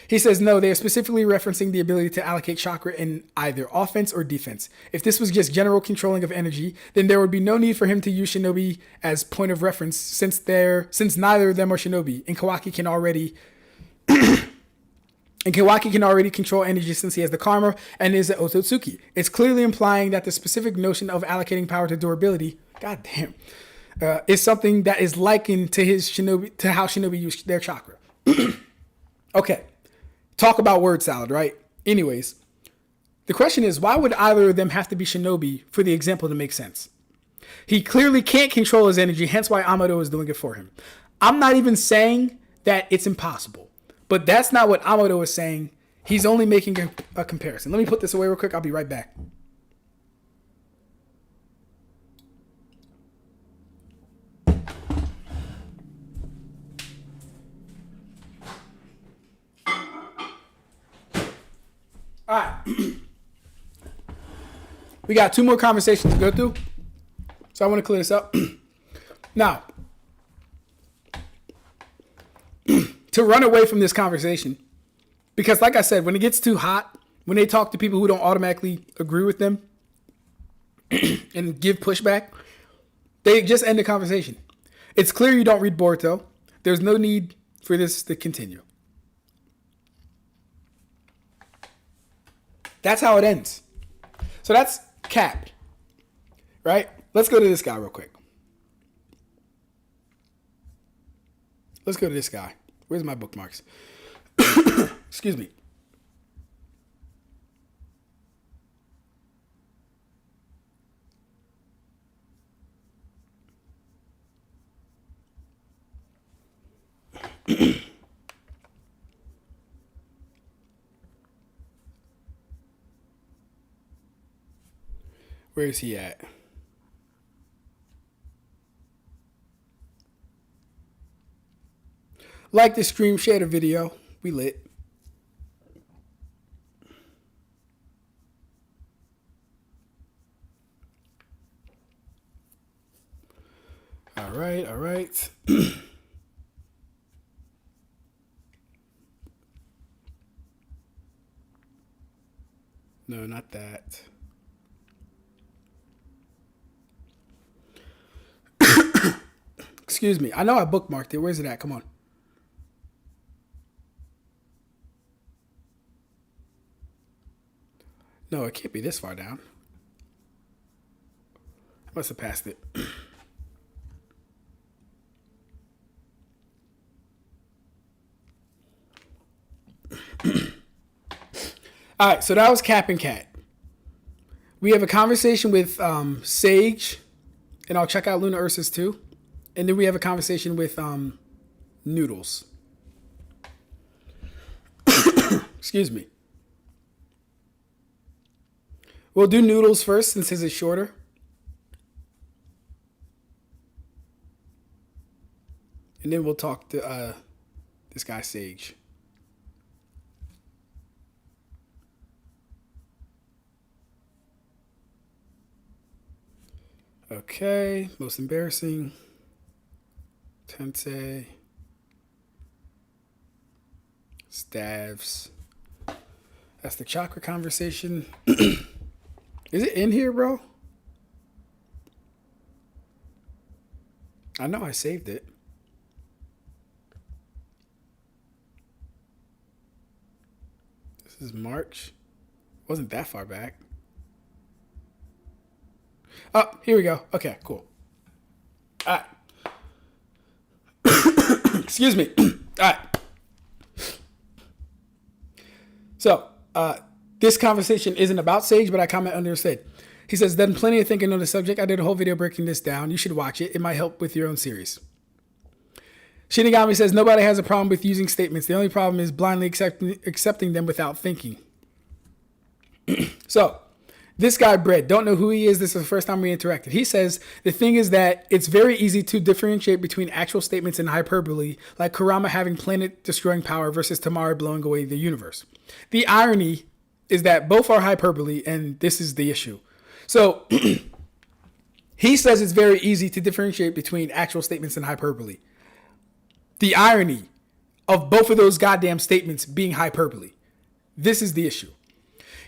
he says, no, they are specifically referencing the ability to allocate chakra in either offense or defense. If this was just general controlling of energy, then there would be no need for him to use shinobi as point of reference since neither of them are shinobi, and Kawaki can already control energy since he has the karma and is an Otsutsuki. It's clearly implying that the specific notion of allocating power to durability, goddamn, is something that is likened to how shinobi use their chakra. Okay. Talk about word salad, right? Anyways, the question is, why would either of them have to be shinobi for the example to make sense? He clearly can't control his energy, hence why Amado is doing it for him. I'm not even saying that it's impossible, but that's not what Amado is saying. He's only making a comparison. Let me put this away real quick. I'll be right back. All right. We got 2 more conversations to go through. So I want to clear this up. Now, to run away from this conversation, because like I said, when it gets too hot, when they talk to people who don't automatically agree with them and give pushback, they just end the conversation. It's clear you don't read Boruto. There's no need for this to continue. That's how it ends. So that's capped, right? Let's go to this guy real quick. Let's go to this guy. Where's my bookmarks? Excuse me. Where is he at? Like the stream, share the video. We lit. All right, all right. No, not that. Excuse me. I know I bookmarked it. Where's it at? Come on. No, it can't be this far down. I must have passed it. All right, so that was Capping Cat. We have a conversation with Sage, and I'll check out Luna Ursa's too. And then we have a conversation with Noodles. Excuse me. We'll do Noodles first since his is shorter. And then we'll talk to this guy, Sage. Okay, most embarrassing. Tensei. Stavs. That's the chakra conversation. Is it in here, bro? I know I saved it. This is March. Wasn't that far back. Oh, here we go. Okay, cool. All right. Excuse me. All right. So, this conversation isn't about Sage, but I comment under said. He says, done plenty of thinking on the subject. I did a whole video breaking this down. You should watch it. It might help with your own series. Shinigami says, nobody has a problem with using statements. The only problem is blindly accepting them without thinking. So, this guy, Bread, don't know who he is. This is the first time we interacted. He says, the thing is that it's very easy to differentiate between actual statements and hyperbole, like Kurama having planet-destroying power versus Tamara blowing away the universe. The irony is that both are hyperbole, and this is the issue. So, He says it's very easy to differentiate between actual statements and hyperbole. The irony of both of those goddamn statements being hyperbole. This is the issue.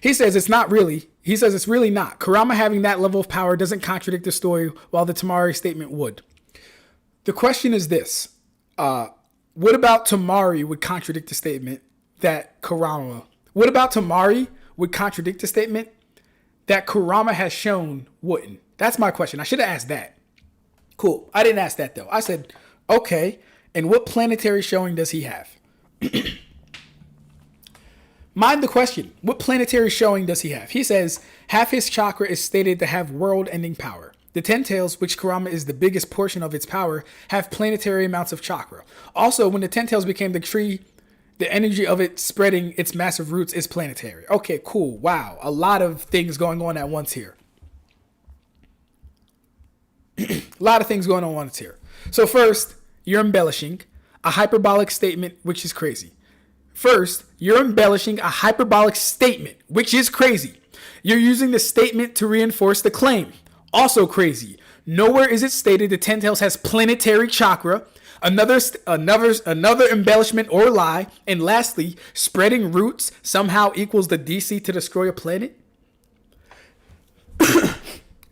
He says it's not really. He says it's really not. Kurama having that level of power doesn't contradict the story, while the Tamari statement would. The question is this. What about Tamari would contradict the statement that Kurama... What about Tamari would contradict the statement that Kurama has shown wouldn't? That's my question. I should have asked that. Cool. I didn't ask that, though. I said, okay, and what planetary showing does he have? Mind the question. What planetary showing does he have? He says, half his chakra is stated to have world-ending power. The 10 tails, which Kurama is the biggest portion of its power, have planetary amounts of chakra. Also, when the 10 tails became the tree, the energy of it spreading its massive roots is planetary. Okay, cool. Wow. A lot of things going on at once here. A lot of things going on at once here. So first, you're embellishing a hyperbolic statement, which is crazy. First, you're embellishing a hyperbolic statement, which is crazy. You're using the statement to reinforce the claim. Also crazy. Nowhere is it stated the 10 tails has planetary chakra. Another embellishment or lie. And lastly, spreading roots somehow equals the DC to destroy a planet.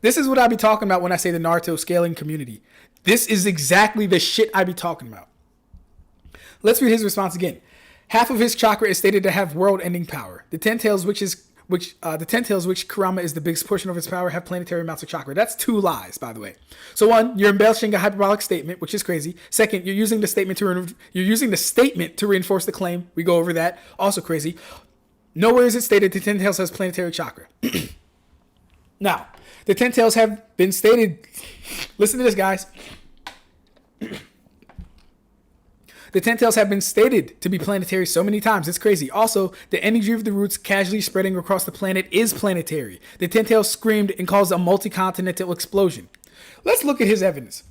This is what I be talking about when I say the Naruto scaling community. This is exactly the shit I be talking about. Let's read his response again. Half of his chakra is stated to have world-ending power. The 10 tails, which Kurama is the biggest portion of his power, have planetary amounts of chakra. That's two lies, by the way. So one, you're embellishing a hyperbolic statement, which is crazy. Second, you're using the statement to reinforce the claim. We go over that. Also crazy. Nowhere is it stated the 10 tails has planetary chakra. Now, the 10 tails have been stated. Listen to this, guys. The 10 tails have been stated to be planetary so many times. It's crazy. Also, the energy of the roots casually spreading across the planet is planetary. The 10 tails screamed and caused a multi-continental explosion. Let's look at his evidence.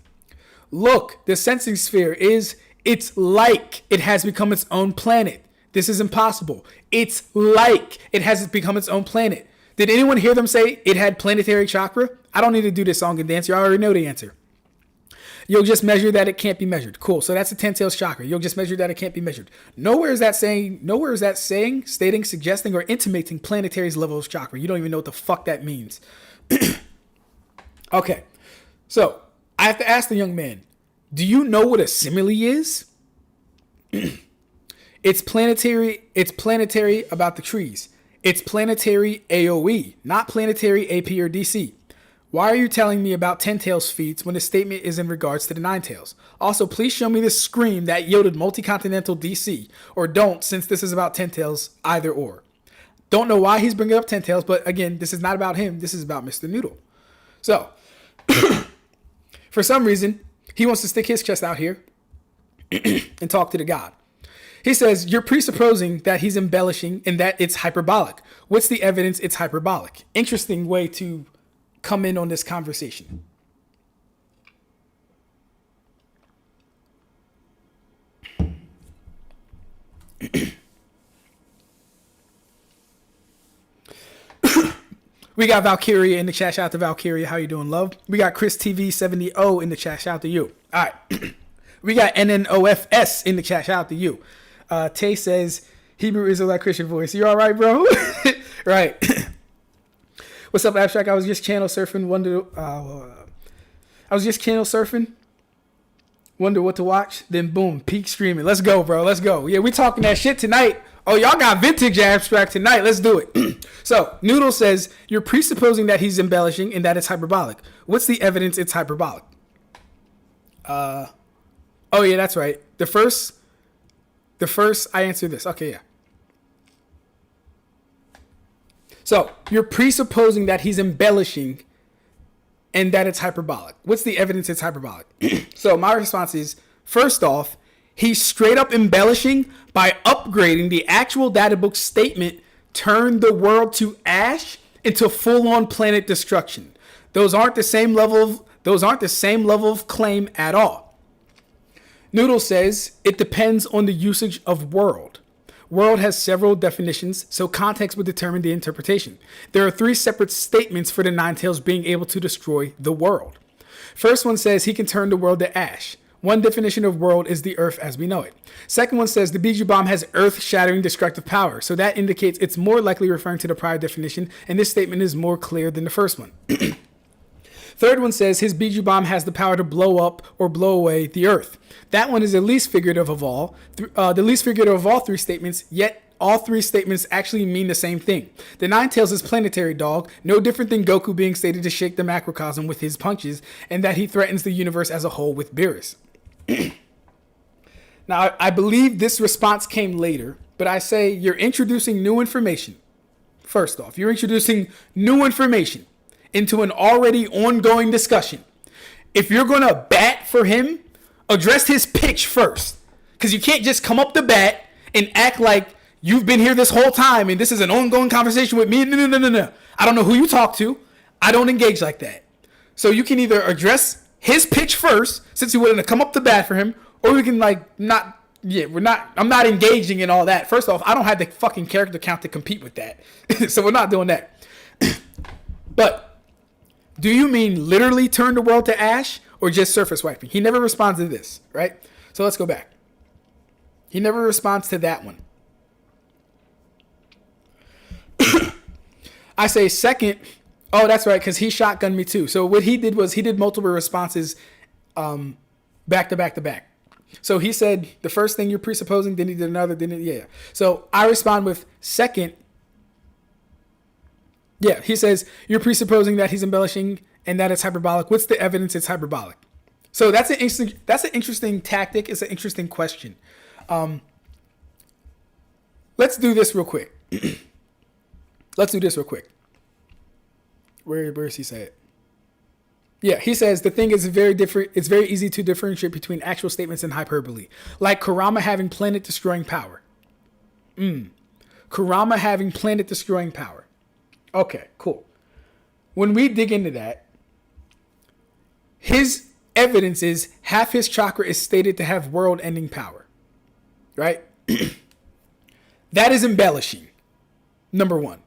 Look, the sensing sphere it's like it has become its own planet. This is impossible. It's like it has become its own planet. Did anyone hear them say it had planetary chakra? I don't need to do this song and dance. You already know the answer. You'll just measure that it can't be measured. Cool. So that's the 10 tails chakra. You'll just measure that it can't be measured. Nowhere is that saying, stating, suggesting, or intimating planetary's level of chakra. You don't even know what the fuck that means. Okay. So I have to ask the young man, do you know what a simile is? It's planetary about the trees. It's planetary AOE, not planetary AP or DC. Why are you telling me about 10 tails feats when the statement is in regards to the 9 tails? Also, please show me the scream that yielded multi-continental DC, or don't, since this is about 10 tails, either or. Don't know why he's bringing up 10 tails, but again, this is not about him. This is about Mr. Noodle. So, for some reason, he wants to stick his chest out here and talk to the god. He says, you're presupposing that he's embellishing and that it's hyperbolic. What's the evidence it's hyperbolic? Interesting way to come in on this conversation. We got Valkyria in the chat. Shout out to Valkyria. How you doing, love? We got Chris TV 70 in the chat. Shout out to you. All right. We got NNOFS in the chat. Shout out to you. Tay says, Hebrew Israelite Christian voice. You all right, bro? Right. What's up, Ab-Stract? I was just channel surfing. Wonder what to watch. Then boom, peak streaming. Let's go, bro. Let's go. Yeah, we talking that shit tonight. Oh, y'all got vintage Ab-Stract tonight. Let's do it. So, Noodle says, you're presupposing that he's embellishing and that it's hyperbolic. What's the evidence it's hyperbolic? Oh, yeah, that's right. The first, I answered this. Okay, yeah. So, you're presupposing that he's embellishing and that it's hyperbolic. What's the evidence it's hyperbolic? So, my response is, first off, he's straight up embellishing by upgrading the actual data book statement, turn the world to ash into full-on planet destruction. Those aren't the same level of claim at all. Noodle says it depends on the usage of world. World has several definitions, so context would determine the interpretation. There are 3 separate statements for the Nine-Tails being able to destroy the world. First one says he can turn the world to ash. One definition of world is the earth as we know it. Second one says the Biju bomb has earth-shattering destructive power, so that indicates it's more likely referring to the prior definition, and this statement is more clear than the first one. Third one says his Biju bomb has the power to blow up or blow away the earth. That one is the least figurative of all. The least figurative of all 3 statements, yet all 3 statements actually mean the same thing. The Nine-Tails is planetary, dog, no different than Goku being stated to shake the macrocosm with his punches, and that he threatens the universe as a whole with Beerus. Now, I believe this response came later, but I say you're introducing new information. First off, you're introducing new information into an already ongoing discussion. If you're going to bat for him, address his pitch first. Because you can't just come up the bat and act like you've been here this whole time and this is an ongoing conversation with me. No. I don't know who you talk to. I don't engage like that. So you can either address his pitch first, since you wouldn't have come up to bat for him, or we can I'm not engaging in all that. First off, I don't have the fucking character count to compete with that. So we're not doing that. But do you mean literally turn the world to ash or just surface wiping? He never responds to this, right? So let's go back. He never responds to that one. I say second. Oh, that's right, because he shotgunned me too. So what he did was he did multiple responses back to back to back. So he said the first thing you're presupposing, then he did another, yeah. So I respond with second. Yeah, he says you're presupposing that he's embellishing and that it's hyperbolic. What's the evidence it's hyperbolic? So that's an interesting tactic. It's an interesting question. Let's do this real quick. Where does he say it? Yeah, he says the thing is very different. It's very easy to differentiate between actual statements and hyperbole. Like Kurama having planet destroying power. Kurama having planet destroying power. Okay, cool. When we dig into that, his evidence is half his chakra is stated to have world ending power. Right? That is embellishing. Number one.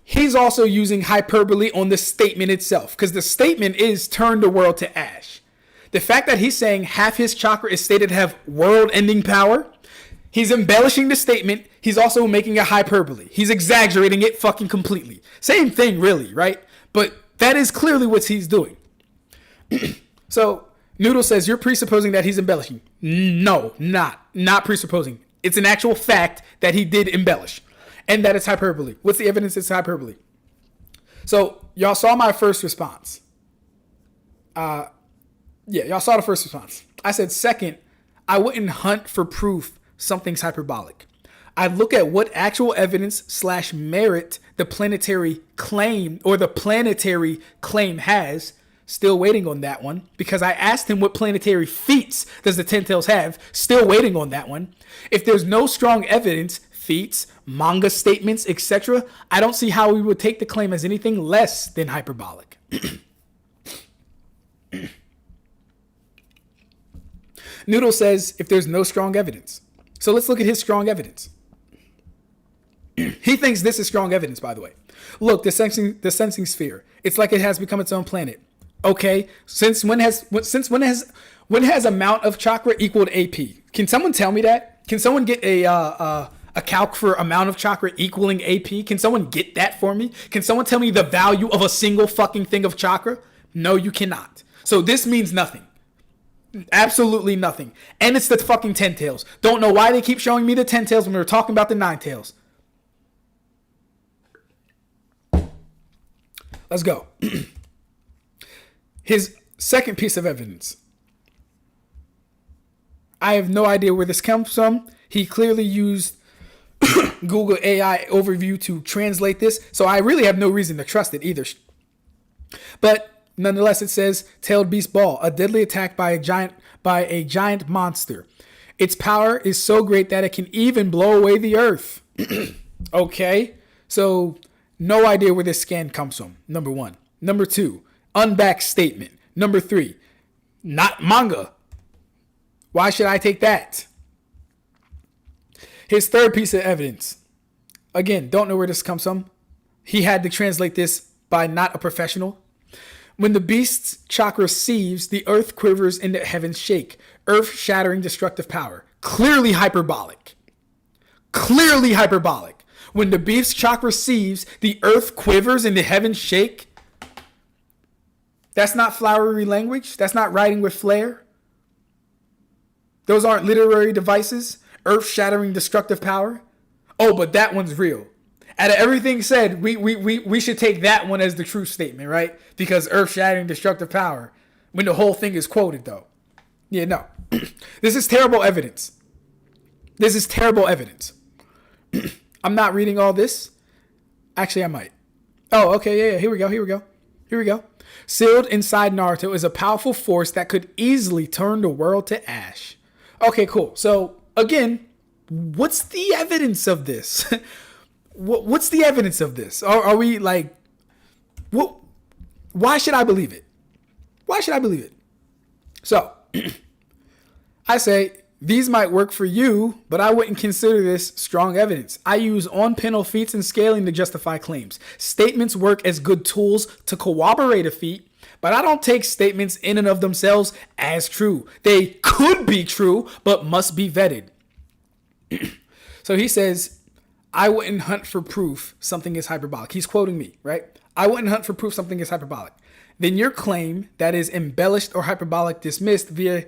He's also using hyperbole on the statement itself, because the statement is turn the world to ash. The fact that he's saying half his chakra is stated to have world-ending power, he's embellishing the statement. He's also making a hyperbole. He's exaggerating it fucking completely. Same thing, really, right? But that is clearly what he's doing. So Noodle says you're presupposing that he's embellishing. No, not presupposing. It's an actual fact that he did embellish. And that it's hyperbole. What's the evidence it's hyperbole? So, y'all saw my first response. Y'all saw the first response. I said, second, I wouldn't hunt for proof something's hyperbolic. I'd look at what actual evidence / merit the planetary claim has. Still waiting on that one. Because I asked him what planetary feats does the Ten Tails have. Still waiting on that one. If there's no strong evidence, feats, manga statements, etc., I don't see how we would take the claim as anything less than hyperbolic. Noodle says if there's no strong evidence. So let's look at his strong evidence. He thinks this is strong evidence, by the way. Look, the sensing sphere. It's like it has become its own planet. Okay, when has amount of chakra equaled AP? Can someone tell me that? Can someone get a calc for amount of chakra equaling AP? Can someone get that for me? Can someone tell me the value of a single fucking thing of chakra? No, you cannot. So this means nothing. Absolutely nothing. And it's the fucking Ten Tails. Don't know why they keep showing me the Ten Tails when we were talking about the Nine Tails. Let's go. His second piece of evidence. I have no idea where this comes from. He clearly used Google AI overview to translate this, so I really have no reason to trust it either. But nonetheless, it says tailed beast ball, a deadly attack by a giant monster. Its power is so great that it can even blow away the earth. Okay, so no idea where this scan comes from. Number one. Number two, unbacked statement. Number three, not manga. Why should I take that? His third piece of evidence. Again, don't know where this comes from. He had to translate this by not a professional. When the beast's chakra sieves, the earth quivers and the heavens shake. Earth-shattering destructive power. Clearly hyperbolic. Clearly hyperbolic. When the beast's chakra sieves, the earth quivers and the heavens shake. That's not flowery language. That's not writing with flair. Those aren't literary devices. Earth-shattering destructive power. Oh, but that one's real. Out of everything said, we should take that one as the true statement, right? Because earth-shattering destructive power. When the whole thing is quoted, though. Yeah, no. This is terrible evidence. This is terrible evidence. I'm not reading all this. Actually, I might. Oh, okay, yeah. Here we go. Sealed inside Naruto is a powerful force that could easily turn the world to ash. Okay, cool. So, again, what's the evidence of this? What's the evidence of this? Are we like, what? Why should I believe it? Why should I believe it? So, I say, these might work for you, but I wouldn't consider this strong evidence. I use on-panel feats and scaling to justify claims. Statements work as good tools to corroborate a feat, but I don't take statements in and of themselves as true. They could be true, but must be vetted. So he says, I wouldn't hunt for proof something is hyperbolic. He's quoting me, right? I wouldn't hunt for proof something is hyperbolic. Then your claim that is embellished or hyperbolic dismissed via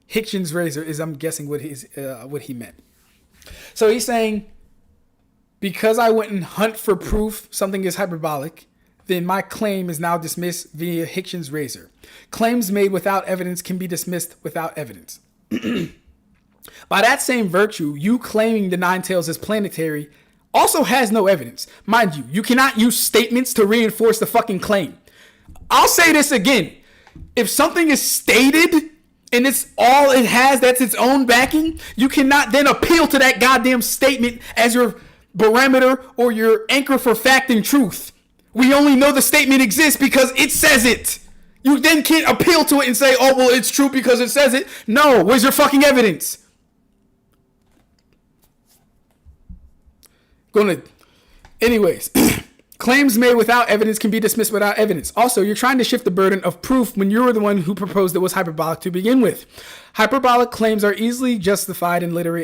Hitchens razor is, I'm guessing, what he meant. So he's saying, because I wouldn't hunt for proof something is hyperbolic, then my claim is now dismissed via Hitchens razor. Claims made without evidence can be dismissed without evidence. By that same virtue, you claiming the Nine Tails is planetary also has no evidence. Mind you, you cannot use statements to reinforce the fucking claim. I'll say this again. If something is stated and it's all it has, that's its own backing, you cannot then appeal to that goddamn statement as your barometer or your anchor for fact and truth. We only know the statement exists because it says it. You then can't appeal to it and say, oh, well, it's true because it says it. No, where's your fucking evidence? Anyways, claims made without evidence can be dismissed without evidence. Also, you're trying to shift the burden of proof when you were the one who proposed it was hyperbolic to begin with. Hyperbolic claims are easily justified in literary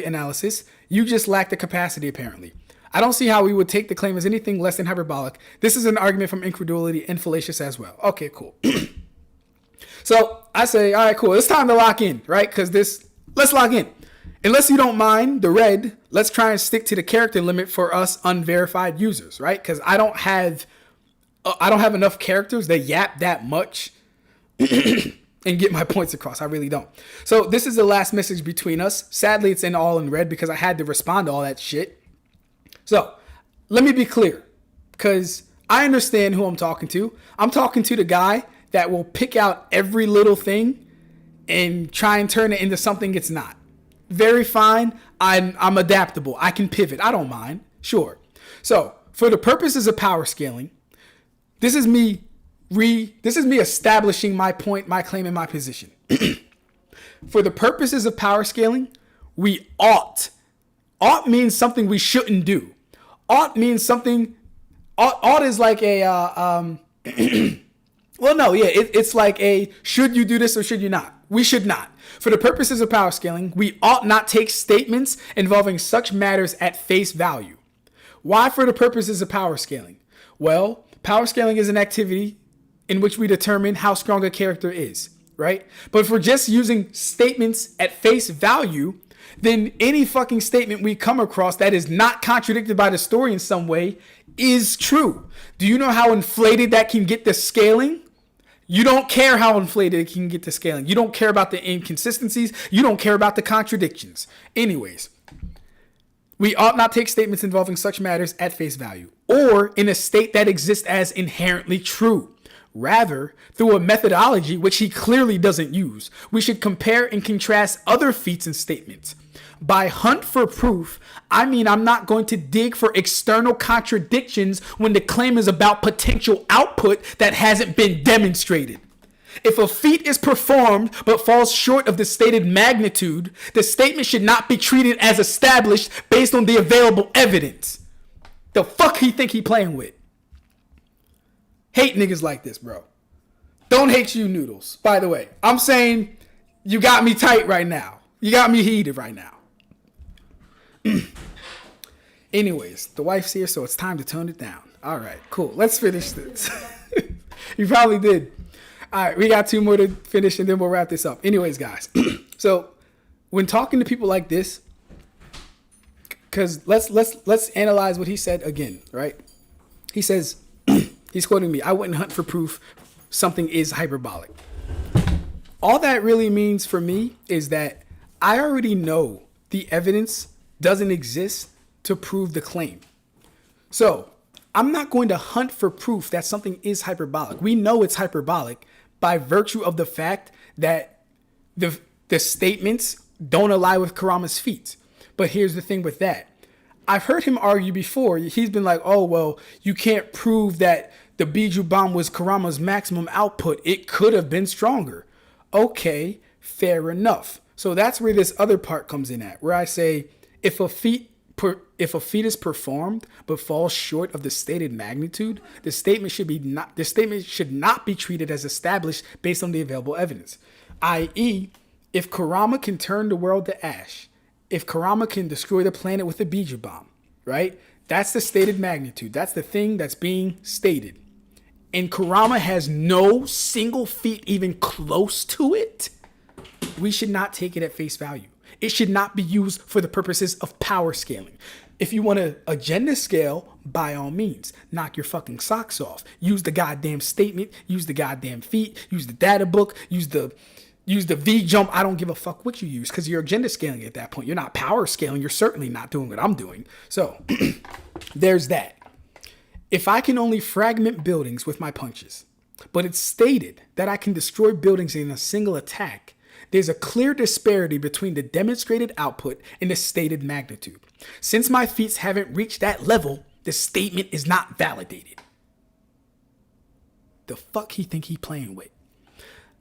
analysis. You just lack the capacity, apparently. I don't see how we would take the claim as anything less than hyperbolic. This is an argument from incredulity and fallacious as well. Okay, cool. So I say, all right, cool. It's time to lock in, right? Let's lock in. Unless you don't mind the red, let's try and stick to the character limit for us unverified users, right? Because I don't have enough characters that yap that much and get my points across. I really don't. So this is the last message between us. Sadly, it's all in red because I had to respond to all that shit. So let me be clear, because I understand who I'm talking to. I'm talking to the guy that will pick out every little thing and try and turn it into something it's not. Very fine. I'm adaptable. I can pivot. I don't mind. Sure. So for the purposes of power scaling, this is me establishing my point, my claim, and my position. For the purposes of power scaling, we ought. Ought means something we shouldn't do. Ought means something. Ought is like a. Well, no, yeah, it's like a should you do this or should you not? We should not. For the purposes of power scaling, we ought not take statements involving such matters at face value. Why for the purposes of power scaling? Well, power scaling is an activity in which we determine how strong a character is, right? But if we're just using statements at face value, then any fucking statement we come across that is not contradicted by the story in some way is true. Do you know how inflated that can get the scaling? You don't care how inflated it can get to scaling. You don't care about the inconsistencies. You don't care about the contradictions. Anyways, we ought not take statements involving such matters at face value or in a state that exists as inherently true. Rather, through a methodology which he clearly doesn't use, we should compare and contrast other feats and statements. By hunt for proof, I mean I'm not going to dig for external contradictions when the claim is about potential output that hasn't been demonstrated. If a feat is performed but falls short of the stated magnitude, the statement should not be treated as established based on the available evidence. The fuck he think he playing with? Hate niggas like this, bro. Don't hate you, Noodles. By the way, I'm saying you got me tight right now. You got me heated right now. Anyways, the wife's here, so it's time to tone it down. All right, cool. Let's finish this. You probably did. All right, we got 2 more to finish, and then we'll wrap this up. Anyways, guys. So when talking to people like this, because let's analyze what he said again, right? He says, he's quoting me, "I wouldn't hunt for proof something is hyperbolic." All that really means for me is that I already know the evidence doesn't exist to prove the claim. So I'm not going to hunt for proof that something is hyperbolic. We know it's hyperbolic by virtue of the fact that the statements don't align with Kurama's feats. But here's the thing with that. I've heard him argue before. He's been like, oh, well, you can't prove that the Biju bomb was Kurama's maximum output. It could have been stronger. Okay, fair enough. So that's where this other part comes in at, where I say, if a feat is performed but falls short of the stated magnitude, the statement should not be treated as established based on the available evidence. I.e., if Kurama can turn the world to ash, if Kurama can destroy the planet with a Biju bomb, right? That's the stated magnitude. That's the thing that's being stated. And Kurama has no single feat even close to it. We should not take it at face value. It should not be used for the purposes of power scaling. If you want to agenda scale, by all means, knock your fucking socks off. Use the goddamn statement, use the goddamn feat, use the data book, use the V jump. I don't give a fuck what you use because you're agenda scaling at that point. You're not power scaling. You're certainly not doing what I'm doing. So there's that. If I can only fragment buildings with my punches, but it's stated that I can destroy buildings in a single attack, there's a clear disparity between the demonstrated output and the stated magnitude. Since my feats haven't reached that level, the statement is not validated. The fuck he think he playing with?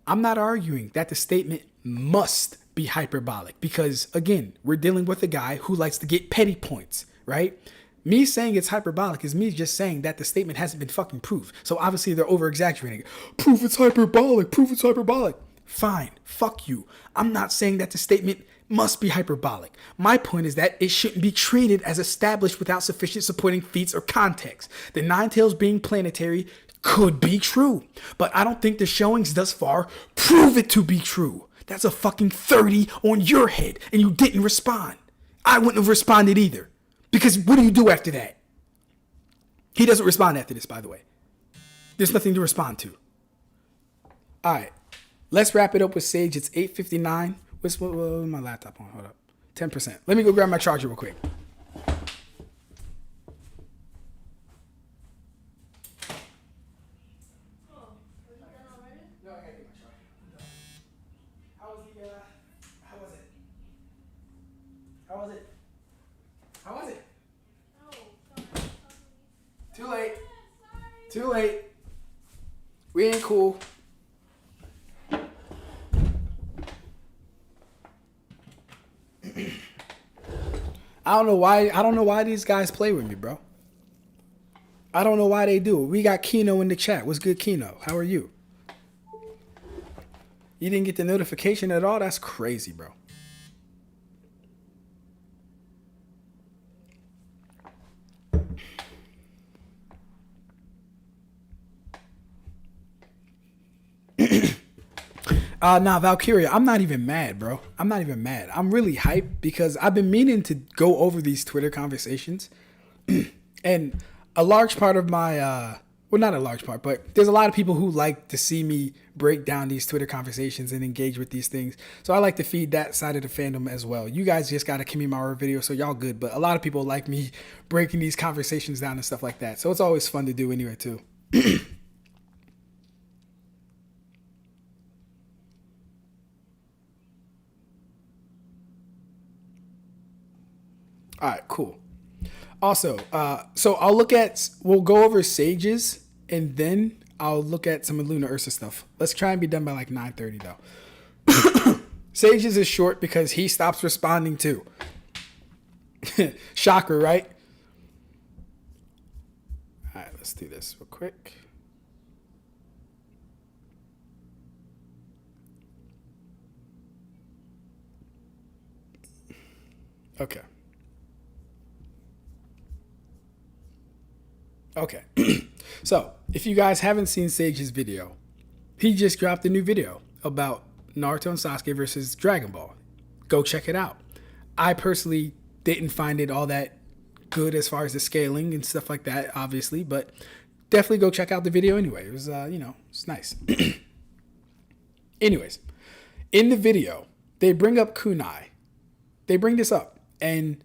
I'm not arguing that the statement must be hyperbolic because, again, we're dealing with a guy who likes to get petty points, right? Me saying it's hyperbolic is me just saying that the statement hasn't been fucking proved. So obviously they're over-exaggerating it. Proof it's hyperbolic. Proof it's hyperbolic. Fine. Fuck you. I'm not saying that the statement must be hyperbolic. My point is that it shouldn't be treated as established without sufficient supporting feats or context. The Nine Tails being planetary could be true, but I don't think the showings thus far prove it to be true. That's a fucking 30 on your head, and you didn't respond. I wouldn't have responded either, because what do you do after that? He doesn't respond after this, by the way. There's nothing to respond to. All right, let's wrap it up with Sage. It's 8:59. What's my laptop on? Hold up. 10%. Let me go grab my charger real quick. How was it? Too late. Too late. We ain't cool. I don't know why these guys play with me, bro. I don't know why they do. We got Kino in the chat. What's good, Kino? How are you? You didn't get the notification at all? That's crazy, bro. Nah, Valkyria, I'm not even mad, bro. I'm not even mad. I'm really hyped because I've been meaning to go over these Twitter conversations. And a large part of my, well, not a large part, but there's a lot of people who like to see me break down these Twitter conversations and engage with these things. So I like to feed that side of the fandom as well. You guys just got to Kimi Maru video, so y'all good. But a lot of people like me breaking these conversations down and stuff like that. So it's always fun to do anyway, too. All right, cool. Also, so we'll go over Sages, and then I'll look at some of Luna Ursa stuff. Let's try and be done by like 9:30 though. Sage's is short because he stops responding too. Chakra, right? All right, let's do this real quick. Okay. Okay. So, if you guys haven't seen Sage's video, he just dropped a new video about Naruto and Sasuke versus Dragon Ball. Go check it out. I personally didn't find it all that good as far as the scaling and stuff like that, obviously, but definitely go check out the video anyway. It was, it's nice. Anyways, in the video, they bring up kunai. They bring this up, and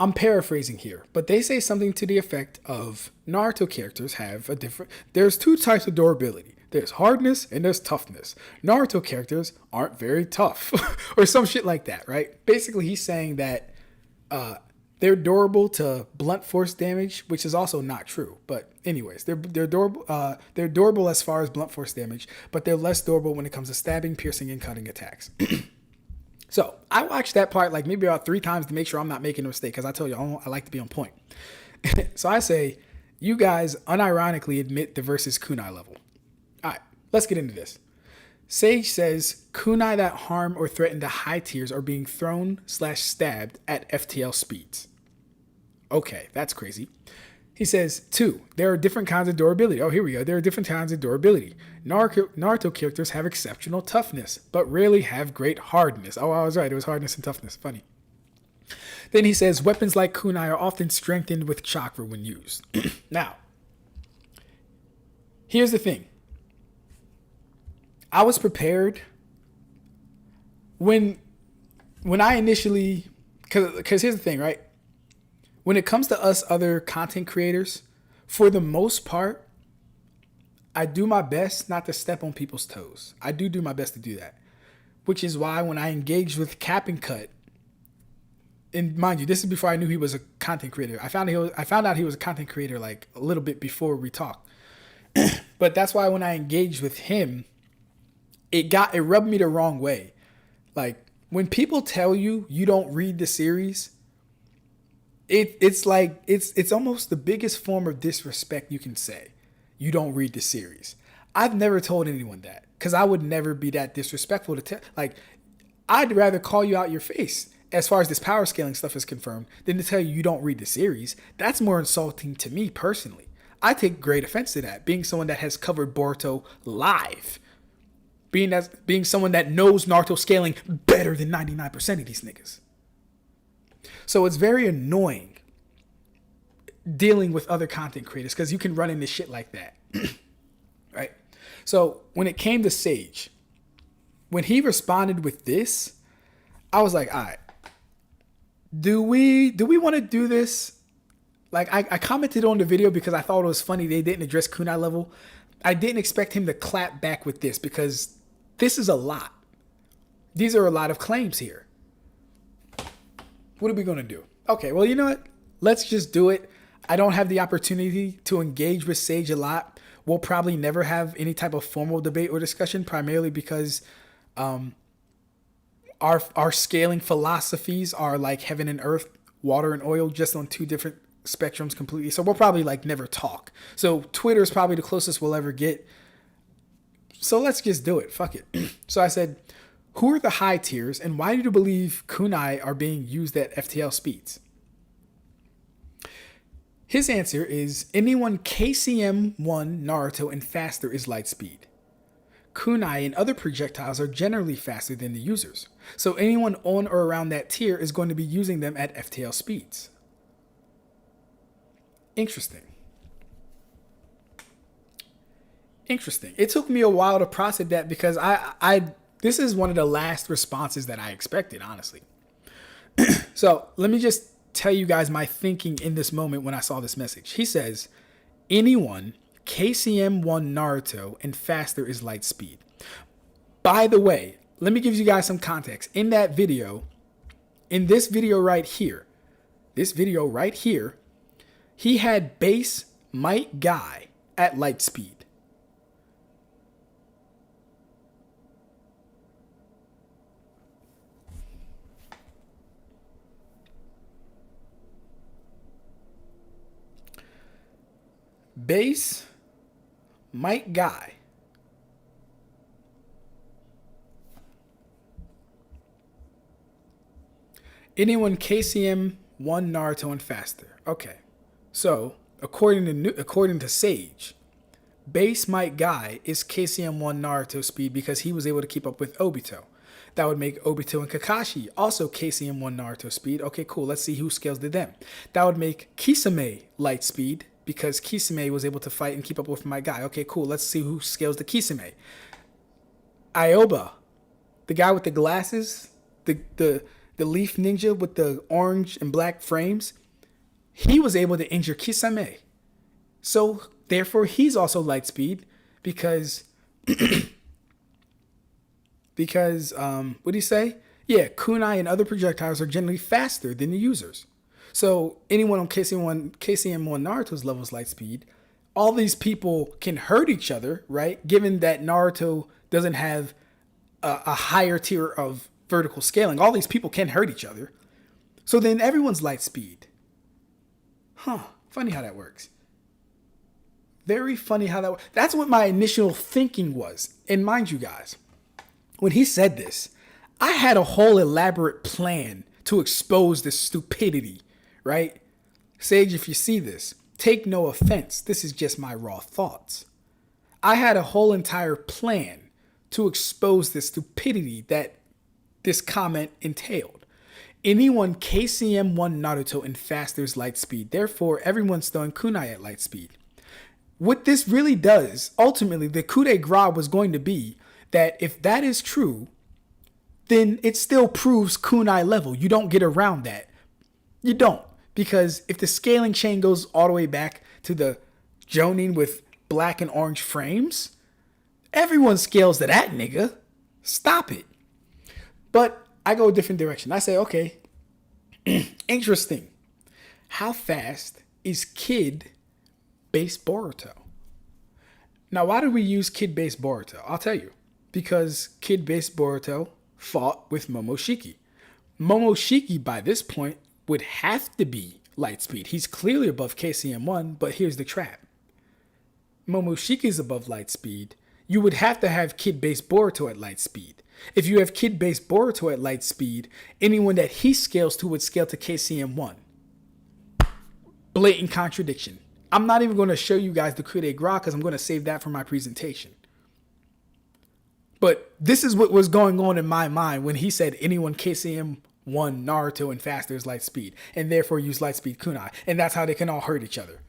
I'm paraphrasing here, but they say something to the effect of Naruto characters have a different... There's two types of durability. There's hardness and there's toughness. Naruto characters aren't very tough or some shit like that, right? Basically, he's saying that they're durable to blunt force damage, which is also not true. But anyways, they're durable. They're durable as far as blunt force damage, but they're less durable when it comes to stabbing, piercing, and cutting attacks. So I watched that part like maybe about 3 times to make sure I'm not making a mistake, because I told you I like to be on point. So I say, you guys unironically admit the versus kunai level. All right, let's get into this. Sage says kunai that harm or threaten the high tiers are being thrown/stabbed at FTL speeds. Okay, that's crazy. He says, 2, there are different kinds of durability. Oh, here we go. There are different kinds of durability. Naruto characters have exceptional toughness, but rarely have great hardness. Oh, I was right. It was hardness and toughness. Funny. Then he says, weapons like kunai are often strengthened with chakra when used. Now, here's the thing. I was prepared when I initially, because here's the thing, right? When it comes to us other content creators, for the most part, I do my best not to step on people's toes. I do my best to do that. Which is why when I engaged with Capping Cat, and mind you, this is before I knew he was a content creator. I found out he was a content creator like a little bit before we talked. But that's why when I engaged with him, it rubbed me the wrong way. Like, when people tell you don't read the series, it's like it's almost the biggest form of disrespect you can say. You don't read the series. I've never told anyone that, because I would never be that disrespectful to tell. Like, I'd rather call you out your face as far as this power scaling stuff is confirmed than to tell you don't read the series. That's more insulting to me personally. I take great offense to that, being someone that has covered Boruto live. Being someone that knows Naruto scaling better than 99% of these niggas. So it's very annoying dealing with other content creators, because you can run into shit like that. Right? So when it came to Sage, when he responded with this, I was like, all right, do we want to do this? Like, I commented on the video because I thought it was funny they didn't address kunai level. I didn't expect him to clap back with this, because this is a lot. These are a lot of claims here. What are we going to do? Okay, well, you know what? Let's just do it. I don't have the opportunity to engage with Sage a lot. We'll probably never have any type of formal debate or discussion, primarily because our scaling philosophies are like heaven and earth, water and oil, just on 2 different spectrums completely. So we'll probably like never talk. So Twitter is probably the closest we'll ever get. So let's just do it. Fuck it. So I said, who are the high tiers, and why do you believe kunai are being used at FTL speeds? His answer is anyone KCM1 Naruto and faster is light speed. Kunai and other projectiles are generally faster than the users, so anyone on or around that tier is going to be using them at FTL speeds. Interesting. It took me a while to process that, because this is one of the last responses that I expected, honestly. So let me just tell you guys my thinking in this moment when I saw this message. He says, anyone KCM1 Naruto and faster is light speed. By the way, let me give you guys some context. In that video, in this video right here, he had base Might Guy at light speed. Base, Mike Guy. Anyone KCM1 Naruto and faster. Okay. So, according to Sage, Base Mike Guy is KCM1 Naruto speed because he was able to keep up with Obito. That would make Obito and Kakashi also KCM1 Naruto speed. Okay, cool. Let's see who scales to them. That would make Kisame light speed because Kisame was able to fight and keep up with Mike Guy. Okay, cool. Let's see who scales to Kisame. Aoba, the guy with the glasses, the leaf ninja with the orange and black frames, he was able to injure Kisame. So, therefore, he's also light speed because what do you say? Yeah, kunai and other projectiles are generally faster than the users. So anyone on KCM1 Naruto's level is light speed. All these people can hurt each other, right? Given that Naruto doesn't have a higher tier of vertical scaling, all these people can hurt each other. So then everyone's light speed. Funny how that works. Very funny how that works. That's what my initial thinking was. And mind you guys, when he said this, I had a whole elaborate plan to expose this stupidity, right? Sage, if you see this, take no offense. This is just my raw thoughts. I had a whole entire plan to expose the stupidity that this comment entailed. Anyone KCM1 Naruto and faster is light speed. Therefore, everyone's throwing kunai at light speed. What this really does, ultimately, the coup de grace was going to be that if that is true, then it still proves kunai level. You don't get around that. You don't. Because if the scaling chain goes all the way back to the Jonin with black and orange frames, everyone scales to that nigga. Stop it. But I go a different direction. I say, okay, interesting. How fast is kid-based Boruto? Now, why do we use kid-based Boruto? I'll tell you. Because kid-based Boruto fought with Momoshiki. Momoshiki, by this point, would have to be light speed. He's clearly above KCM1, but here's the trap. Momoshiki's above light speed. You would have to have kid-based Boruto at light speed. If you have kid-based Boruto at light speed, anyone that he scales to would scale to KCM1. Blatant contradiction. I'm not even going to show you guys the coup de grace because I'm going to save that for my presentation. But this is what was going on in my mind when he said anyone KCM1 Naruto and faster is light speed, and therefore use light speed kunai, and that's how they can all hurt each other.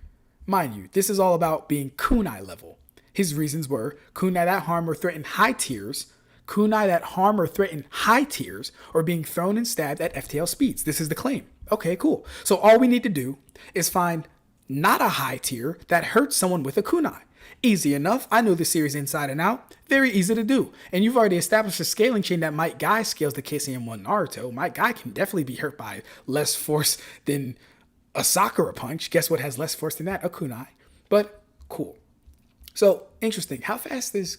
Mind you, this is all about being kunai level. His reasons were kunai that harm or threaten high tiers, kunai that harm or threaten high tiers, or being thrown and stabbed at FTL speeds. This is the claim. Okay, cool. So all we need to do is find not a high tier that hurts someone with a kunai. Easy enough. I know the series inside and out. Very easy to do. And you've already established a scaling chain that Mike Guy scales to KCM1 Naruto. Mike Guy can definitely be hurt by less force than a Sakura punch. Guess what has less force than that? A kunai. But cool. So interesting. How fast is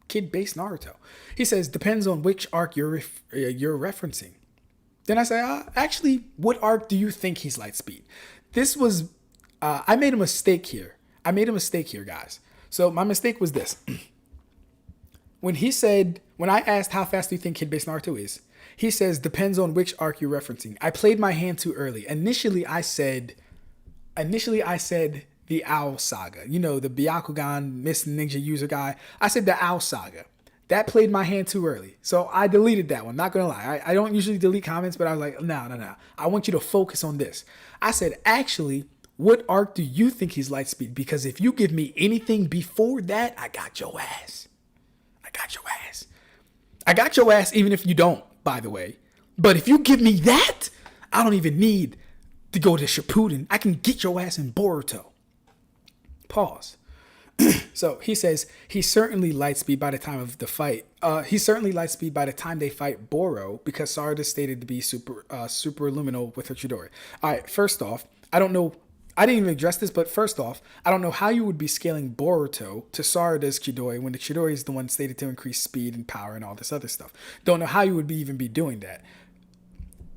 kid-based Naruto? He says, depends on which arc you're referencing. Then I say, actually, what arc do you think he's light speed? This was, I made a mistake here. Guys. So my mistake was this. When I asked how fast do you think kid-based Naruto is, he says, depends on which arc you're referencing. I played my hand too early. Initially I said the Owl Saga. You know, the Byakugan Miss Ninja user guy. I said the Owl Saga. That played my hand too early. So I deleted that one. Not going to lie. I don't usually delete comments, but I was like, no. I want you to focus on this. I said, actually, what arc do you think he's light speed? Because if you give me anything before that, I got your ass. I got your ass even if you don't, by the way. But if you give me that, I don't even need to go to Shippuden. I can get your ass in Boruto. Pause. So he says he's certainly light speed by the time of the fight. He's certainly light speed by the time they fight Boro because Sarada is stated to be superluminal with her Chidori. All right, first off, I don't know. I didn't even address this, but first off, I don't know how you would be scaling Boruto to Sarada's Chidori when the Chidori is the one stated to increase speed and power and all this other stuff. Don't know how you would even be doing that.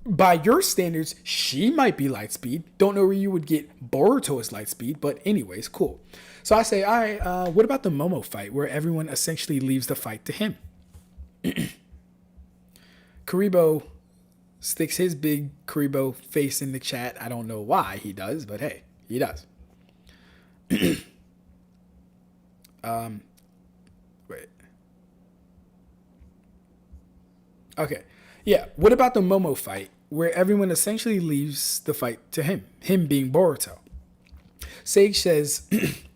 By your standards, she might be light speed. Don't know where you would get Boruto as light speed, but anyways, cool. So I say, all right, what about the Momo fight where everyone essentially leaves the fight to him? Kuribo sticks his big Kuribo face in the chat. I don't know why he does, but hey, he does. Wait. Okay. Yeah. What about the Momo fight where everyone essentially leaves the fight to him being Boruto? Sage says,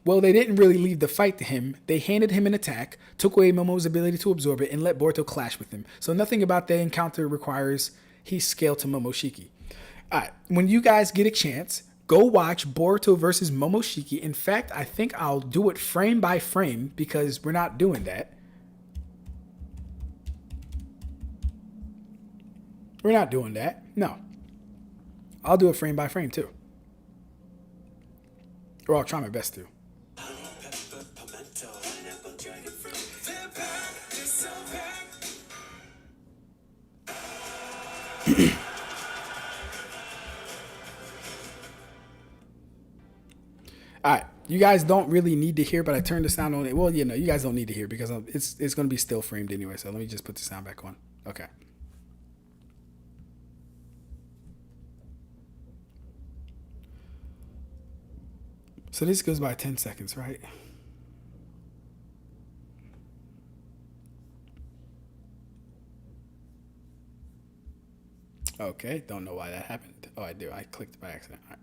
well, they didn't really leave the fight to him. They handed him an attack, took away Momo's ability to absorb it, and let Boruto clash with him. So nothing about the encounter requires he scale to Momoshiki. All right, when you guys get a chance, go watch Boruto versus Momoshiki. In fact, I think I'll do it frame by frame because we're not doing that. We're not doing that. No. I'll do it frame by frame too. Or I'll try my best to. All right, you guys don't really need to hear, but I turned the sound on. Well, you know, you guys don't need to hear because it's going to be still framed anyway. So let me just put the sound back on. Okay. So this goes by 10 seconds, right? Okay, don't know why that happened. Oh, I do. I clicked by accident. All right.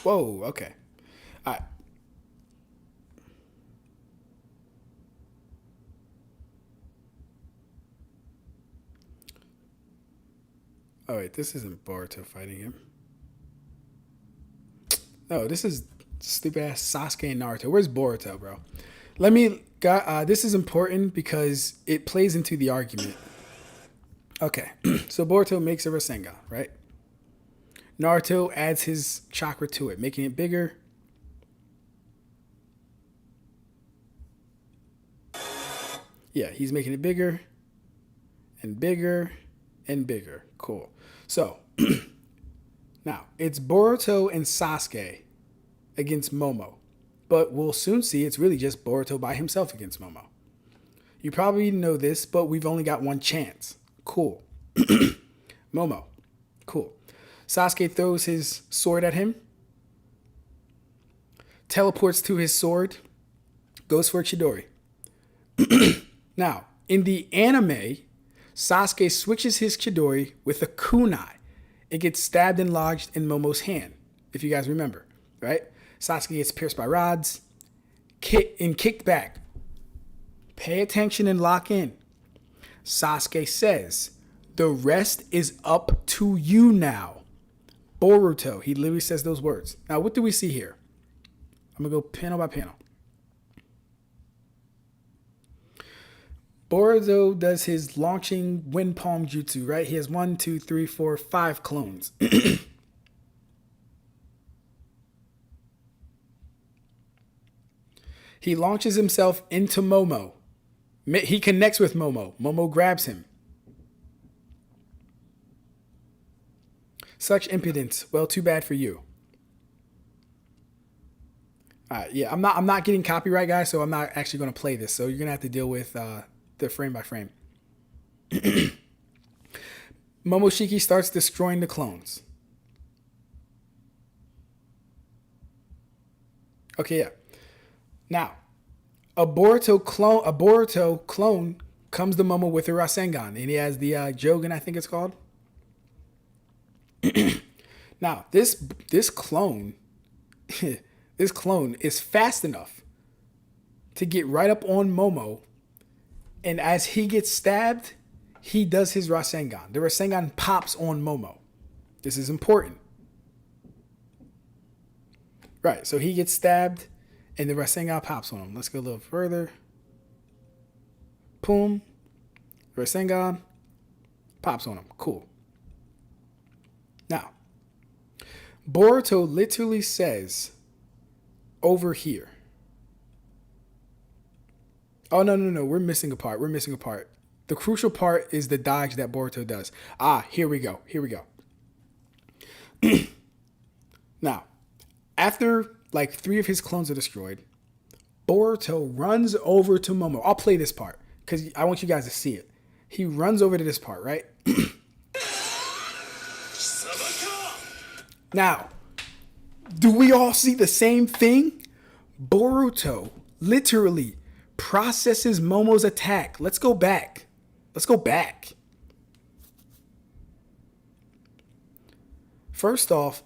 Whoa, okay. All right. Oh, wait, this isn't Boruto fighting him. No, this is stupid ass Sasuke and Naruto. Where's Boruto, bro? Let me. This is important because it plays into the argument. Okay, so Boruto makes a Rasengan, right? Naruto adds his chakra to it, making it bigger. Yeah, he's making it bigger and bigger and bigger. Cool. So, now it's Boruto and Sasuke against Momo. But we'll soon see it's really just Boruto by himself against Momo. You probably know this, but we've only got one chance. Cool. Momo. Cool. Sasuke throws his sword at him. Teleports to his sword. Goes for Chidori. Now, in the anime, Sasuke switches his Chidori with a kunai. It gets stabbed and lodged in Momo's hand, if you guys remember, right? Sasuke gets pierced by rods, kicked back. Pay attention and lock in. Sasuke says, the rest is up to you now. Boruto, he literally says those words. Now, what do we see here? I'm going to go panel by panel. Boruto does his launching wind palm jutsu, right? He has 1, 2, 3, 4, 5 clones. He launches himself into Momo. He connects with Momo. Momo grabs him. Such impudence. Well, too bad for you. Yeah, I'm not getting copyright, guys, so I'm not actually going to play this. So you're going to have to deal with the frame by frame. Momoshiki starts destroying the clones. Okay, yeah. Now, a Boruto clone comes to Momo with a Rasengan, and he has the Jogan, I think it's called. Now, this clone, this clone is fast enough to get right up on Momo, and as he gets stabbed, he does his Rasengan. The Rasengan pops on Momo. This is important. Right, so he gets stabbed, and the Rasengan pops on him. Let's go a little further. Boom. Rasengan pops on him. Cool. Now, Boruto literally says, over here. Oh, no. We're missing a part. The crucial part is the dodge that Boruto does. Here we go. Now, after like 3 of his clones are destroyed, Boruto runs over to Momo. I'll play this part because I want you guys to see it. He runs over to this part, right? Now, do we all see the same thing? Boruto literally processes Momo's attack. Let's go back. First off,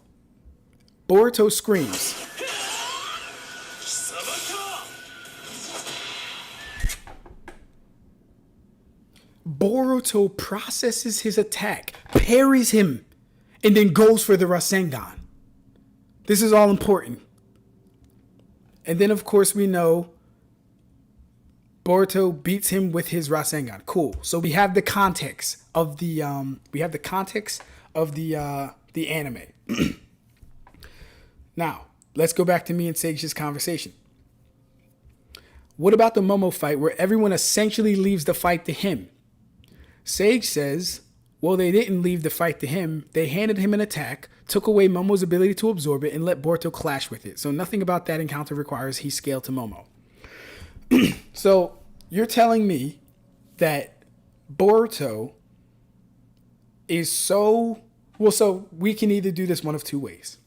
Boruto screams. Boruto processes his attack, parries him, and then goes for the Rasengan. This is all important. And then, of course, we know Boruto beats him with his Rasengan. Cool. So we have the context of the anime. Now, let's go back to me and Sage's conversation. What about the Momo fight where everyone essentially leaves the fight to him? Sage says, well, they didn't leave the fight to him. They handed him an attack, took away Momo's ability to absorb it, and let Boruto clash with it. So nothing about that encounter requires he scale to Momo. So you're telling me that Boruto is so we can either do this one of 2 ways.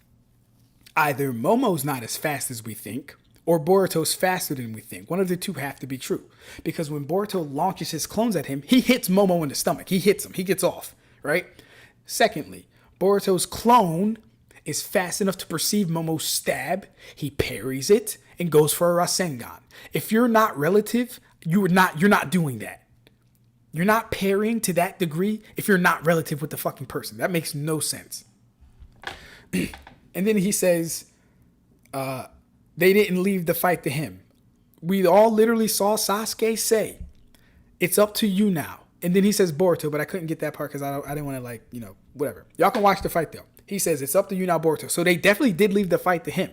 Either Momo's not as fast as we think, or Boruto's faster than we think. One of the 2 have to be true. Because when Boruto launches his clones at him, he hits Momo in the stomach. He hits him. He gets off, right? Secondly, Boruto's clone is fast enough to perceive Momo's stab. He parries it and goes for a Rasengan. If you're not relative, you're not doing that. You're not parrying to that degree if you're not relative with the fucking person. That makes no sense. And then he says, they didn't leave the fight to him. We all literally saw Sasuke say, it's up to you now. And then he says Boruto, but I couldn't get that part because I didn't want to whatever. Y'all can watch the fight though. He says, it's up to you now, Boruto. So they definitely did leave the fight to him.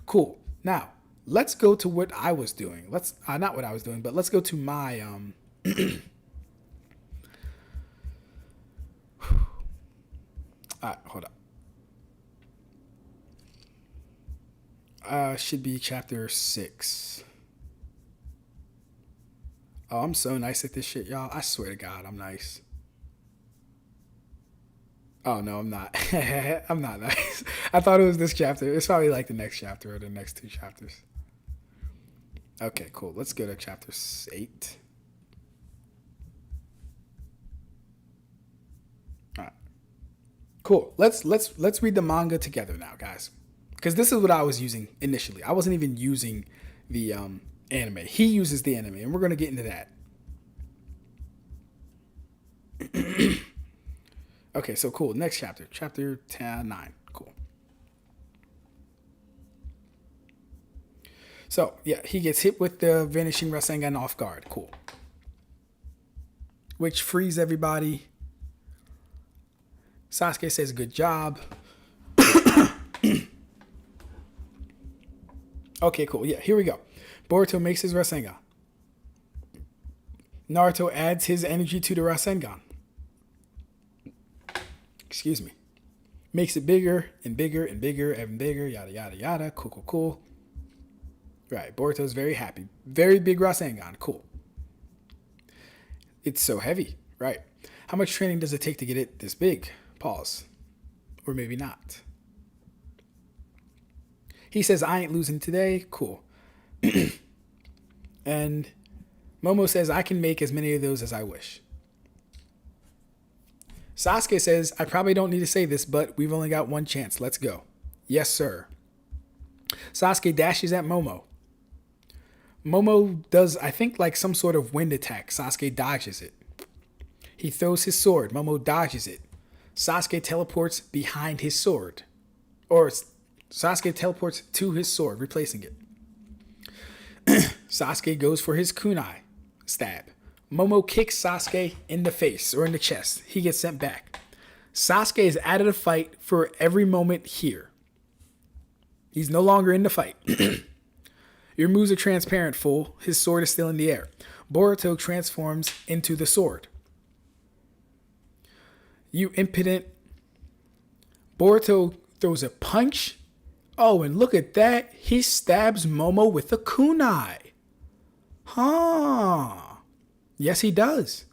Cool. Now, let's go to what I was doing. Not what I was doing, but let's go to my, all right, hold up. Should be chapter 6. Oh, I'm so nice at this shit, y'all. I swear to God, I'm nice. Oh, no, I'm not. I'm not nice. I thought it was this chapter. It's probably like the next chapter or the next 2 chapters. Okay, cool. Let's go to chapter 8. All right. Cool. Let's read the manga together now, guys. Because this is what I was using initially. I wasn't even using the anime. He uses the anime, and we're going to get into that. Okay, so cool. Next chapter. Chapter 9. Cool. So, yeah, he gets hit with the Vanishing Rasengan off guard. Cool. Which frees everybody. Sasuke says, good job. Okay, cool. Yeah, here we go. Boruto makes his Rasengan. Naruto adds his energy to the Rasengan. Excuse me. Makes it bigger and bigger and bigger and bigger. Yada, yada, yada. Cool, cool, cool. Right. Boruto's very happy. Very big Rasengan. Cool. It's so heavy. Right. How much training does it take to get it this big? Pause. Or maybe not. He says, I ain't losing today. Cool. And Momo says, I can make as many of those as I wish. Sasuke says, I probably don't need to say this, but we've only got one chance. Let's go. Yes, sir. Sasuke dashes at Momo. Momo does, I think, like some sort of wind attack. Sasuke dodges it. He throws his sword. Momo dodges it. Sasuke teleports behind his sword. Or Sasuke teleports to his sword, replacing it. Sasuke goes for his kunai stab. Momo kicks Sasuke in the face or in the chest. He gets sent back. Sasuke is out of the fight for every moment here. He's no longer in the fight. Your moves are transparent, fool. His sword is still in the air. Boruto transforms into the sword. You impudent Boruto throws a punch. Oh, and look at that. He stabs Momo with a kunai. Huh. Yes, he does.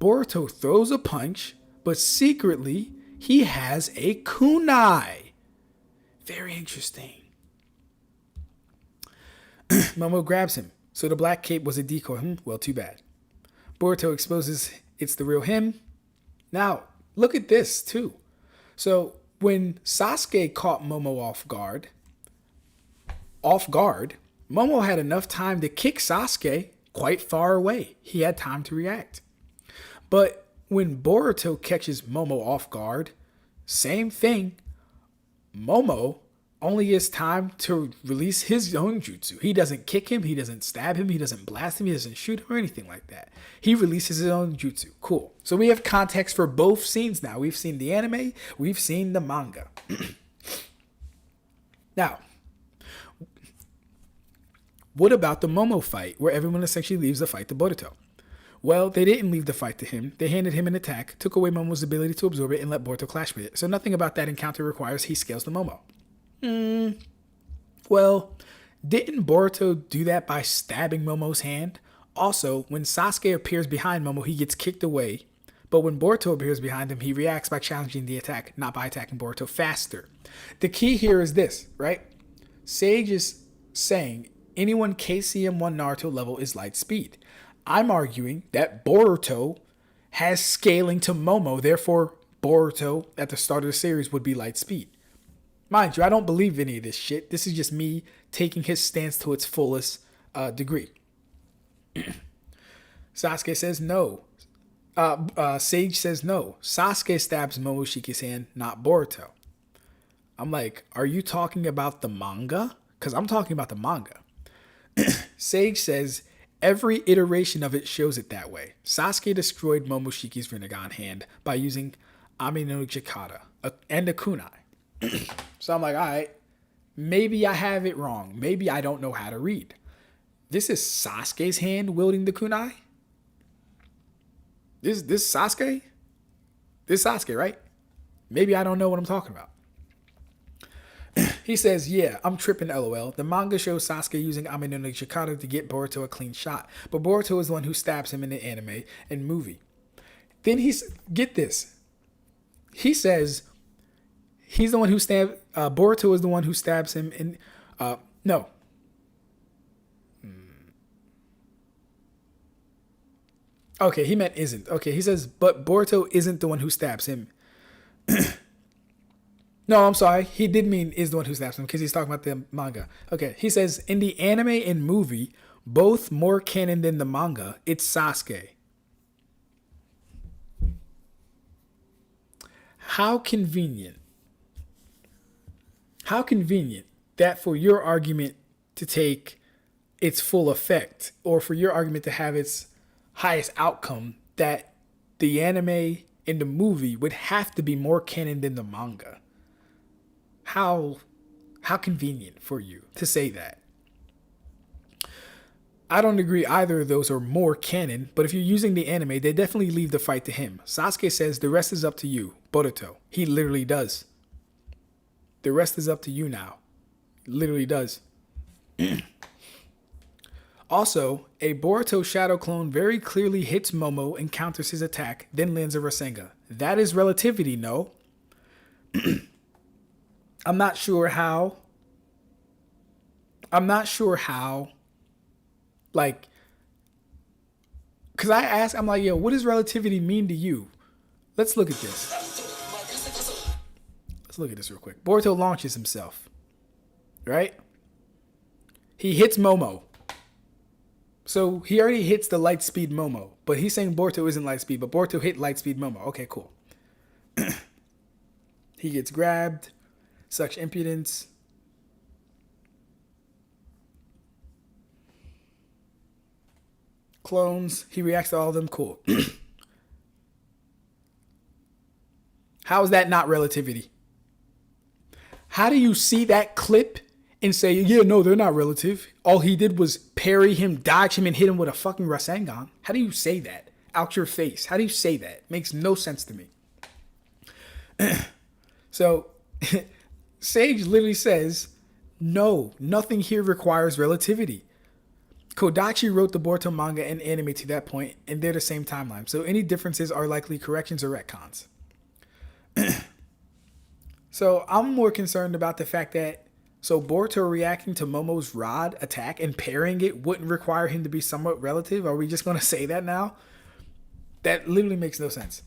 Boruto throws a punch, but secretly, he has a kunai. Very interesting. Momo grabs him. So the black cape was a decoy. Well, too bad. Boruto exposes it's the real him. Now, look at this, too. So, when Sasuke caught Momo off guard, Momo had enough time to kick Sasuke quite far away. He had time to react. But when Boruto catches Momo off guard, same thing. Momo only gets time to release his own jutsu. He doesn't kick him, he doesn't stab him, he doesn't blast him, he doesn't shoot him or anything like that. He releases his own jutsu. Cool. So we have context for both scenes now. We've seen the anime, we've seen the manga. Now, what about the Momo fight where everyone essentially leaves the fight to Boruto? Well, they didn't leave the fight to him. They handed him an attack, took away Momo's ability to absorb it, and let Boruto clash with it. So nothing about that encounter requires he scales the Momo. Well, didn't Boruto do that by stabbing Momo's hand? Also, when Sasuke appears behind Momo, he gets kicked away. But when Boruto appears behind him, he reacts by challenging the attack, not by attacking Boruto faster. The key here is this, right? Sage is saying anyone KCM1 Naruto level is light speed. I'm arguing that Boruto has scaling to Momo, therefore Boruto at the start of the series would be light speed. Mind you, I don't believe any of this shit. This is just me taking his stance to its fullest degree. Sasuke says no. Sage says no. Sasuke stabs Momoshiki's hand, not Boruto. I'm like, are you talking about the manga? Because I'm talking about the manga. Sage says every iteration of it shows it that way. Sasuke destroyed Momoshiki's Rinnegan hand by using Ami no Chakra and a kunai. So I'm like, all right, maybe I have it wrong. Maybe I don't know how to read. This is Sasuke's hand wielding the kunai? This Sasuke? This Sasuke, right? Maybe I don't know what I'm talking about. He says, yeah, I'm tripping, LOL. The manga shows Sasuke using Ami no Chakra to get Boruto a clean shot. But Boruto is the one who stabs him in the anime and movie. Then get this. He says he's the one who Boruto is the one who stabs him in, no. Okay, he meant isn't. Okay, he says, but Boruto isn't the one who stabs him. No, I'm sorry. He did mean is the one who stabs him because he's talking about the manga. Okay, he says, in the anime and movie, both more canon than the manga, it's Sasuke. How convenient. How convenient that for your argument to take its full effect, or for your argument to have its highest outcome, that the anime and the movie would have to be more canon than the manga. How convenient for you to say that. I don't agree either of those are more canon, but if you're using the anime, they definitely leave the fight to him. Sasuke says the rest is up to you, Boruto. He literally does. The rest is up to you now. Literally does. Also, a Boruto shadow clone very clearly hits Momo and counters his attack, then lands a Rasengan. That is relativity, no? I'm not sure how, like, because I asked, I'm like, yo, what does relativity mean to you? Let's look at this. Let's look at this real quick. Boruto launches himself, right? He hits Momo. So he already hits the light speed Momo, but he's saying Boruto isn't light speed, but Boruto hit light speed Momo. Okay, cool. He gets grabbed. Such impudence. Clones. He reacts to all of them. Cool. How is that not relativity? How do you see that clip and say, yeah, no, they're not relative? All he did was parry him, dodge him, and hit him with a fucking Rasengan. How do you say that out your face? How do you say that? Makes no sense to me. So Sage literally says, no, nothing here requires relativity. Kodachi wrote the Boruto manga and anime to that point, and they're the same timeline. So any differences are likely corrections or retcons. So I'm more concerned about the fact that Boruto reacting to Momo's rod attack and parrying it wouldn't require him to be somewhat relative. Are we just going to say that now? That literally makes no sense.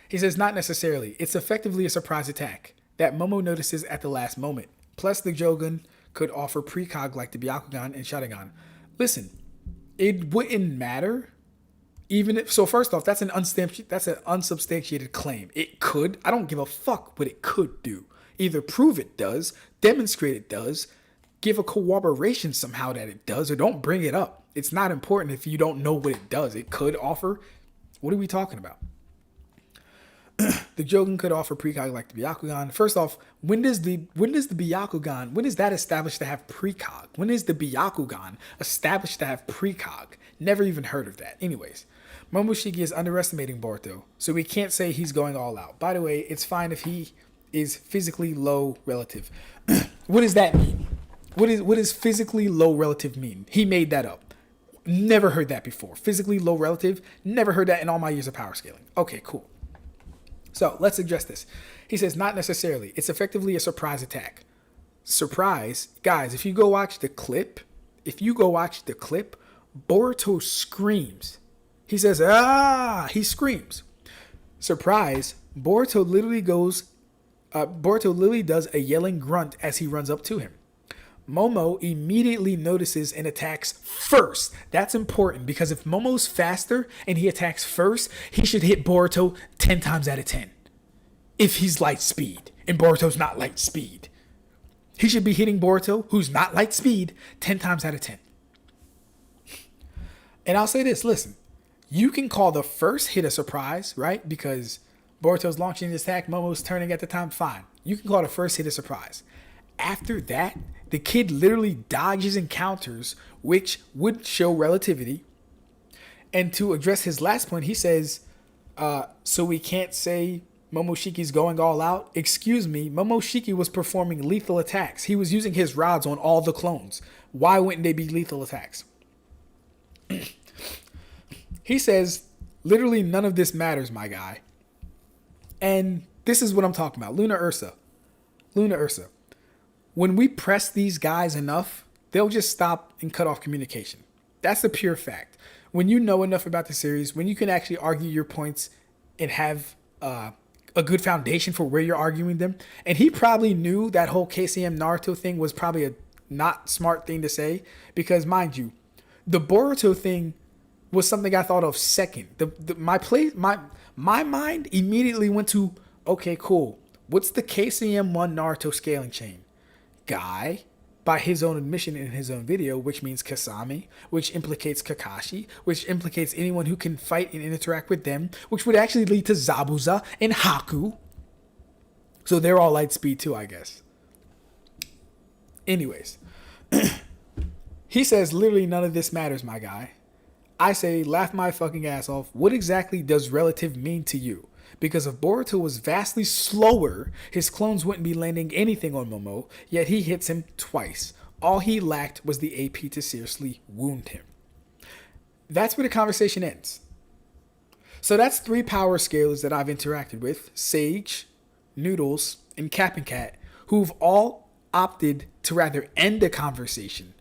He says, not necessarily. It's effectively a surprise attack that Momo notices at the last moment. Plus, the Jogan could offer precog like the Byakugan and Sharingan. Listen, it wouldn't matter. Even if, so first off, that's an unsubstantiated claim. It could. I don't give a fuck what it could do. Either prove it does, demonstrate it does, give a corroboration somehow that it does, or don't bring it up. It's not important if you don't know what it does. It could offer. What are we talking about? The Jogan could offer precog like the Byakugan. First off, when does the Byakugan, when is that established to have precog? When is the Byakugan established to have precog? Never even heard of that. Anyways, Momoshiki is underestimating Boruto, so we can't say he's going all out. By the way, it's fine if he is physically low relative. What does that mean? What does physically low relative mean? He made that up. Never heard that before. Physically low relative, never heard that in all my years of power scaling. Okay, cool. So let's address this. He says, not necessarily. It's effectively a surprise attack. Surprise. Guys, if you go watch the clip, Boruto screams. He says, he screams. Surprise. Boruto literally does a yelling grunt as he runs up to him. Momo immediately notices and attacks first. That's important because if Momo's faster and he attacks first, he should hit Boruto 10 times out of 10. If he's light speed and Boruto's not light speed, he should be hitting Boruto, who's not light speed, 10 times out of 10. And I'll say this, listen, you can call the first hit a surprise, right? Because Boruto's launching his attack, Momo's turning at the time, fine. You can call the first hit a surprise. After that, the kid literally dodges and counters, which would show relativity. And to address his last point, he says, so we can't say Momoshiki's going all out? Excuse me, Momoshiki was performing lethal attacks. He was using his rods on all the clones. Why wouldn't they be lethal attacks? He says, literally none of this matters, my guy. And this is what I'm talking about. Luna Ursa. When we press these guys enough, they'll just stop and cut off communication. That's the pure fact. When you know enough about the series, when you can actually argue your points and have a good foundation for where you're arguing them, and he probably knew that whole KCM Naruto thing was probably a not smart thing to say, because mind you, the Boruto thing was something I thought of second. My mind immediately went to, okay, cool. What's the KCM1 Naruto scaling chain? Guy, by his own admission in his own video, which means Kasami, which implicates Kakashi, which implicates anyone who can fight and interact with them, which would actually lead to Zabuza and Haku. So they're all light speed too, I guess. Anyways, he says literally none of this matters, my guy. I say, laugh my fucking ass off. What exactly does relative mean to you? Because if Boruto was vastly slower, his clones wouldn't be landing anything on Momo, yet he hits him twice. All he lacked was the AP to seriously wound him. That's where the conversation ends. So that's 3 power scalers that I've interacted with, Sage, Noodles, and Capping Cat, who've all opted to rather end the conversation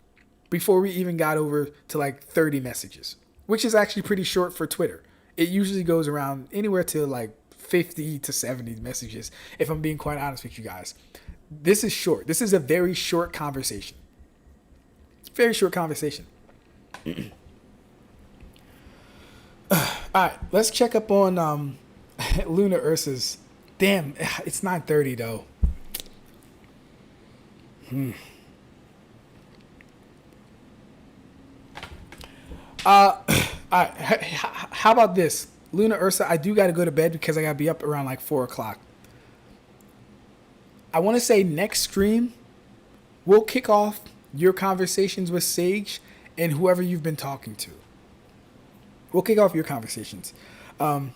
before we even got over to like 30 messages, which is actually pretty short for Twitter. It usually goes around anywhere to like 50 to 70 messages, if I'm being quite honest with you guys. This is short. This is a very short conversation. Very short conversation. All right, let's check up on Luna Ursa's. Damn, it's 9:30 though. All right, how about this? Luna Ursa, I do got to go to bed because I got to be up around like 4 o'clock. I want to say next stream, we'll kick off your conversations with Sage and whoever you've been talking to. We'll kick off your conversations. I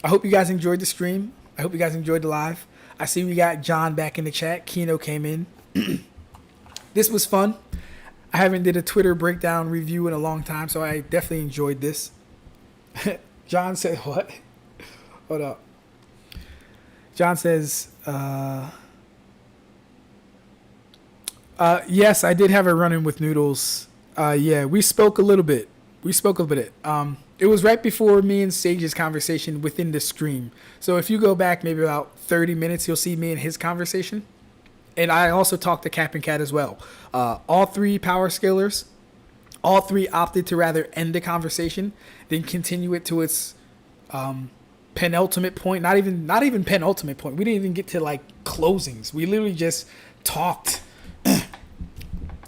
hope you guys enjoyed the stream. I hope you guys enjoyed the live. I see we got John back in the chat. Kino came in. This was fun. I haven't did a Twitter breakdown review in a long time, so I definitely enjoyed this. John said, what? Hold up. John says, yes, I did have a run-in with Noodles. Yeah, we spoke a little bit. It was right before me and Sage's conversation within the stream. So if you go back maybe about 30 minutes, you'll see me and his conversation. And I also talked to Capping Cat as well. All three power scalers, all three opted to rather end the conversation than continue it to its penultimate point. Not even penultimate point. We didn't even get to like closings. We literally just talked.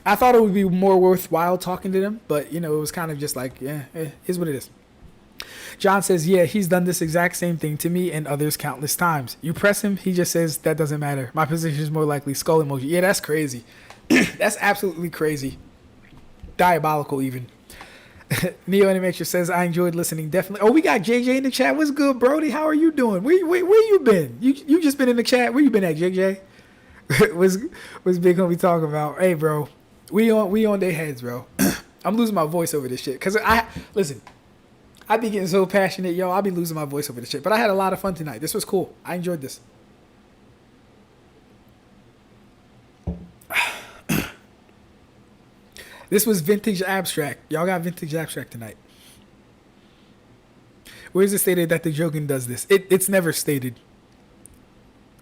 I thought it would be more worthwhile talking to them, but it was kind of just like, yeah, is what it is. John says, yeah, he's done this exact same thing to me and others countless times. You press him, he just says, that doesn't matter. My position is more likely skull emoji. Yeah, that's crazy. That's absolutely crazy. Diabolical even. Neo Animatrix says, I enjoyed listening, definitely. Oh, we got JJ in the chat. What's good, Brody? How are you doing? Where you been? You just been in the chat. Where you been at, JJ? What's Big Homie talking about? Hey, bro. We on their heads, bro. I'm losing my voice over this shit. Because listen, I be getting so passionate, yo. I'll be losing my voice over this shit. But I had a lot of fun tonight. This was cool. I enjoyed this. This was vintage Ab-Stract. Y'all got vintage Ab-Stract tonight. Where is it stated that the Jogan does this? It's never stated.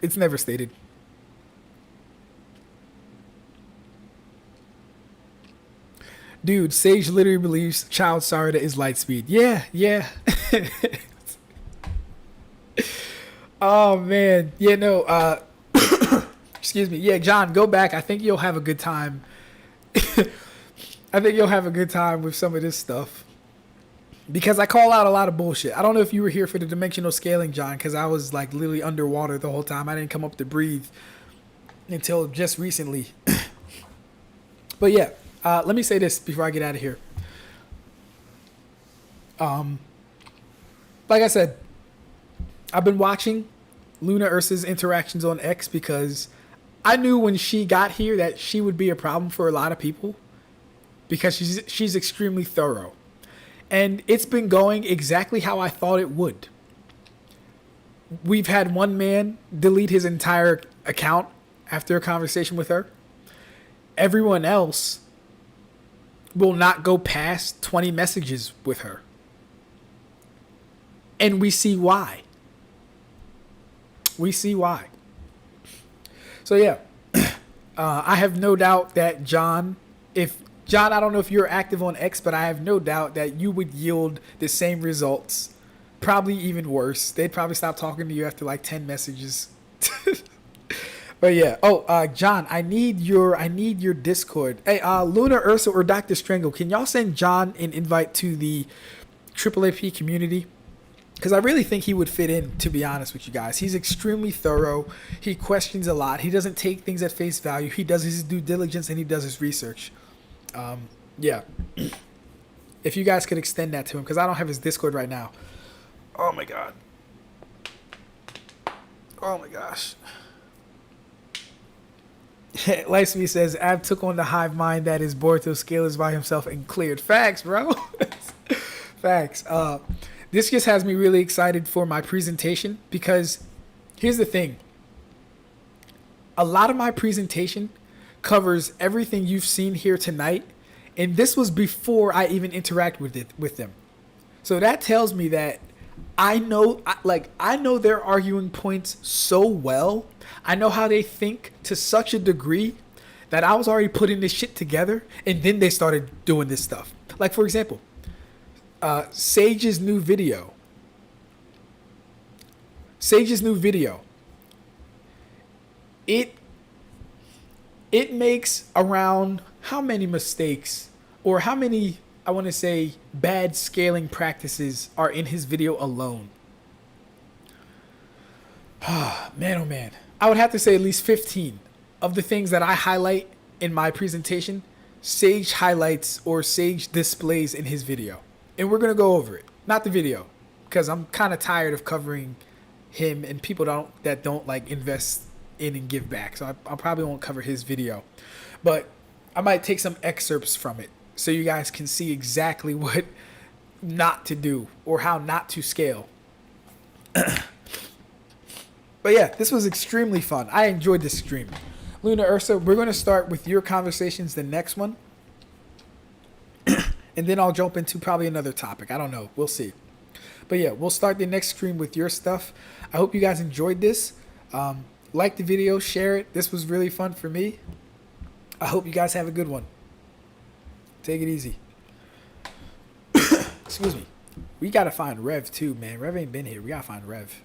It's never stated. Dude, Sage literally believes Child Sarada is light speed. Yeah. Oh, man. Yeah, no. Excuse me. Yeah, John, go back. I think you'll have a good time. I think you'll have a good time with some of this stuff. Because I call out a lot of bullshit. I don't know if you were here for the dimensional scaling, John, because I was like literally underwater the whole time. I didn't come up to breathe until just recently. But yeah. Let me say this before I get out of here. Like I said, I've been watching Luna Ursa's interactions on X because I knew when she got here that she would be a problem for a lot of people because she's extremely thorough. And it's been going exactly how I thought it would. We've had one man delete his entire account after a conversation with her. Everyone else will not go past 20 messages with her. And we see why. So yeah, I have no doubt that John, I don't know if you're active on X, but I have no doubt that you would yield the same results, probably even worse. They'd probably stop talking to you after like 10 messages. But yeah. Oh, John, I need your Discord. Hey, Luna, Ursa, or Dr. Strangle, can y'all send John an invite to the Triple AP community? Because I really think he would fit in, to be honest with you guys. He's extremely thorough. He questions a lot. He doesn't take things at face value. He does his due diligence and he does his research. Yeah. If you guys could extend that to him, because I don't have his Discord right now. Oh my god. Oh my gosh. Lightspeed says, Ab took on the hive mind that is Boruto scalers by himself and cleared. Facts, bro. Facts. This just has me really excited for my presentation because here's the thing. A lot of my presentation covers everything you've seen here tonight, and this was before I even interact with them. So that tells me that I know their arguing points so well. I know how they think to such a degree that I was already putting this shit together, and then they started doing this stuff. Like, for example, Sage's new video. It makes around how many mistakes or how many, I want to say, bad scaling practices are in his video alone. Man, oh man. I would have to say at least 15 of the things that I highlight in my presentation, Sage highlights or Sage displays in his video. And we're going to go over it. Not the video, because I'm kind of tired of covering him and people that don't like invest in and give back. So I probably won't cover his video, but I might take some excerpts from it so you guys can see exactly what not to do or how not to scale. But yeah, this was extremely fun. I enjoyed this stream. Luna, Ursa, we're going to start with your conversations the next one. And then I'll jump into probably another topic. I don't know. We'll see. But yeah, we'll start the next stream with your stuff. I hope you guys enjoyed this. Like the video, share it. This was really fun for me. I hope you guys have a good one. Take it easy. Excuse me. We got to find Rev too, man. Rev ain't been here. We got to find Rev.